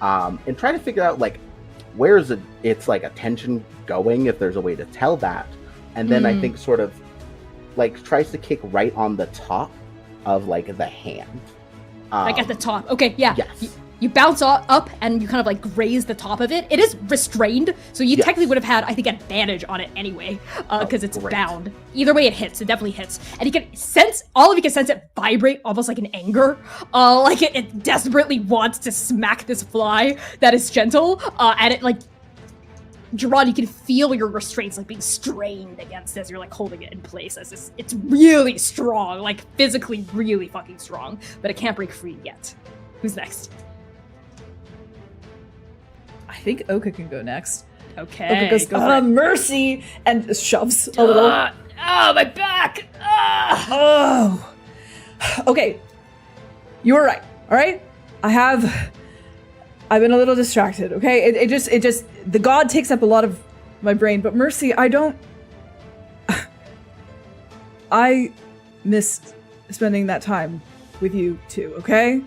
and try to figure out like where is its like attention going, if there's a way to tell that. And then I think sort of like tries to kick right on the top of like the hand. Like at the top. Okay, yeah. Yes. You bounce up and you kind of like graze the top of it. It is restrained, so you Yes. technically would have had, I think, advantage on it anyway, because it's great. bound. Either way, it hits. It definitely hits, and you can sense all of you can sense it vibrate almost like an anger, like it desperately wants to smack this fly that is gentle, and it like. Gerard, you can feel your restraints like being strained against as you're like holding it in place. As it's really strong, like physically really fucking strong, but it can't break free yet. Who's next? I think Oka can go next. Okay. Oka goes, go for it. mercy, and shoves a little. Oh, my back! Oh. Okay. You were right. All right. I've been a little distracted. Okay. It just the god takes up a lot of my brain, but mercy, I missed spending that time with you too. Okay.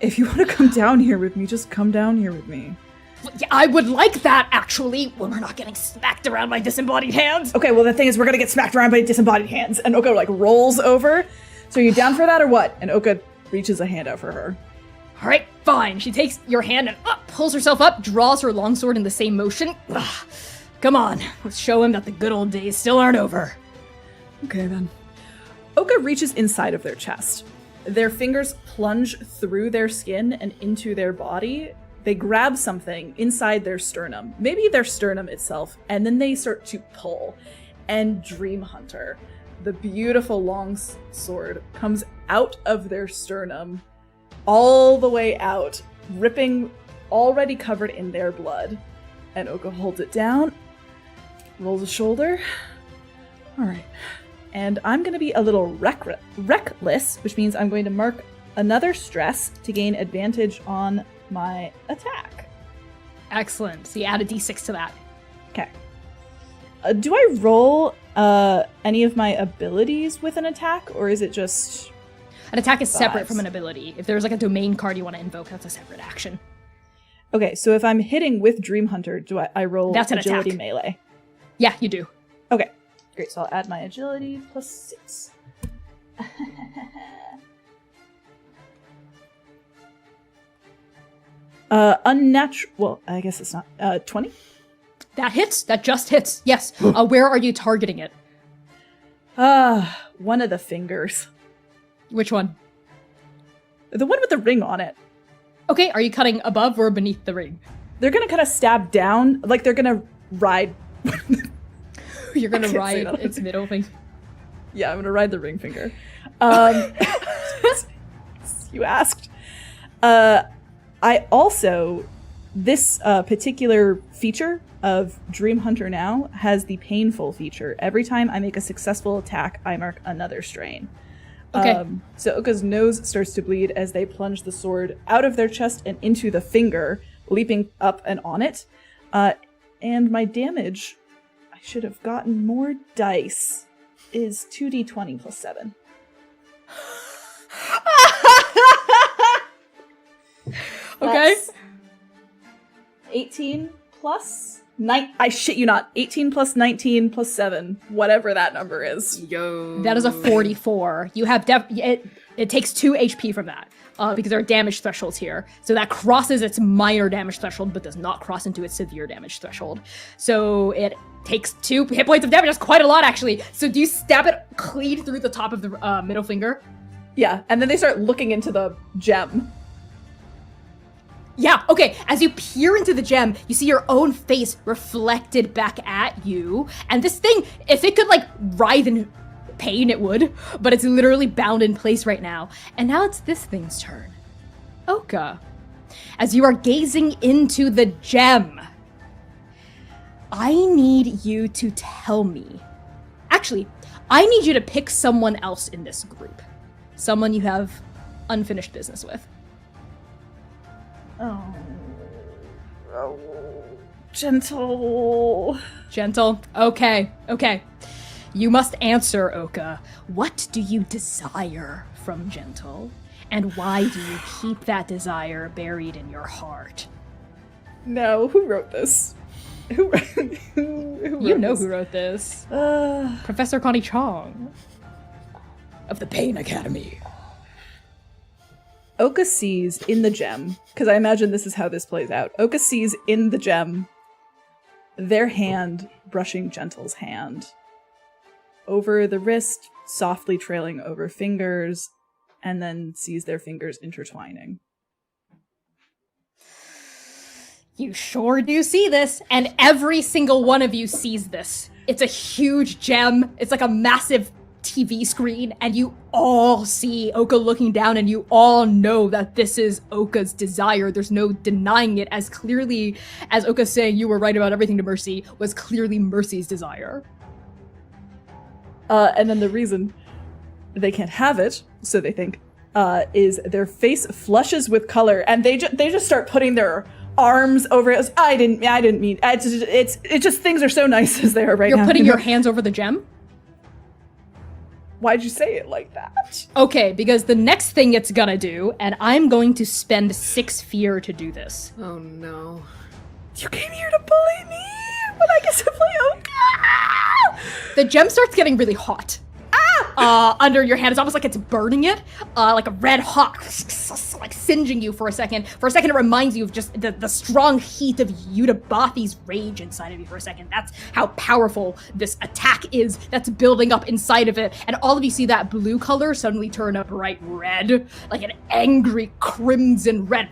If you want to come down here with me, just come down here with me. Yeah, I would like that, actually, when we're not getting smacked around by disembodied hands. Okay, well, the thing is, we're gonna get smacked around by disembodied hands. And Oka, like, rolls over. So are you down for that or what? And Oka reaches a hand out for her. All right, fine. She takes your hand and pulls herself up, draws her longsword in the same motion. Ugh. Come on, let's show him that the good old days still aren't over. Okay, then. Oka reaches inside of their chest. Their fingers plunge through their skin and into their body. They grab something inside their sternum, maybe their sternum itself, and then they start to pull. And Dream Hunter, the beautiful long sword, comes out of their sternum, all the way out, ripping, already covered in their blood. And Oka holds it down, rolls a shoulder. All right. And I'm going to be a little reckless, which means I'm going to mark another stress to gain advantage on my attack. Excellent. So you add a d6 to that. Okay. Do I roll any of my abilities with an attack, or is it just... An attack is separate Vibes. from an ability. If there's like a domain card you want to invoke, that's a separate action. Okay, so if I'm hitting with Dream Hunter, do I roll That's an agility attack. melee? Yeah, you do. Okay, great. So I'll add my agility plus 6. Unnatural. Well, I guess it's not. 20? That hits. That just hits. Yes. Where are you targeting it? One of the fingers. Which one? The one with the ring on it. Okay, are you cutting above or beneath the ring? They're gonna kind of stab down, like they're gonna ride. You're gonna I can't say ride that. its middle finger. Yeah, I'm gonna ride the ring finger. You asked. I also, this particular feature of Dream Hunter now has the painful feature. Every time I make a successful attack, I mark another strain. Okay. So Oka's nose starts to bleed as they plunge the sword out of their chest and into the finger, leaping up and on it. And my damage, I should have gotten more dice, is 2d20 plus 7. Okay. That's 18 plus 9. I shit you not. 18 plus 19 plus 7. Whatever that number is. Yo. That is a 44. You have it takes 2 HP from that. Because there are damage thresholds here. So that crosses its minor damage threshold, but does not cross into its severe damage threshold. So it takes 2 hit points of damage. That's quite a lot, actually. So do you stab it clean through the top of the middle finger? Yeah, and then they start looking into the gem. Yeah, okay. As you peer into the gem, you see your own face reflected back at you. And this thing, if it could, like, writhe in pain, it would. But it's literally bound in place right now. And now it's this thing's turn. Oka, as you are gazing into the gem, I need you to tell me. Actually, I need you to pick someone else in this group. Someone you have unfinished business with. Oh, gentle. Gentle. Okay. You must answer, Oka. What do you desire from Gentle? And why do you keep that desire buried in your heart? No, who wrote this? Who wrote You know this? who wrote this. Professor Connie Chong of the Pain Academy. Oka sees in the gem, because I imagine this is how this plays out. Oka sees in the gem their hand brushing Gentle's hand. Over the wrist, softly trailing over fingers, and then sees their fingers intertwining. You sure do see this, and every single one of you sees this. It's a huge gem. It's like a massive TV screen, and you all see Oka looking down, and you all know that this is Oka's desire. There's no denying it. As clearly as Oka's saying you were right about everything to Mercy was clearly Mercy's desire. And then the reason they can't have it, so they think, is their face flushes with color, and they just start putting their arms over it. I didn't mean. It's just things are so nice as they are right now. You're putting your hands over the gem? Why'd you say it like that? Okay, because the next thing it's gonna do, and I'm going to spend 6 fear to do this. Oh no. You came here to bully me, but I guess I play. Oh, The gem starts getting really hot. Under your hand. It's almost like it's burning it, like a red hot, like singeing you for a second. For a second, it reminds you of just the strong heat of Yudabathi's rage inside of you for a second. That's how powerful this attack is that's building up inside of it. And all of you see that blue color suddenly turn a bright red, like an angry crimson red.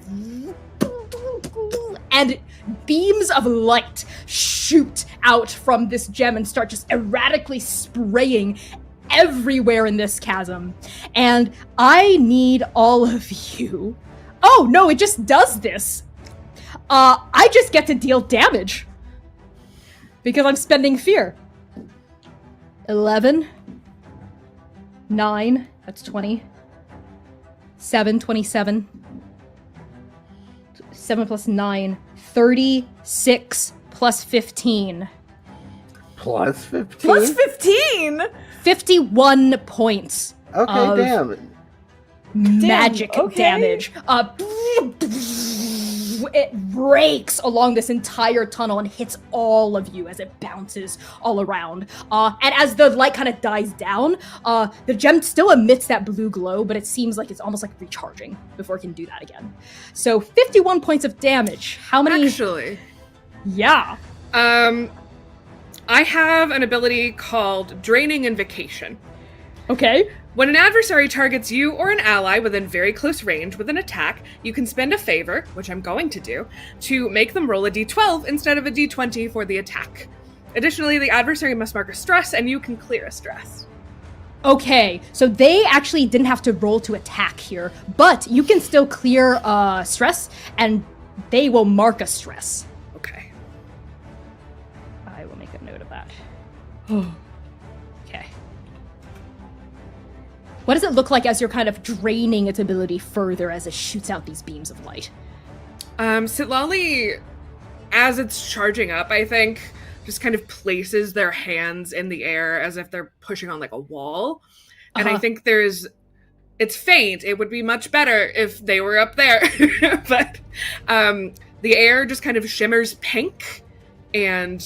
And beams of light shoot out from this gem and start just erratically spraying everywhere in this chasm. And I need all of you. Oh, no, it just does this. I just get to deal damage. Because I'm spending fear. 11. 9. That's 20. 7, 27. 7 plus 9. 36 plus 15. Plus 15? plus 15. 51 points. Okay, of damn. magic okay. damage. It rakes along this entire tunnel and hits all of you as it bounces all around. And as the light kind of dies down, the gem still emits that blue glow, but it seems like it's almost like recharging before it can do that again. So 51 points of damage. How many? Actually, Yeah. I have an ability called Draining Invocation. Okay. When an adversary targets you or an ally within very close range with an attack, you can spend a favor, which I'm going to do, to make them roll a d12 instead of a d20 for the attack. Additionally, the adversary must mark a stress, and you can clear a stress. Okay, so they actually didn't have to roll to attack here, but you can still clear stress, and they will mark a stress. Okay. I will make a note of that. Okay. What does it look like as you're kind of draining its ability further as it shoots out these beams of light? Sitlali, as it's charging up, I think, just kind of places their hands in the air as if they're pushing on like a wall. And I think it's faint. It would be much better if they were up there. But the air just kind of shimmers pink, and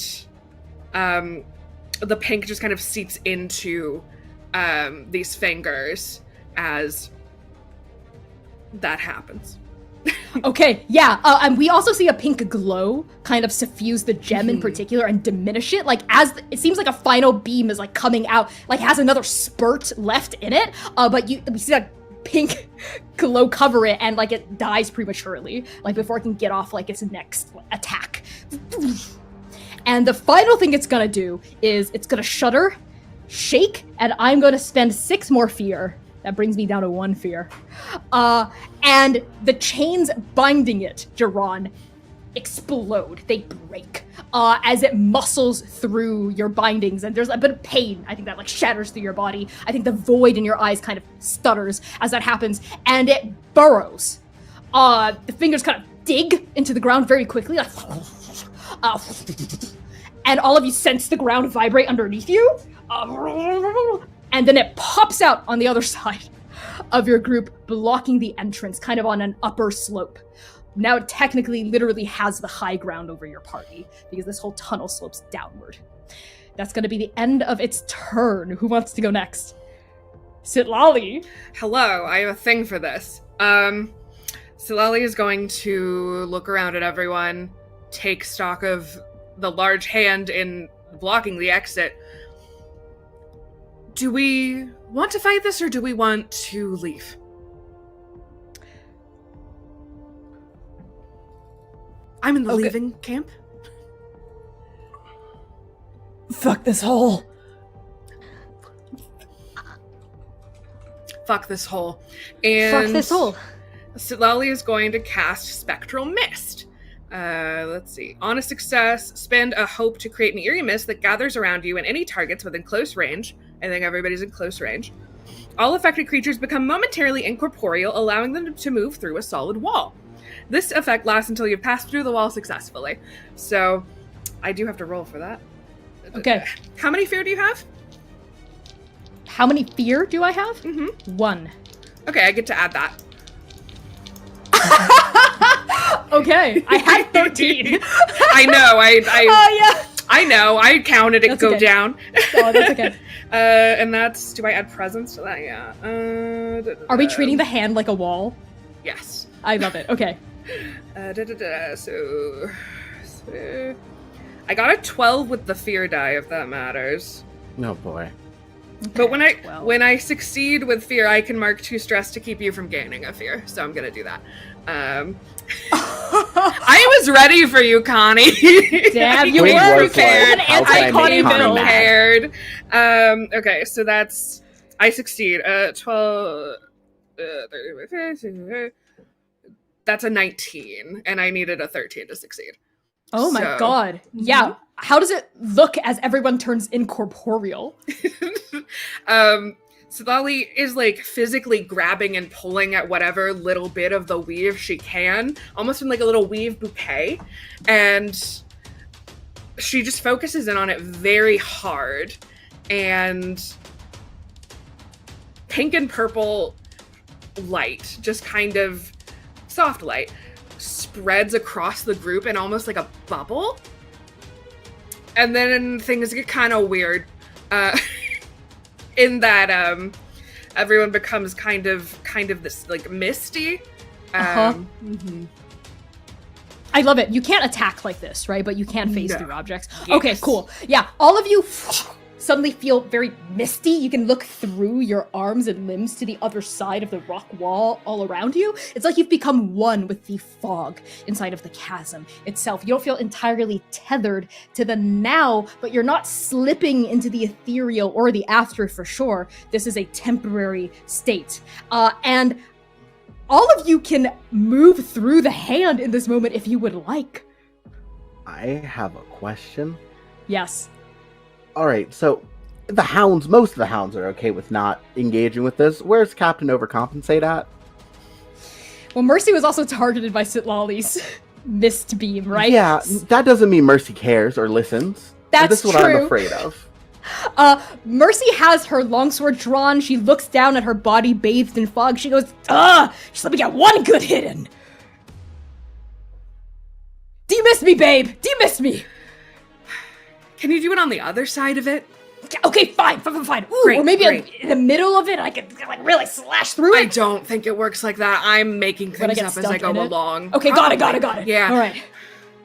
the pink just kind of seeps into these fingers as that happens. Okay, yeah, and we also see a pink glow kind of suffuse the gem in particular and diminish it. Like, as it seems like a final beam is like coming out, like has another spurt left in it, but we see that pink glow cover it, and like it dies prematurely, like before it can get off like its next attack. And the final thing it's gonna do is it's gonna shudder, shake, and I'm gonna spend 6 more fear. That brings me down to 1 fear. And the chains binding it, Jiran, explode. They break as it muscles through your bindings, and there's a bit of pain. I think that like shatters through your body. I think the void in your eyes kind of stutters as that happens, and it burrows. The fingers kind of dig into the ground very quickly, like, and all of you sense the ground vibrate underneath you. And then it pops out on the other side of your group, blocking the entrance, kind of on an upper slope. Now it technically literally has the high ground over your party, because this whole tunnel slopes downward. That's going to be the end of its turn. Who wants to go next? Sitlali. Hello, I have a thing for this. Sitlali is going to look around at everyone, take stock of the large hand in blocking the exit. Do we want to fight this, or do we want to leave? I'm in the leaving camp. Fuck this hole. Fuck this hole. And Fuck this hole. Sitlali is going to cast Spectral Mist. Let's see. On a success, spend a hope to create an eerie mist that gathers around you and any targets within close range. I think everybody's in close range. All affected creatures become momentarily incorporeal, allowing them to move through a solid wall. This effect lasts until you've passed through the wall successfully. So, I do have to roll for that. Okay. How many fear do you have? How many fear do I have? 1. Okay, I get to add that. Okay. I had 13. I know. Oh, yeah. I know. I counted it That's go okay. down. Oh, that's okay. And that's. Do I add presents to that? Yeah. Are we treating the hand like a wall? Yes. I love it. Okay. So I got a 12 with the fear die, if that matters. Oh boy. But when well. I succeed with fear, I can mark 2 stress to keep you from gaining a fear. So I'm gonna do that. I was ready for you, Connie. Damn, you Queen were was prepared. like, An how can I anti-Connie make Connie build. mad? Prepared. Okay, so that's I succeed. 12. 30, that's a 19, and I needed a 13 to succeed. Oh my So- god. Yeah. How does it look as everyone turns incorporeal? So Thole is like physically grabbing and pulling at whatever little bit of the weave she can, almost in like a little weave bouquet, and she just focuses in on it very hard, and pink and purple light, just kind of soft light, spreads across the group in almost like a bubble. And then things get kind of weird. In that everyone becomes kind of this like misty. I love it. You can't attack like this, right? But you can phase No. through objects. Yes. Okay, cool. Yeah, all of you suddenly feel very misty. You can look through your arms and limbs to the other side of the rock wall all around you. It's like you've become one with the fog inside of the chasm itself. You don't feel entirely tethered to the now, but you're not slipping into the ethereal or the after for sure. This is a temporary state. And all of you can move through the hand in this moment if you would like. I have a question. Yes. All right, so most of the hounds are okay with not engaging with this. Where's Captain Overcompensate at? Well, Mercy was also targeted by Sitlali's mist beam, right? Yeah, that doesn't mean Mercy cares or listens. That's This is what true. I'm afraid of. Mercy has her longsword drawn. She looks down at her body bathed in fog. She goes, just let me get one good hit in. Do you miss me, babe? Do you miss me? Can you do it on the other side of it? Okay, fine. Ooh, Great, or maybe great. in the middle of it, I could like really slash through I it. don't think it works like that. I'm making When I things get up as I stuck go in it? along. Okay, got it. Yeah. All right.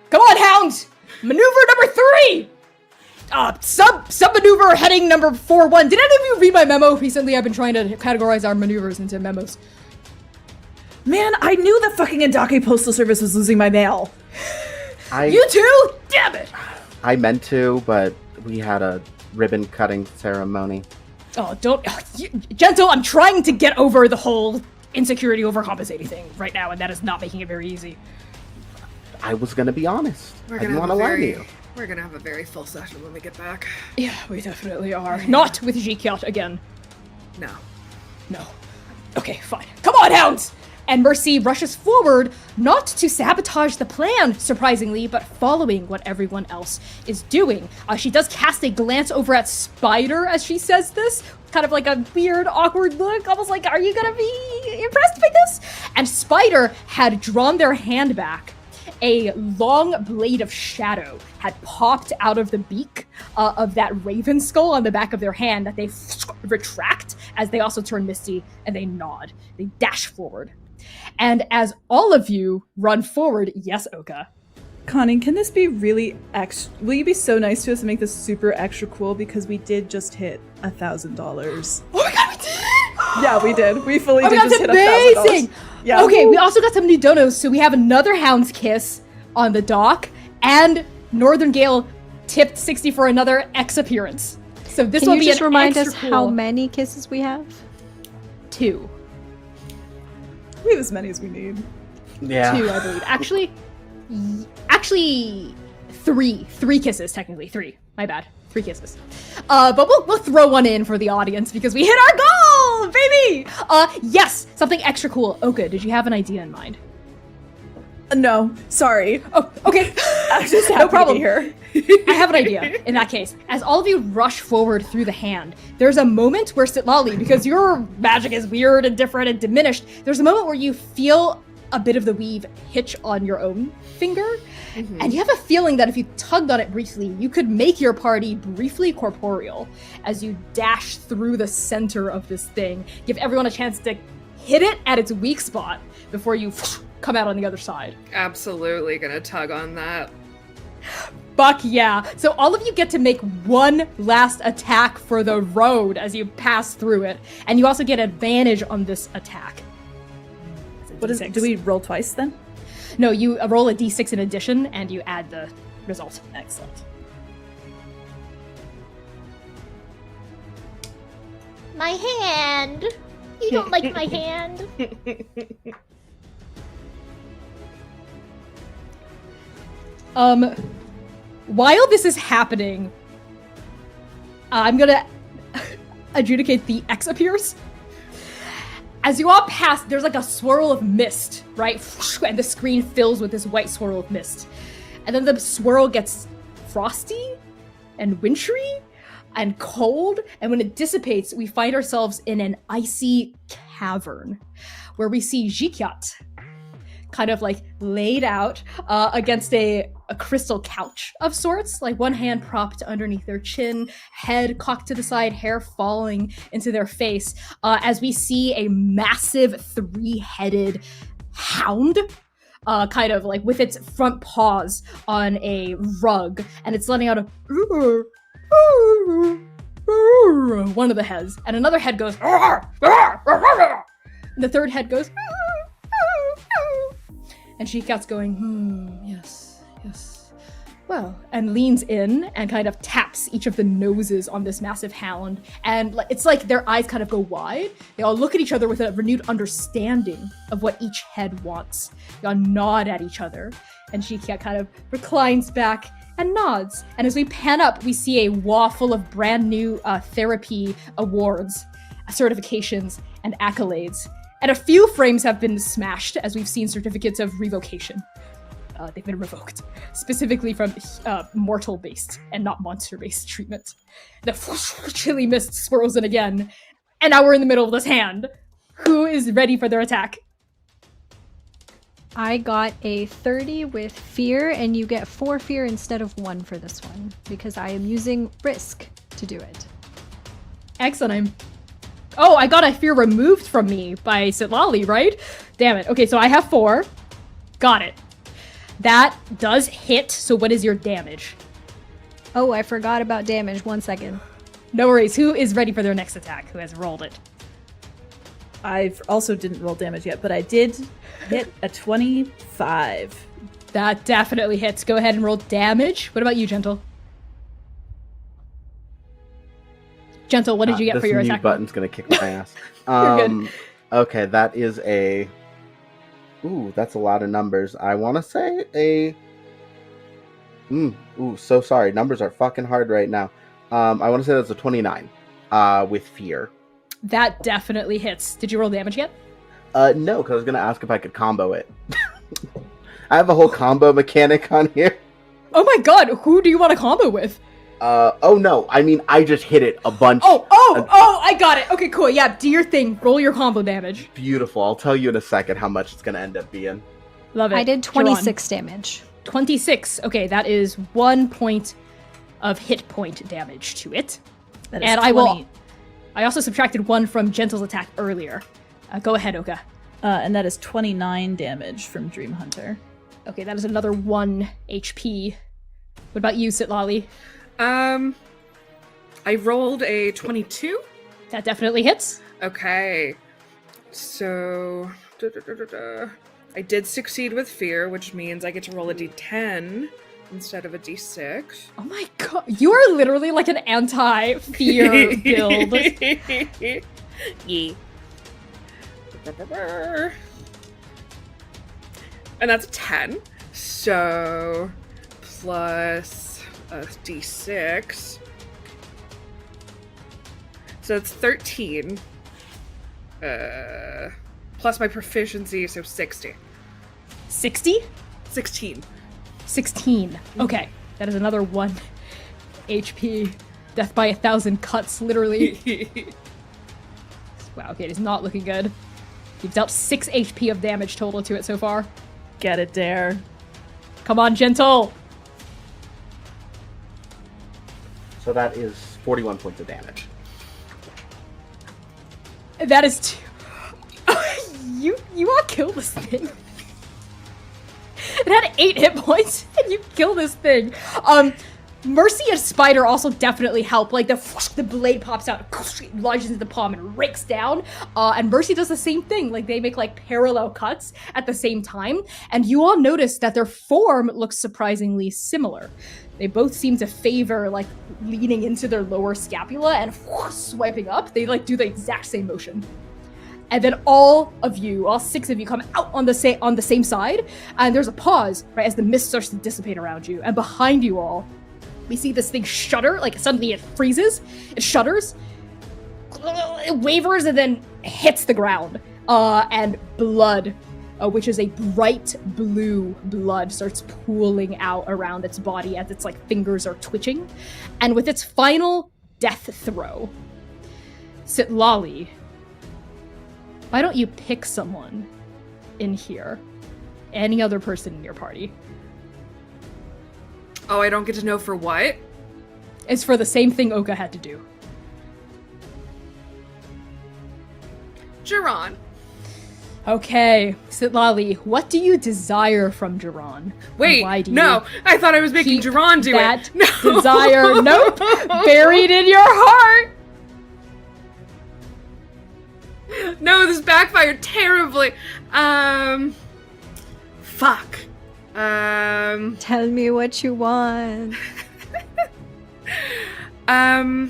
Come on, hounds. Maneuver number 3. Sub maneuver heading number 4-1. Did any of you read my memo recently? I've been trying to categorize our maneuvers into memos. Man, I knew the fucking Andake Postal Service was losing my mail. You too? Damn it. I meant to, but we had a ribbon cutting ceremony. Oh, don't... Gentle, I'm trying to get over the whole insecurity overcompensating thing right now, and that is not making it very easy. I was gonna be honest. We're I gonna didn't have want to a lie to very, you. we're gonna have a very full session when we get back. Yeah, we definitely are. Not with Jikyat again. No. No. Okay, fine. Come on, hounds! And Mercy rushes forward, not to sabotage the plan, surprisingly, but following what everyone else is doing. She does cast a glance over at Spider as she says this, kind of like a weird, awkward look, almost like, are you gonna be impressed by this? And Spider had drawn their hand back. A long blade of shadow had popped out of the beak of that raven skull on the back of their hand that they retract as they also turn misty and they nod. They dash forward. And as all of you run forward, yes, Oka. Connie, can this be really will you be so nice to us and make this super extra cool because we did just hit $1,000. Oh my god, we did! Yeah, we did. We fully Oh my did god, just that's hit $1,000. amazing! Yeah. Okay, we also got some new donos, so we have another Hound's Kiss on the dock, and Northern Gale tipped 60 for another X appearance. So this Can will you be just an remind us extra how cool many kisses we have? 2. We have as many as we need. Yeah. 2, I believe. Actually, 3. 3 kisses, technically. 3. My bad. 3 kisses. But we'll throw one in for the audience because we hit our goal, baby! Yes, something extra cool. Oka, did you have an idea in mind? No, sorry. Oh, okay. I'm just happy No problem. to be here. I have an idea in that case. As all of you rush forward through the hand, there's a moment where Sitlali, because your magic is weird and different and diminished, there's a moment where you feel a bit of the weave hitch on your own finger, Mhm. and you have a feeling that if you tugged on it briefly, you could make your party briefly corporeal as you dash through the center of this thing. Give everyone a chance to hit it at its weak spot before you come out on the other side. Absolutely gonna tug on that. Fuck yeah. So all of you get to make one last attack for the road as you pass through it. And you also get advantage on this attack. It's a What is D6. do we roll twice then? No, you roll a d6 in addition and you add the result. Excellent. My hand. You don't like my hand. While this is happening, I'm gonna adjudicate the X appears. As you all pass, there's like a swirl of mist, right? And the screen fills with this white swirl of mist. And then the swirl gets frosty and wintry and cold. And when it dissipates, we find ourselves in an icy cavern where we see Jikyat kind of like laid out against a crystal couch of sorts, like one hand propped underneath their chin, head cocked to the side, hair falling into their face, as we see a massive three-headed hound kind of like with its front paws on a rug, and it's letting out a one of the heads, and another head goes and the third head goes and Shikat's going, yes, well, and leans in and kind of taps each of the noses on this massive hound. And it's like their eyes kind of go wide. They all look at each other with a renewed understanding of what each head wants. They all nod at each other. And Shikat kind of reclines back and nods. And as we pan up, we see a wall full of brand new therapy awards, certifications, and accolades. And a few frames have been smashed, as we've seen certificates of revocation. They've been revoked, specifically from mortal-based and not monster-based treatment. The chilly mist swirls in again, and now we're in the middle of this hand. Who is ready for their attack? I got a 30 with fear, and you get 4 fear instead of 1 for this one, because I am using risk to do it. Excellent. Oh, I got a fear removed from me by Sitlali, right? Damn it. Okay, so I have 4. Got it. That does hit, so what is your damage? Oh, I forgot about damage. 1 second. No worries. Who is ready for their next attack? Who has rolled it? I also didn't roll damage yet, but I did hit a 25. That definitely hits. Go ahead and roll damage. What about you, Gentle? Gentle, what did you get for your This attack? mute button's gonna kick my ass. You're good. Okay, that is a... Ooh, that's a lot of numbers. I want to say a... Ooh, so sorry. Numbers are fucking hard right now. I want to say that's a 29 with fear. That definitely hits. Did you roll damage yet? No, because I was going to ask if I could combo it. I have a whole combo mechanic on here. Oh my god, who do you want to combo with? Oh no, I mean, I just hit it a bunch. Oh, I got it. Okay, cool. Yeah, do your thing. Roll your combo damage. Beautiful. I'll tell you in a second how much it's going to end up being. Love it. I did You're on. 26 damage. 26. Okay, that is 1 point of hit point damage to it. That is And 20. I also subtracted 1 from Gentle's attack earlier. Go ahead, Oka. And that is 29 damage from Dream Hunter. Okay, that is another 1 HP. What about you, Sitlali? I rolled a 22. That definitely hits. Okay. So, I did succeed with fear, which means I get to roll a d10 instead of a d6. Oh my god, you are literally like an anti-fear build. Yeah. And that's 10. So, plus a d6. So it's 13. Plus my proficiency, so 60. 60? 16. 16. Okay, that is another 1 HP. Death by 1,000 cuts, literally. Wow, okay, it is not looking good. You've dealt 6 HP of damage total to it so far. Get it, Dare. Come on, Gentle! So that is 41 points of damage. That is you all kill this thing. It had 8 hit points, and you kill this thing. Mercy and Spider also definitely help. Like, the blade pops out, lodges into the palm, and rakes down. And Mercy does the same thing. Like, they make, like, parallel cuts at the same time. And you all notice that their form looks surprisingly similar. They both seem to favor, like, leaning into their lower scapula and swiping up. They, like, do the exact same motion. And then all 6 of you come out on the same side. And there's a pause, right, as the mist starts to dissipate around you. And behind you all, we see this thing shudder, like suddenly it freezes, it shudders, it wavers, and then hits the ground. And blood, which is a bright blue blood, starts pooling out around its body as its like fingers are twitching. And with its final death throw, Sitlali, why don't you pick someone in here? Any other person in your party. Oh, I don't get to know for what? It's for the same thing Oka had to do. Jiran. Okay, Sitlali, what do you desire from Jiran? Wait, Why do no, you I thought I was making keep Jiran do that it. No. desire? Nope, buried in your heart. No, this backfired terribly. Fuck. Tell me what you want. I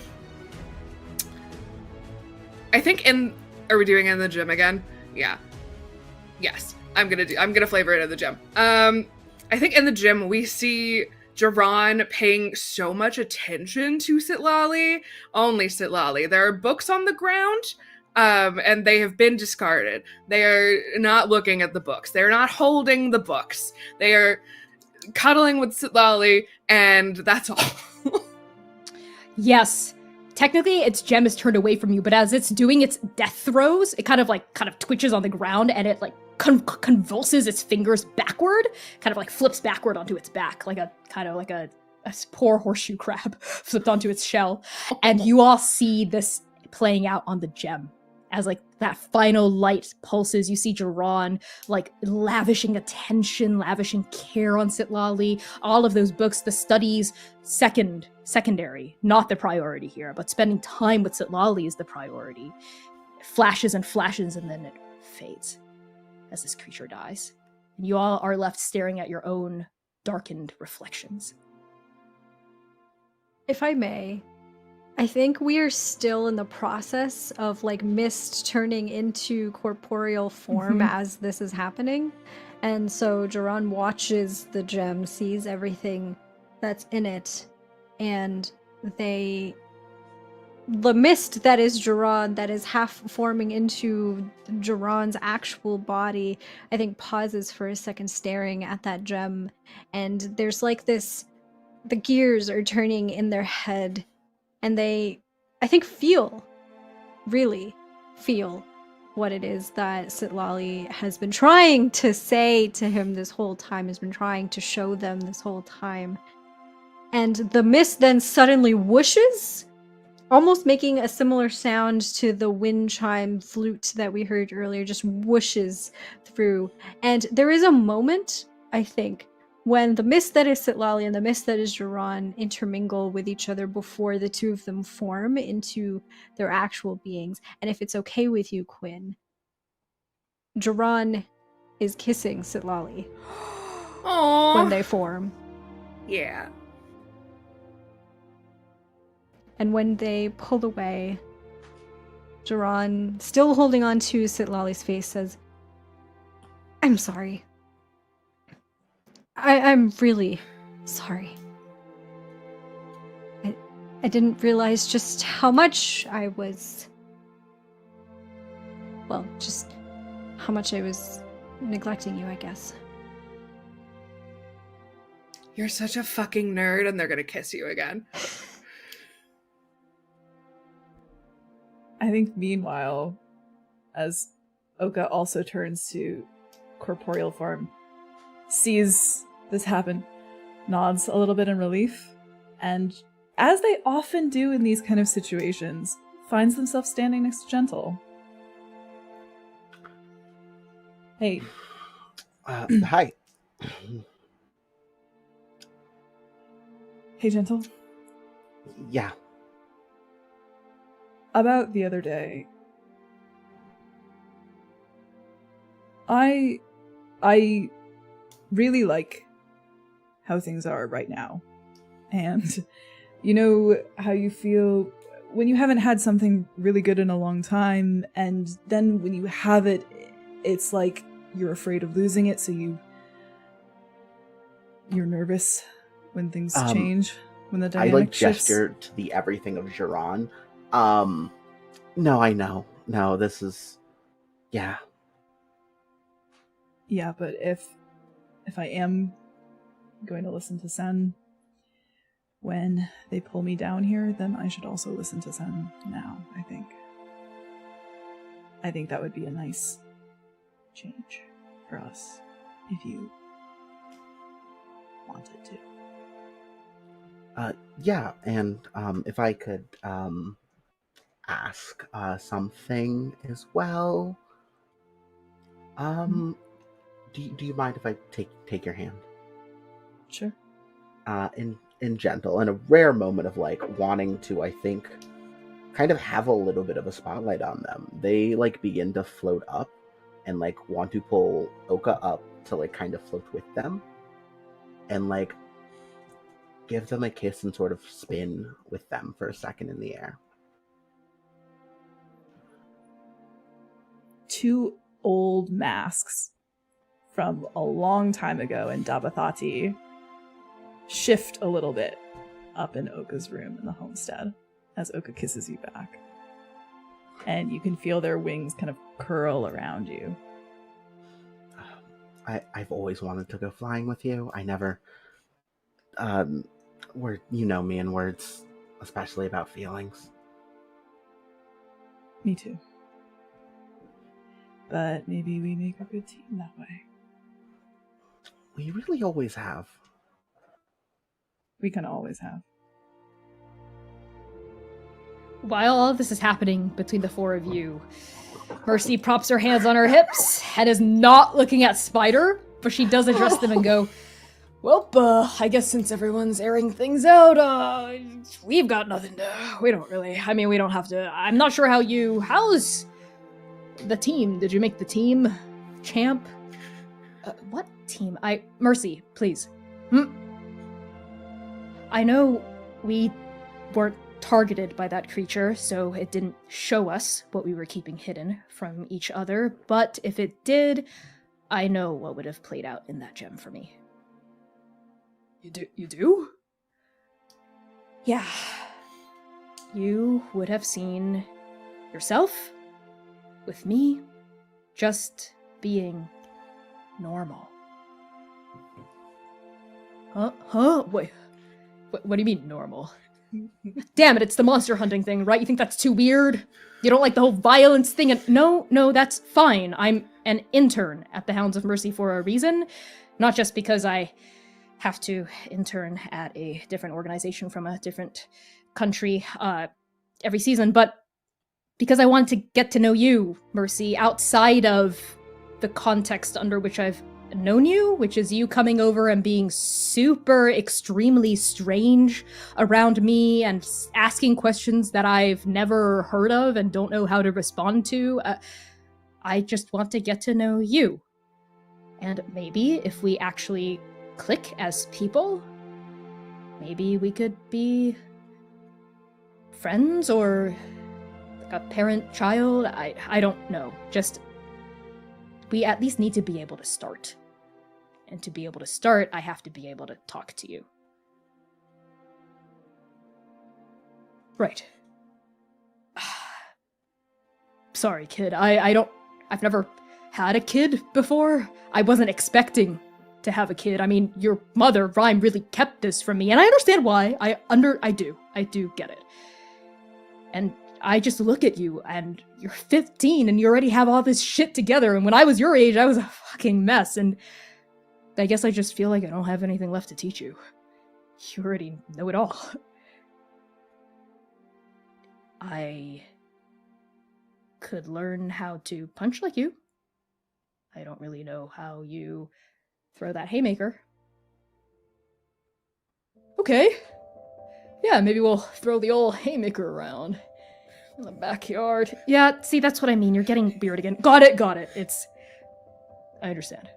think are we doing it in the gym again? Yeah. Yes. I'm gonna flavor it in the gym. I think in the gym we see Jiran paying so much attention to Sitlali. Only Sitlali. There are books on the ground. And they have been discarded. They are not looking at the books. They're not holding the books. They are cuddling with Sitlali, and that's all. Yes. Technically, its gem is turned away from you, but as it's doing its death throws, it kind of twitches on the ground, and it like convulses its fingers backward, kind of like flips backward onto its back, like a poor horseshoe crab flipped onto its shell. And you all see this playing out on the gem. As like that final light pulses, you see Jiran like lavishing attention, lavishing care on Sitlali. All of those books, the studies, secondary, not the priority here, but spending time with Sitlali is the priority. It flashes and flashes, and then it fades as this creature dies. And you all are left staring at your own darkened reflections. If I may, I think we are still in the process of like mist turning into corporeal form as this is happening. And so Jiran watches the gem, sees everything that's in it, and the mist that is Jiran, that is half forming into Jiran's actual body, I think pauses for a second staring at that gem. And there's like this, the gears are turning in their head. And they, I think, really feel what it is that Sitlali has been trying to say to him this whole time, has been trying to show them this whole time. And the mist then suddenly whooshes, almost making a similar sound to the wind chime flute that we heard earlier, just whooshes through. And there is a moment, I think, when the mist that is Sitlali and the mist that is Jiran intermingle with each other before the two of them form into their actual beings. And if it's okay with you, Quinn, Jiran is kissing Sitlali when they form. Yeah. And when they pull away, Jiran, still holding on to Sitlali's face, says, "I'm sorry. I'm really sorry. I didn't realize just how much I was... Well, just how much I was neglecting you, I guess." You're such a fucking nerd, and they're gonna kiss you again. I think meanwhile, as Oka also turns to corporeal form, sees this happen, nods a little bit in relief, and as they often do in these kind of situations, finds themselves standing next to Gentle. Hey. Hi. Hey, Gentle. Yeah. About the other day, I really like how things are right now. And you know how you feel when you haven't had something really good in a long time, and then when you have it, it's like you're afraid of losing it, so you're nervous when things change, when the dynamic shifts. Gesture to the everything of Jiran. No, I know. No, this is... Yeah. Yeah, but if I am going to listen to Sen when they pull me down here, then I should also listen to Sen now, I think. I think that would be a nice change for us, if you wanted to. Yeah, and if I could ask something as well. Do you mind if I take your hand? Sure. In Gentle, in a rare moment of like wanting to, I think, kind of have a little bit of a spotlight on them, they like begin to float up and like want to pull Oka up to like kind of float with them and like give them a kiss and sort of spin with them for a second in the air. Two old masks from a long time ago in Dabathati shift a little bit up in Oka's room in the homestead as Oka kisses you back. And you can feel their wings kind of curl around you. I've always wanted to go flying with you. I never... you know me in words, especially about feelings. Me too. But maybe we make a good team that way. We really always have. We can always have. While all of this is happening between the four of you, Mercy props her hands on her hips and is not looking at Spider, but she does address them and go, well, I guess since everyone's airing things out, we've got nothing to... We don't really... I mean, we don't have to... I'm not sure how's the team? Did you make the team? Champ? What team? Mercy, please. I know we weren't targeted by that creature, so it didn't show us what we were keeping hidden from each other, but if it did, I know what would have played out in that gem for me. You do? Yeah. You would have seen yourself with me just being normal. Huh? Wait. What do you mean, normal? Damn it, it's the monster hunting thing, right? You think that's too weird? You don't like the whole violence thing? And no, that's fine. I'm an intern at the Hounds of Mercy for a reason. Not just because I have to intern at a different organization from a different country every season, but because I wanted to get to know you, Mercy, outside of the context under which I've known you, which is you coming over and being super extremely strange around me and asking questions that I've never heard of and don't know how to respond to. I just want to get to know you. And maybe if we actually click as people, maybe we could be friends or like a parent-child. I don't know. Just, we at least need to be able to start. And to be able to start, I have to be able to talk to you. Right. Sorry, kid. I've never had a kid before. I wasn't expecting to have a kid. I mean, your mother, Rhyme, really kept this from me, and I understand why. I do get it. And I just look at you, and you're 15, and you already have all this shit together, and when I was your age, I was a fucking mess, and I guess I just feel like I don't have anything left to teach you. You already know it all. I could learn how to punch like you. I don't really know how you throw that haymaker. Okay. Yeah, maybe we'll throw the old haymaker around in the backyard. Yeah, see, that's what I mean. You're getting weird again. Got it. I understand.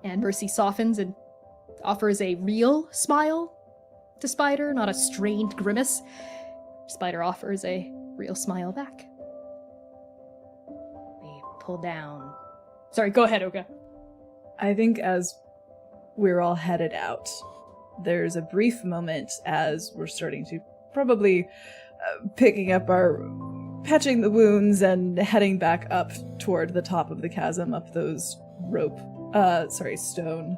And Mercy softens and offers a real smile to Spider, not a strained grimace. Spider offers a real smile back. We pull down. Sorry, go ahead, Oka. I think as we're all headed out, there's a brief moment as we're starting to probably picking up our patching the wounds and heading back up toward the top of the chasm, up those stone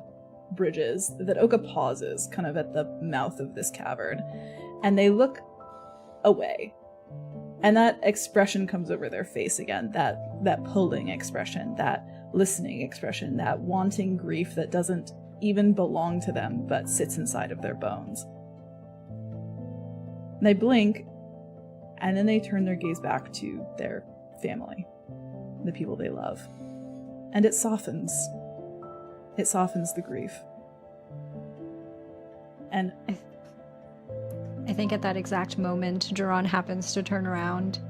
bridges, that Oka pauses kind of at the mouth of this cavern, and they look away. And that expression comes over their face again, that pulling expression, that listening expression, that wanting grief that doesn't even belong to them, but sits inside of their bones. They blink, and then they turn their gaze back to their family, the people they love. And it softens. It softens the grief. And I think at that exact moment, Duran happens to turn around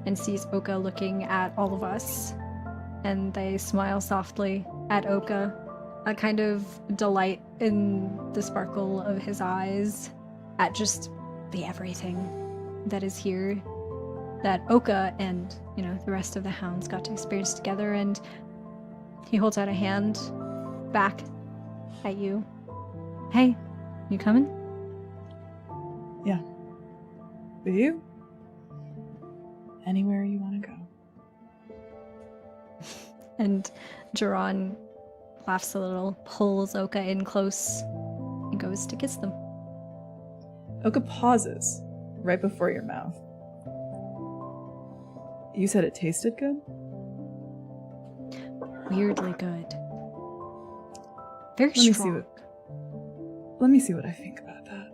and sees Oka looking at all of us. And they smile softly at Oka, a kind of delight in the sparkle of his eyes at just the everything that is here that Oka and, the rest of the Hounds got to experience together. And he holds out a hand back at you. Hey, you coming? yeah. With you? Anywhere you want to go. And Duran laughs a little, pulls Oka in close, and goes to kiss them. Oka pauses right before your mouth. You said it tasted good? Weirdly good. Very Let me see strong. Let me see what I think about that.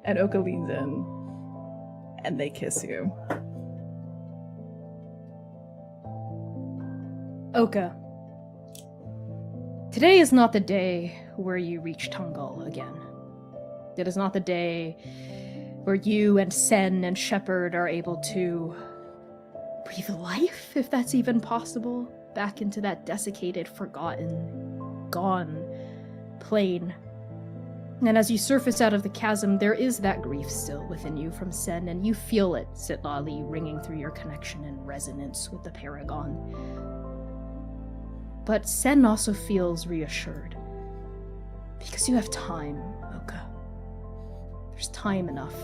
And Oka leans in, and they kiss you. Oka. Today is not the day where you reach Tungal again. It is not the day where you and Sen and Shepard are able to breathe life, if that's even possible, back into that desiccated, forgotten, gone plane. And as you surface out of the chasm, there is that grief still within you from Sen, and you feel it, Sitlali, ringing through your connection and resonance with the Paragon. But Sen also feels reassured. Because you have time, Oka. There's time enough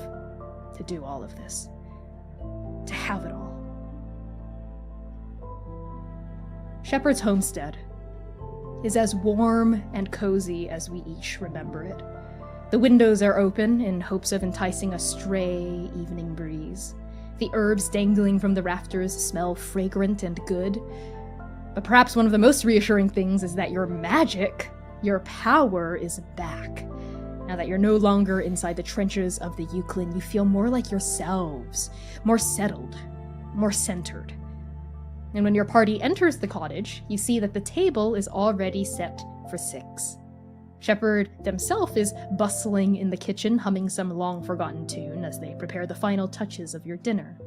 to do all of this. To have it all. Shepard's homestead is as warm and cozy as we each remember it. The windows are open in hopes of enticing a stray evening breeze. The herbs dangling from the rafters smell fragrant and good. But perhaps one of the most reassuring things is that your magic, your power, is back. Now that you're no longer inside the trenches of the Euclid, you feel more like yourselves, more settled, more centered. And when your party enters the cottage, you see that the table is already set for 6. Shepard himself is bustling in the kitchen, humming some long-forgotten tune as they prepare the final touches of your dinner.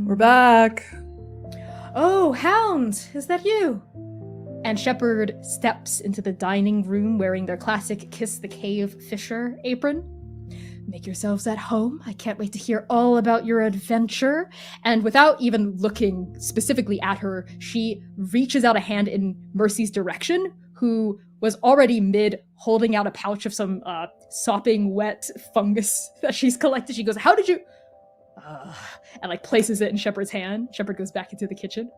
We're back. Oh, Hounds, is that you? And Shepard steps into the dining room wearing their classic Kiss the Cave Fisher apron. Make yourselves at home. I can't wait to hear all about your adventure. And without even looking specifically at her, she reaches out a hand in Mercy's direction, who was already mid holding out a pouch of some sopping wet fungus that she's collected. She goes, "How did you..." And places it in Shepard's hand. Shepard goes back into the kitchen.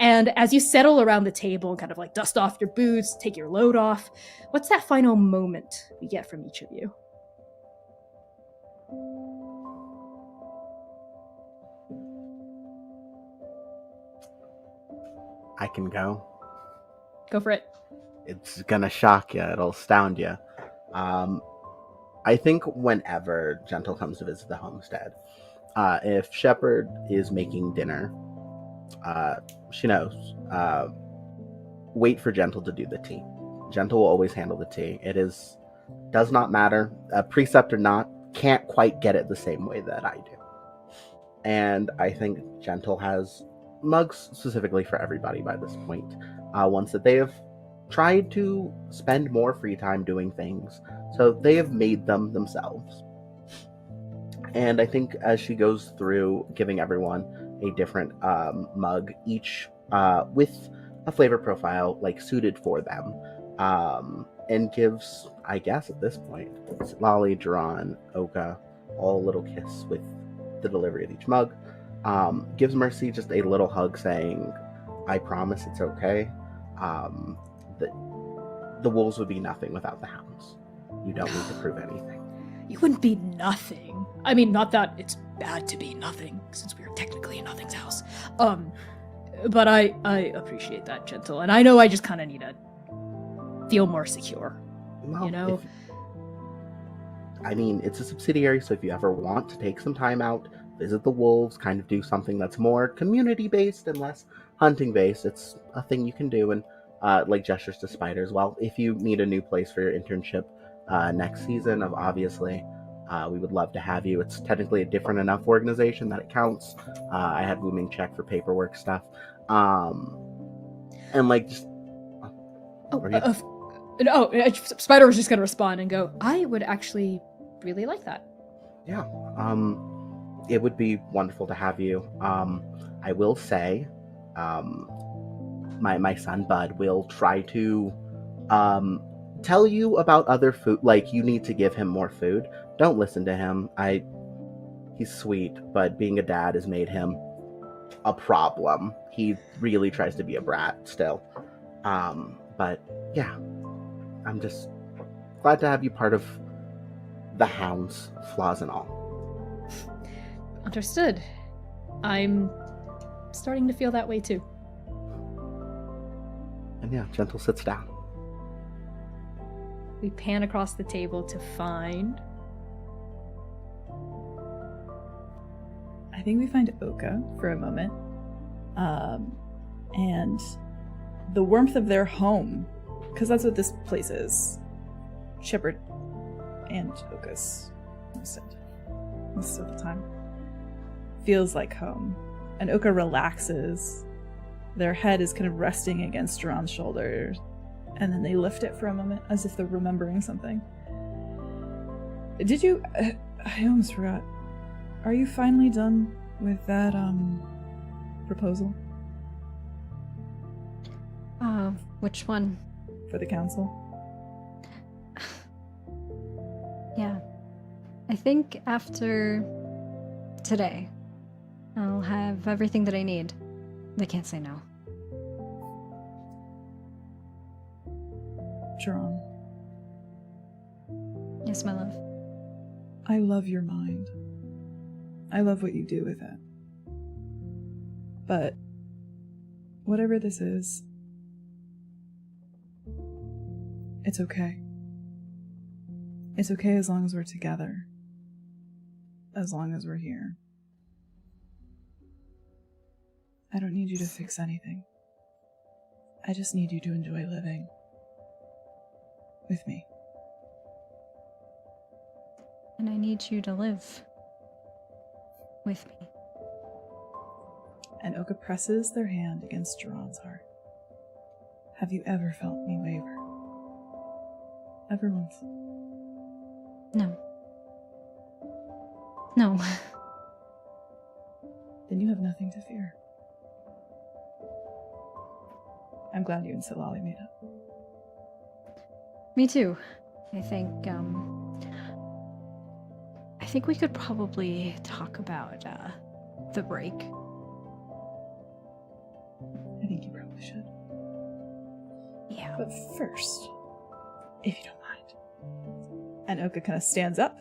And as you settle around the table and kind of like dust off your boots, take your load off, what's that final moment we get from each of you? I can go. Go for it. It's gonna shock you. It'll astound you. I think whenever Gentle comes to visit the homestead, if Shepherd is making dinner, she knows. Wait for Gentle to do the tea. Gentle will always handle the tea. Does not matter, precept or not, can't quite get it the same way that I do. And I think Gentle has mugs specifically for everybody by this point. Ones that they have tried to spend more free time doing things, so they have made them themselves. And I think as she goes through giving everyone a different mug, each with a flavor profile like suited for them, and gives, I guess at this point, Lolly, Duran, Oka, all a little kiss with the delivery of each mug. Gives Mercy just a little hug saying, I promise it's okay. The wolves would be nothing without the hounds. You don't need to prove anything. You wouldn't be nothing. I mean, not that it's bad to be nothing, since we are technically in Nothing's house. But I appreciate that, Gentle. And I know I just kind of need to feel more secure. Well, you know? It's a subsidiary, so if you ever want to take some time out, visit the wolves, kind of do something that's more community-based and less hunting-based, it's a thing you can do, and like gestures to spiders. Well, if you need a new place for your internship next season, obviously, we would love to have you. It's technically a different enough organization that it counts. I had Booming check for paperwork stuff. And like just... Spider was just going to respond and go, I would actually really like that. Yeah. It would be wonderful to have you. I will say, my son Bud will try to tell you about other food. Like, you need to give him more food. Don't listen to him. He's sweet, but being a dad has made him a problem. He really tries to be a brat still. But yeah, I'm just glad to have you part of the Hounds, flaws and all. Understood. I'm starting to feel that way too. And yeah, Gentle sits down. We pan across the table to find... I think we find Oka for a moment. And the warmth of their home, because that's what this place is. Shepherd and Oka's homestead. Most of the time. Feels like home. And Oka relaxes. Their head is kind of resting against Duran's shoulder. And then they lift it for a moment as if they're remembering something. Did you... I almost forgot. Are you finally done with that, proposal? Which one? For the council? Yeah. I think after today, I'll have everything that I need. They can't say no. Duran. Yes, my love. I love your mind. I love what you do with it. But whatever this is, it's okay. It's okay as long as we're together. As long as we're here. I don't need you to fix anything. I just need you to enjoy living. With me. And I need you to live. With me. And Oka presses their hand against Duran's heart. Have you ever felt me waver? Ever once? No. No. Then you have nothing to fear. I'm glad you and Silali made up. Me too. I think we could probably talk about the break. I think you probably should. Yeah. But first, if you don't mind. And Oka kind of stands up,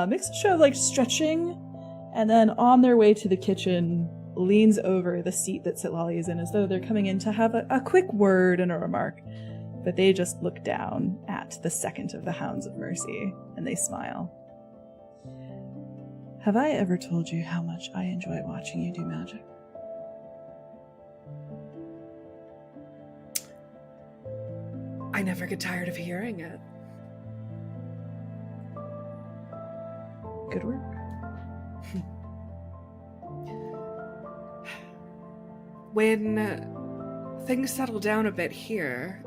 makes a show of like stretching, and then on their way to the kitchen, leans over the seat that Sitlali is in as though they're coming in to have a quick word and a remark. But they just look down at the second of the Hounds of Mercy, and they smile. Have I ever told you how much I enjoy watching you do magic? I never get tired of hearing it. Good work. When things settle down a bit here,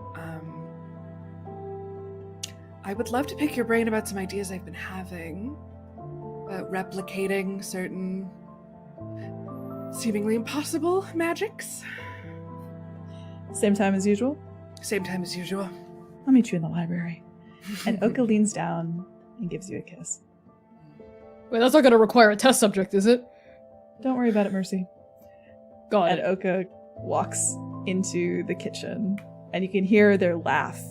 I would love to pick your brain about some ideas I've been having about replicating certain seemingly impossible magics. Same time as usual? Same time as usual. I'll meet you in the library. And Oka leans down and gives you a kiss. Wait, that's not gonna require a test subject, is it? Don't worry about it, Mercy. Got And it. Oka walks into the kitchen, and you can hear their laugh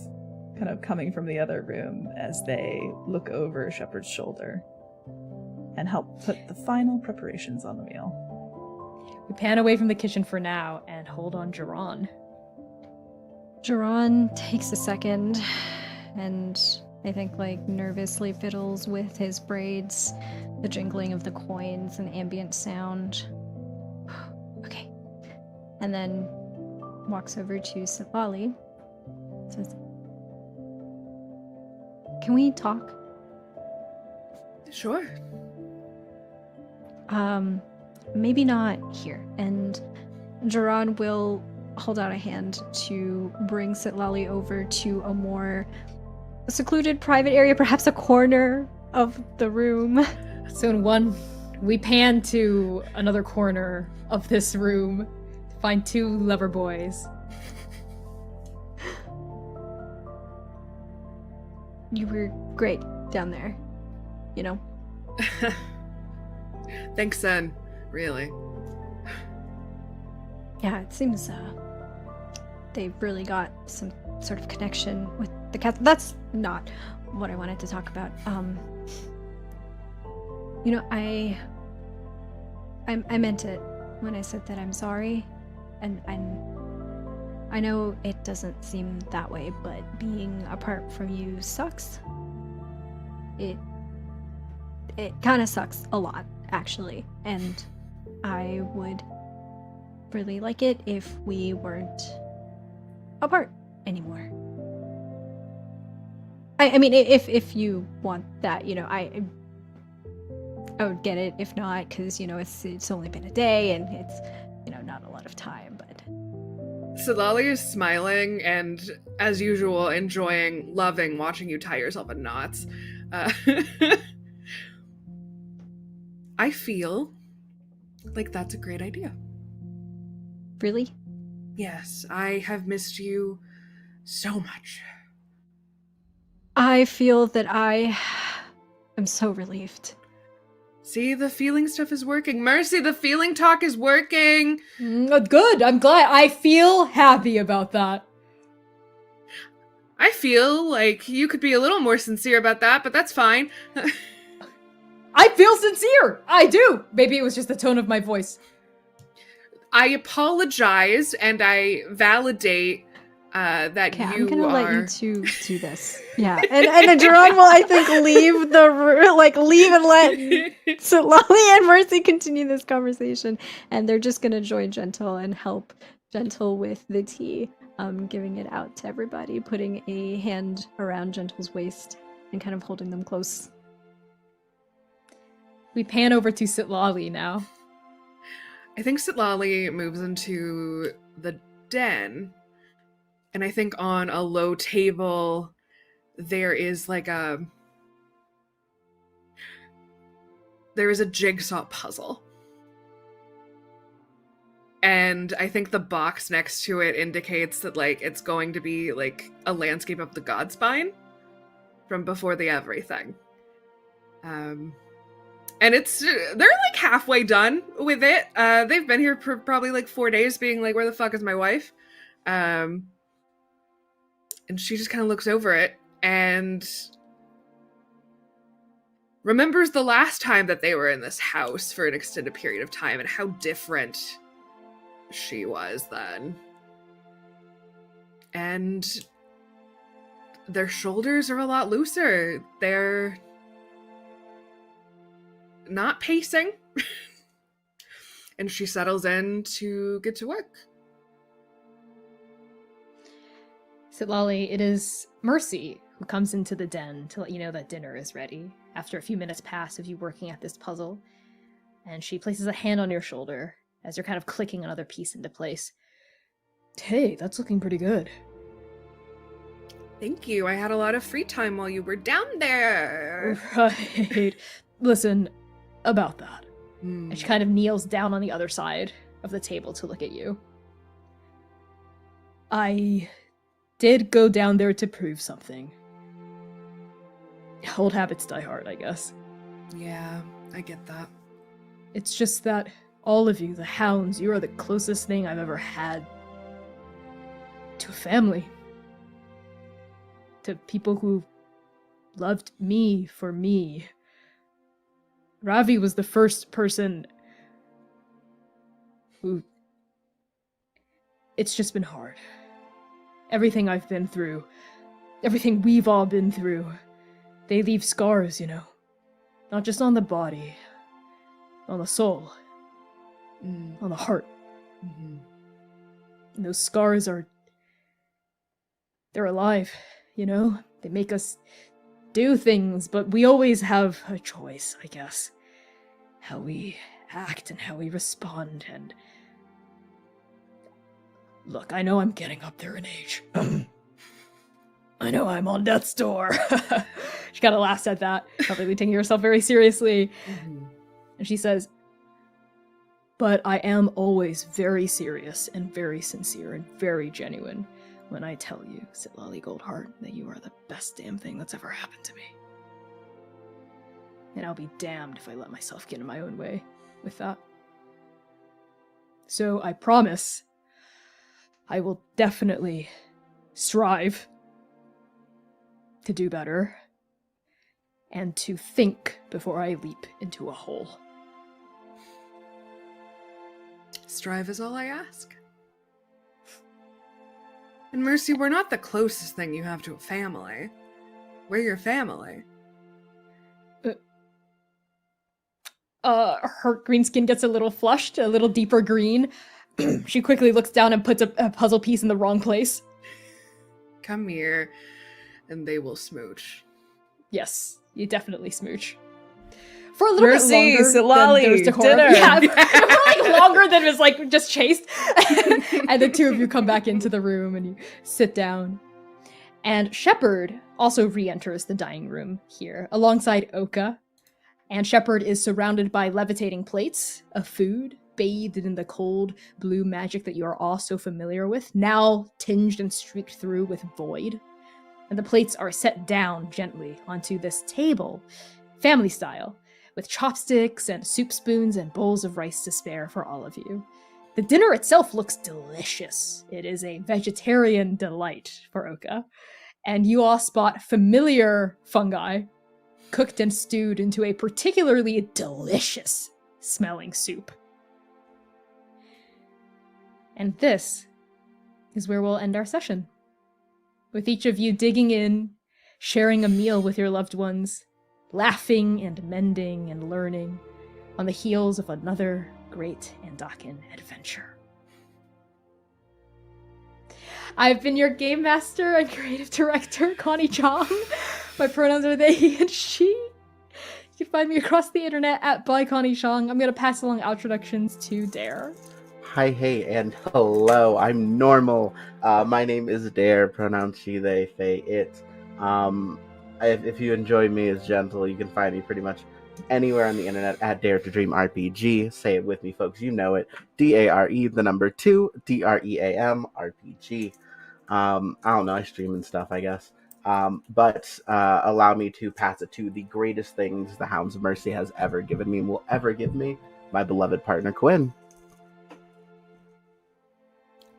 kind of coming from the other room as they look over Shepard's shoulder and help put the final preparations on the meal. We pan away from the kitchen for now and hold on Jiran. Jiran takes a second and I think like nervously fiddles with his braids, the jingling of the coins and ambient sound. Okay. And then walks over to Sitlali. Says, "Can we talk?" Sure. Maybe not here. And Jiran will hold out a hand to bring Sitlali over to a more secluded private area, perhaps a corner of the room. So we pan to another corner of this room to find two lover boys. You were great down there, you know? Thanks, son. Really. Yeah, it seems they've really got some sort of connection with the cats. That's not what I wanted to talk about. You know, I meant it when I said that I'm sorry, and I know it doesn't seem that way, but being apart from you sucks. It kind of sucks a lot, actually, and I would really like it if we weren't apart anymore. I mean, if you want that, you know, I would get it. If not, because, you know, it's only been a day and it's, you know, not a lot of time, but... Sitlali is smiling and, as usual, loving watching you tie yourself in knots. I feel like that's a great idea. Really? Yes, I have missed you so much. I feel that I am so relieved. See, the feeling stuff is working. Mercy, the feeling talk is working. Good, I'm glad. I feel happy about that. I feel like you could be a little more sincere about that, but that's fine. I feel sincere! I do! Maybe it was just the tone of my voice. I apologize and I validate that Okay, you I'm gonna are... let you two do this. Yeah, and Jerome will, I think, leave the room, like leave and let Sitlali and Mercy continue this conversation, and they're just gonna join Gentle and help Gentle with the tea, giving it out to everybody, putting a hand around Gentle's waist and kind of holding them close. We pan over to Sitlali now. I think Sitlali moves into the den, and I think on a low table there is a jigsaw puzzle. And I think the box next to it indicates that it's going to be a landscape of the Godspine from Before the Everything. And they're like halfway done with it. They've been here for probably like 4 days being like, where the fuck is my wife? And she just kind of looks over it and remembers the last time that they were in this house for an extended period of time and how different she was then. And their shoulders are a lot looser. They're not pacing. And she settles in to get to work. Sitlali, it is Mercy who comes into the den to let you know that dinner is ready after a few minutes pass of you working at this puzzle. And she places a hand on your shoulder as you're kind of clicking another piece into place. Hey, that's looking pretty good. Thank you. I had a lot of free time while you were down there. Right. Listen, about that. And she kind of kneels down on the other side of the table to look at you. I did go down there to prove something. Old habits die hard, I guess. Yeah, I get that. It's just that all of you, the Hounds, you are the closest thing I've ever had to a family. To people who loved me for me. Ravi was the first person who... It's just been hard. Everything I've been through, everything we've all been through, they leave scars, you know. Not just on the body, on the soul, on the heart. Mm-hmm. And those scars they're alive, you know? They make us do things, but we always have a choice, I guess. How we act and how we respond, and... Look, I know I'm getting up there in age. I know I'm on death's door. She kind of laughs at that, probably taking herself very seriously. Mm-hmm. And she says, but I am always very serious and very sincere and very genuine when I tell you, Sitlali Goldheart, that you are the best damn thing that's ever happened to me. And I'll be damned if I let myself get in my own way with that. So I promise I will definitely strive to do better and to think before I leap into a hole. Strive is all I ask. And Mercy, we're not the closest thing you have to a family. We're your family. Her green skin gets a little flushed, a little deeper green. She quickly looks down and puts a puzzle piece in the wrong place. Come here, and they will smooch. Yes, you definitely smooch. For a little Mercy, bit longer Sitlali, than there's decorum. dinner. Yeah, for like longer than was like just chased. And the two of you come back into the room and you sit down. And Shepard also re-enters the dining room here alongside Oka. And Shepard is surrounded by levitating plates of food, bathed in the cold blue magic that you are all so familiar with, now tinged and streaked through with void. And the plates are set down gently onto this table, family style, with chopsticks and soup spoons and bowls of rice to spare for all of you. The dinner itself looks delicious. It is a vegetarian delight for Oka. And you all spot familiar fungi cooked and stewed into a particularly delicious smelling soup. And this is where we'll end our session. With each of you digging in, sharing a meal with your loved ones, laughing and mending and learning on the heels of another great Andaken adventure. I've been your game master and creative director, Connie Chong. My pronouns are they, he, and she. You can find me across the internet at by Connie Chong. I'm going to pass along introductions to Dare. Hi, hey, and hello. I'm normal. My name is Dare, pronouns she, they, they, it. If you enjoy me as gentle, you can find me pretty much anywhere on the internet at Dare to Dream RPG. Say it with me, folks. You know it. DARE, the number 2, DREAM, RPG. I don't know. I stream and stuff, I guess. but allow me to pass it to the greatest things the Hounds of Mercy has ever given me and will ever give me, my beloved partner, Quinn.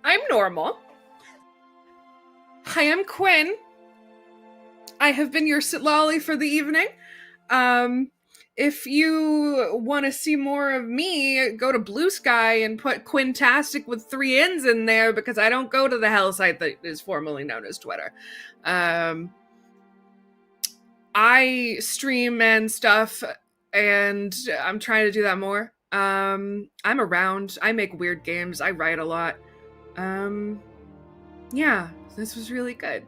I'm normal. Hi, I'm Quinn. I have been your sit-lolly for the evening. If you want to see more of me, go to Blue Sky and put Quintastic with 3 N's in there, because I don't go to the hell site that is formerly known as Twitter. I stream and stuff, and I'm trying to do that more. I'm around. I make weird games. I write a lot. Yeah, this was really good.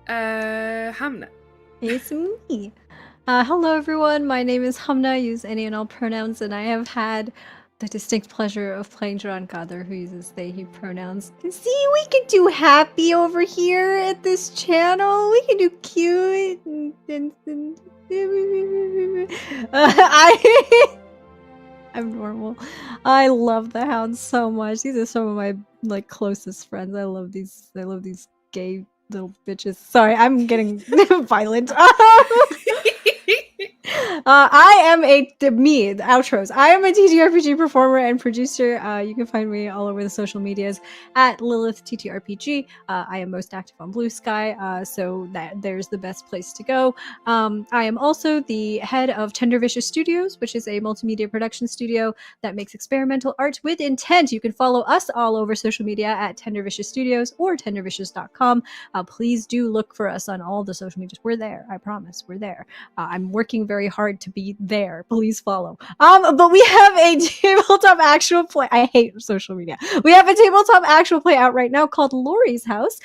Hamna. It's me. Hello, everyone. My name is Hamna. I use any and all pronouns, and I have had the distinct pleasure of playing Drangadr, who uses they, he pronouns. See, we can do happy over here at this channel. We can do cute. I'm normal. I love the Hounds so much. These are some of my closest friends. I love these gay little bitches. Sorry, I'm getting violent. I am the outros. I am a TTRPG performer and producer. You can find me all over the social medias at Lilith TTRPG. I am most active on Blue Sky, so there's the best place to go. I am also the head of Tender Vicious Studios, which is a multimedia production studio that makes experimental art with intent. You can follow us all over social media at Tender Vicious Studios or tendervicious.com. Please do look for us on all the social medias. We're there. I promise. We're there. I'm working very hard to be there. Please follow. But we have a tabletop actual play. I hate social media. We have a tabletop actual play out right now called Lori's House,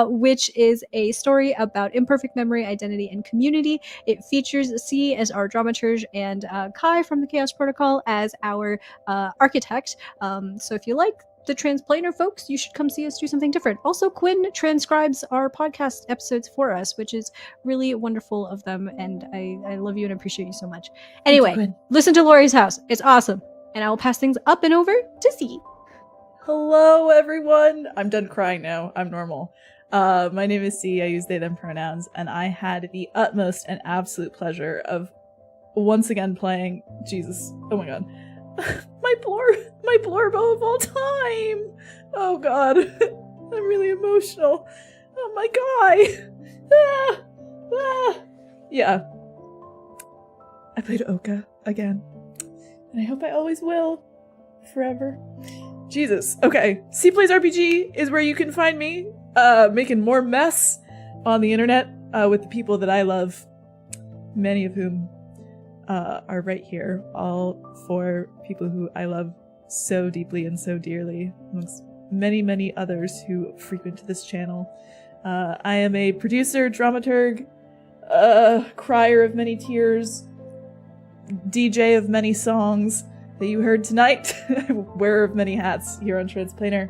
which is a story about imperfect memory, identity, and community. It features C as our dramaturge and Kai from the Chaos Protocol as our architect. So if you like the Transplaner folks, you should come see us do something different. Also, Quinn transcribes our podcast episodes for us, which is really wonderful of them, and I love you and appreciate you so much. Anyway, listen to Lori's House. It's awesome. And I will pass things up and over to Z. Hello, everyone. I'm done crying now. I'm normal. My name is C. I use they, them pronouns, and I had the utmost and absolute pleasure of once again playing Jesus. Oh my god. my Blorbo of all time. Oh god. I'm really emotional. Oh my god. Yeah. I played Oka again. And I hope I always will. Forever. Jesus. Okay. C Plays RPG is where you can find me making more mess on the internet with the people that I love. Many of whom are right here, all 4 people who I love so deeply and so dearly, amongst many, many others who frequent this channel. I am a producer, dramaturg, crier of many tears, DJ of many songs that you heard tonight, wearer of many hats here on Transplaner.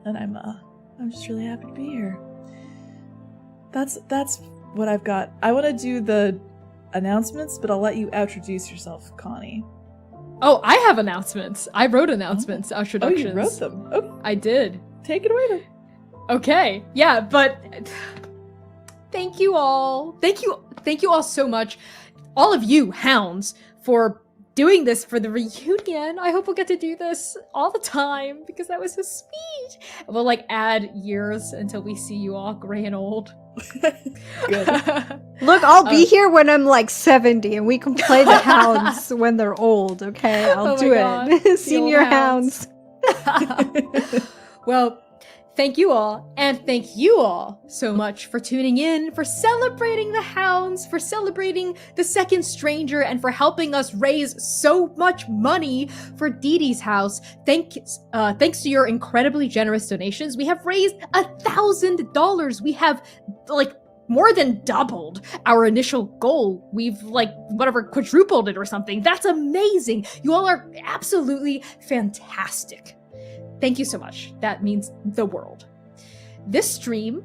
And I'm just really happy to be here. That's what I've got. I want to do the announcements, but I'll let you introduce yourself, Connie. Oh, I have announcements. I wrote announcements, introductions. Oh, you wrote them. Oh, I did. take it away then. Okay. Yeah, but thank you all. Thank you all so much. All of you Hounds for doing this for the reunion. I hope we'll get to do this all the time because that was so sweet. We'll add years until we see you all gray and old. Good. Look, I'll be here when I'm 70 and we can play the Hounds when they're old, okay? I'll do it. Senior Hounds. Well, thank you all, and thank you all so much for tuning in, for celebrating the Hounds, for celebrating the Second Stranger, and for helping us raise so much money for Dee Dee's house. Thanks to your incredibly generous donations, we have raised $1,000. We have more than doubled our initial goal. We've quadrupled it or something. That's amazing. You all are absolutely fantastic. Thank you so much. That means the world. This stream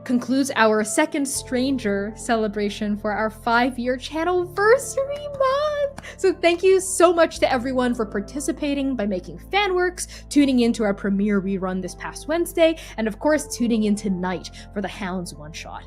concludes our Second Stranger celebration for our 5-year channelversary month. So thank you so much to everyone for participating by making fan works, tuning in to our premiere rerun this past Wednesday, and of course tuning in tonight for the Hounds one-shot.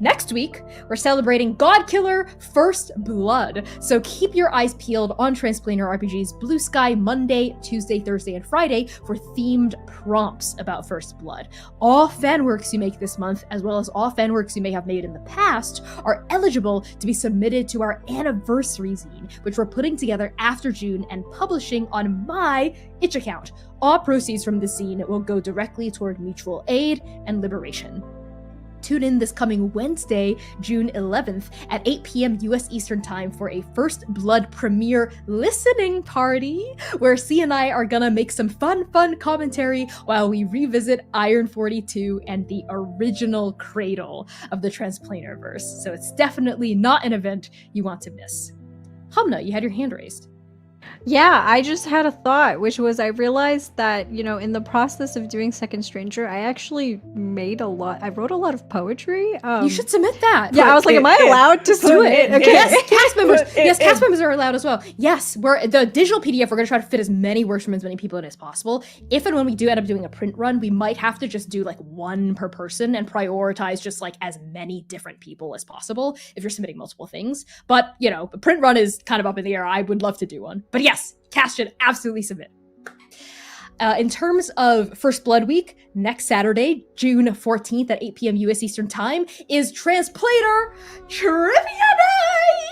Next week, we're celebrating Godkiller First Blood, so keep your eyes peeled on Transplaner RPG's Blue Sky Monday, Tuesday, Thursday, and Friday for themed prompts about First Blood. All fanworks you make this month, as well as all fanworks you may have made in the past, are eligible to be submitted to our anniversary zine, which we're putting together after June and publishing on my itch account. All proceeds from the zine will go directly toward mutual aid and liberation. Tune in this coming Wednesday, June 11th at 8 p.m. US Eastern Time for a First Blood premiere listening party, where C and I are gonna make some fun commentary while we revisit Iron 42 and the original cradle of the Transplanerverse. So it's definitely not an event you want to miss. Humna, you had your hand raised. Yeah, I just had a thought, which was I realized that, in the process of doing Second Stranger, I actually I wrote a lot of poetry. You should submit that. Yeah, I was like, am I allowed to do it? Okay. Yes, cast members are allowed as well. Yes, the digital PDF, we're going to try to fit as many works from as many people in as possible. If and when we do end up doing a print run, we might have to just do like one per person and prioritize just like as many different people as possible if you're submitting multiple things. But, the print run is kind of up in the air. I would love to do one. But yes, cast should absolutely submit. In terms of First Blood Week, next Saturday, June 14th at 8 p.m. US Eastern Time, is Transplaner Trivia Night!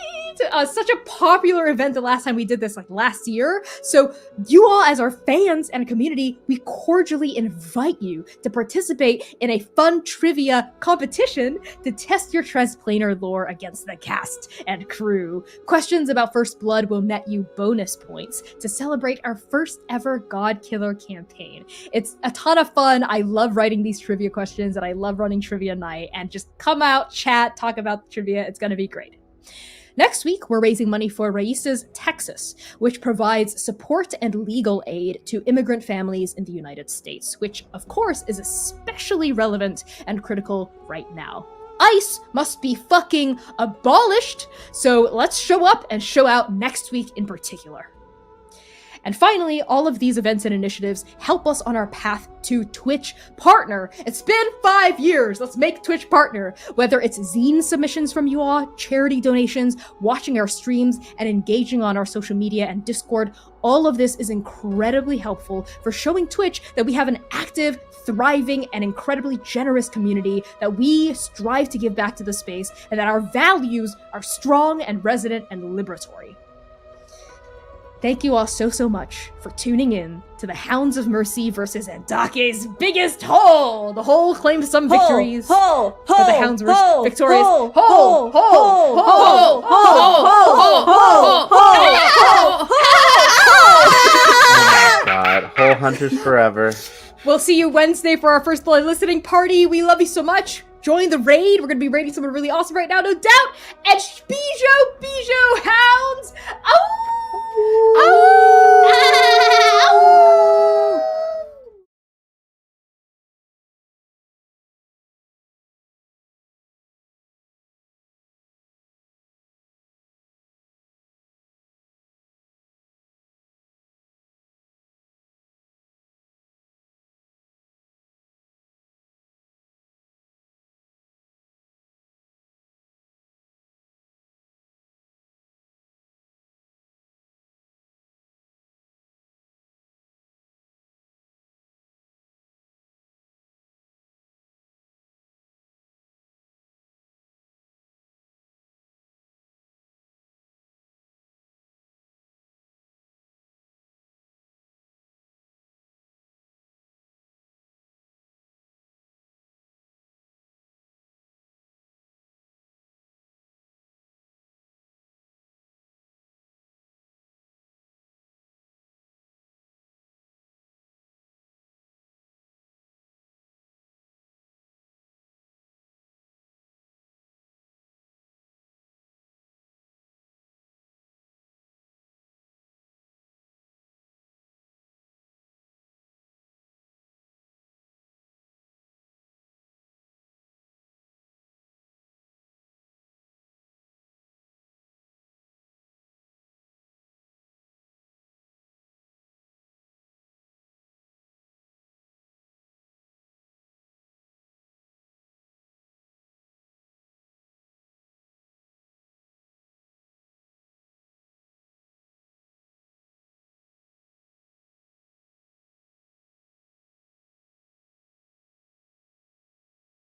Such a popular event the last time we did this, like last year. So you all, as our fans and community, we cordially invite you to participate in a fun trivia competition to test your Transplaner lore against the cast and crew. Questions about First Blood will net you bonus points to celebrate our first ever Godkiller campaign. It's a ton of fun. I love writing these trivia questions and I love running trivia night, and just come out, chat, talk about the trivia. It's going to be great. Next week, we're raising money for Raíces Texas, which provides support and legal aid to immigrant families in the United States, which, of course, is especially relevant and critical right now. ICE must be fucking abolished, so let's show up and show out next week in particular. And finally, all of these events and initiatives help us on our path to Twitch Partner. It's been 5 years. Let's make Twitch Partner. Whether it's zine submissions from you all, charity donations, watching our streams, and engaging on our social media and Discord, all of this is incredibly helpful for showing Twitch that we have an active, thriving, and incredibly generous community, that we strive to give back to the space, and that our values are strong and resonant and liberatory. Thank you all so much for tuning in to the Hounds of Mercy versus ANDAKE'S biggest THOLE! The Hole claimed some victories. But the Hounds were victorious. Oh my god. Hole hunters forever. We'll see you Wednesday for our First Blood listening party. We love you so much. Join the raid. We're going to be raiding someone really awesome right now, no doubt. And Bijo Hounds! Oh!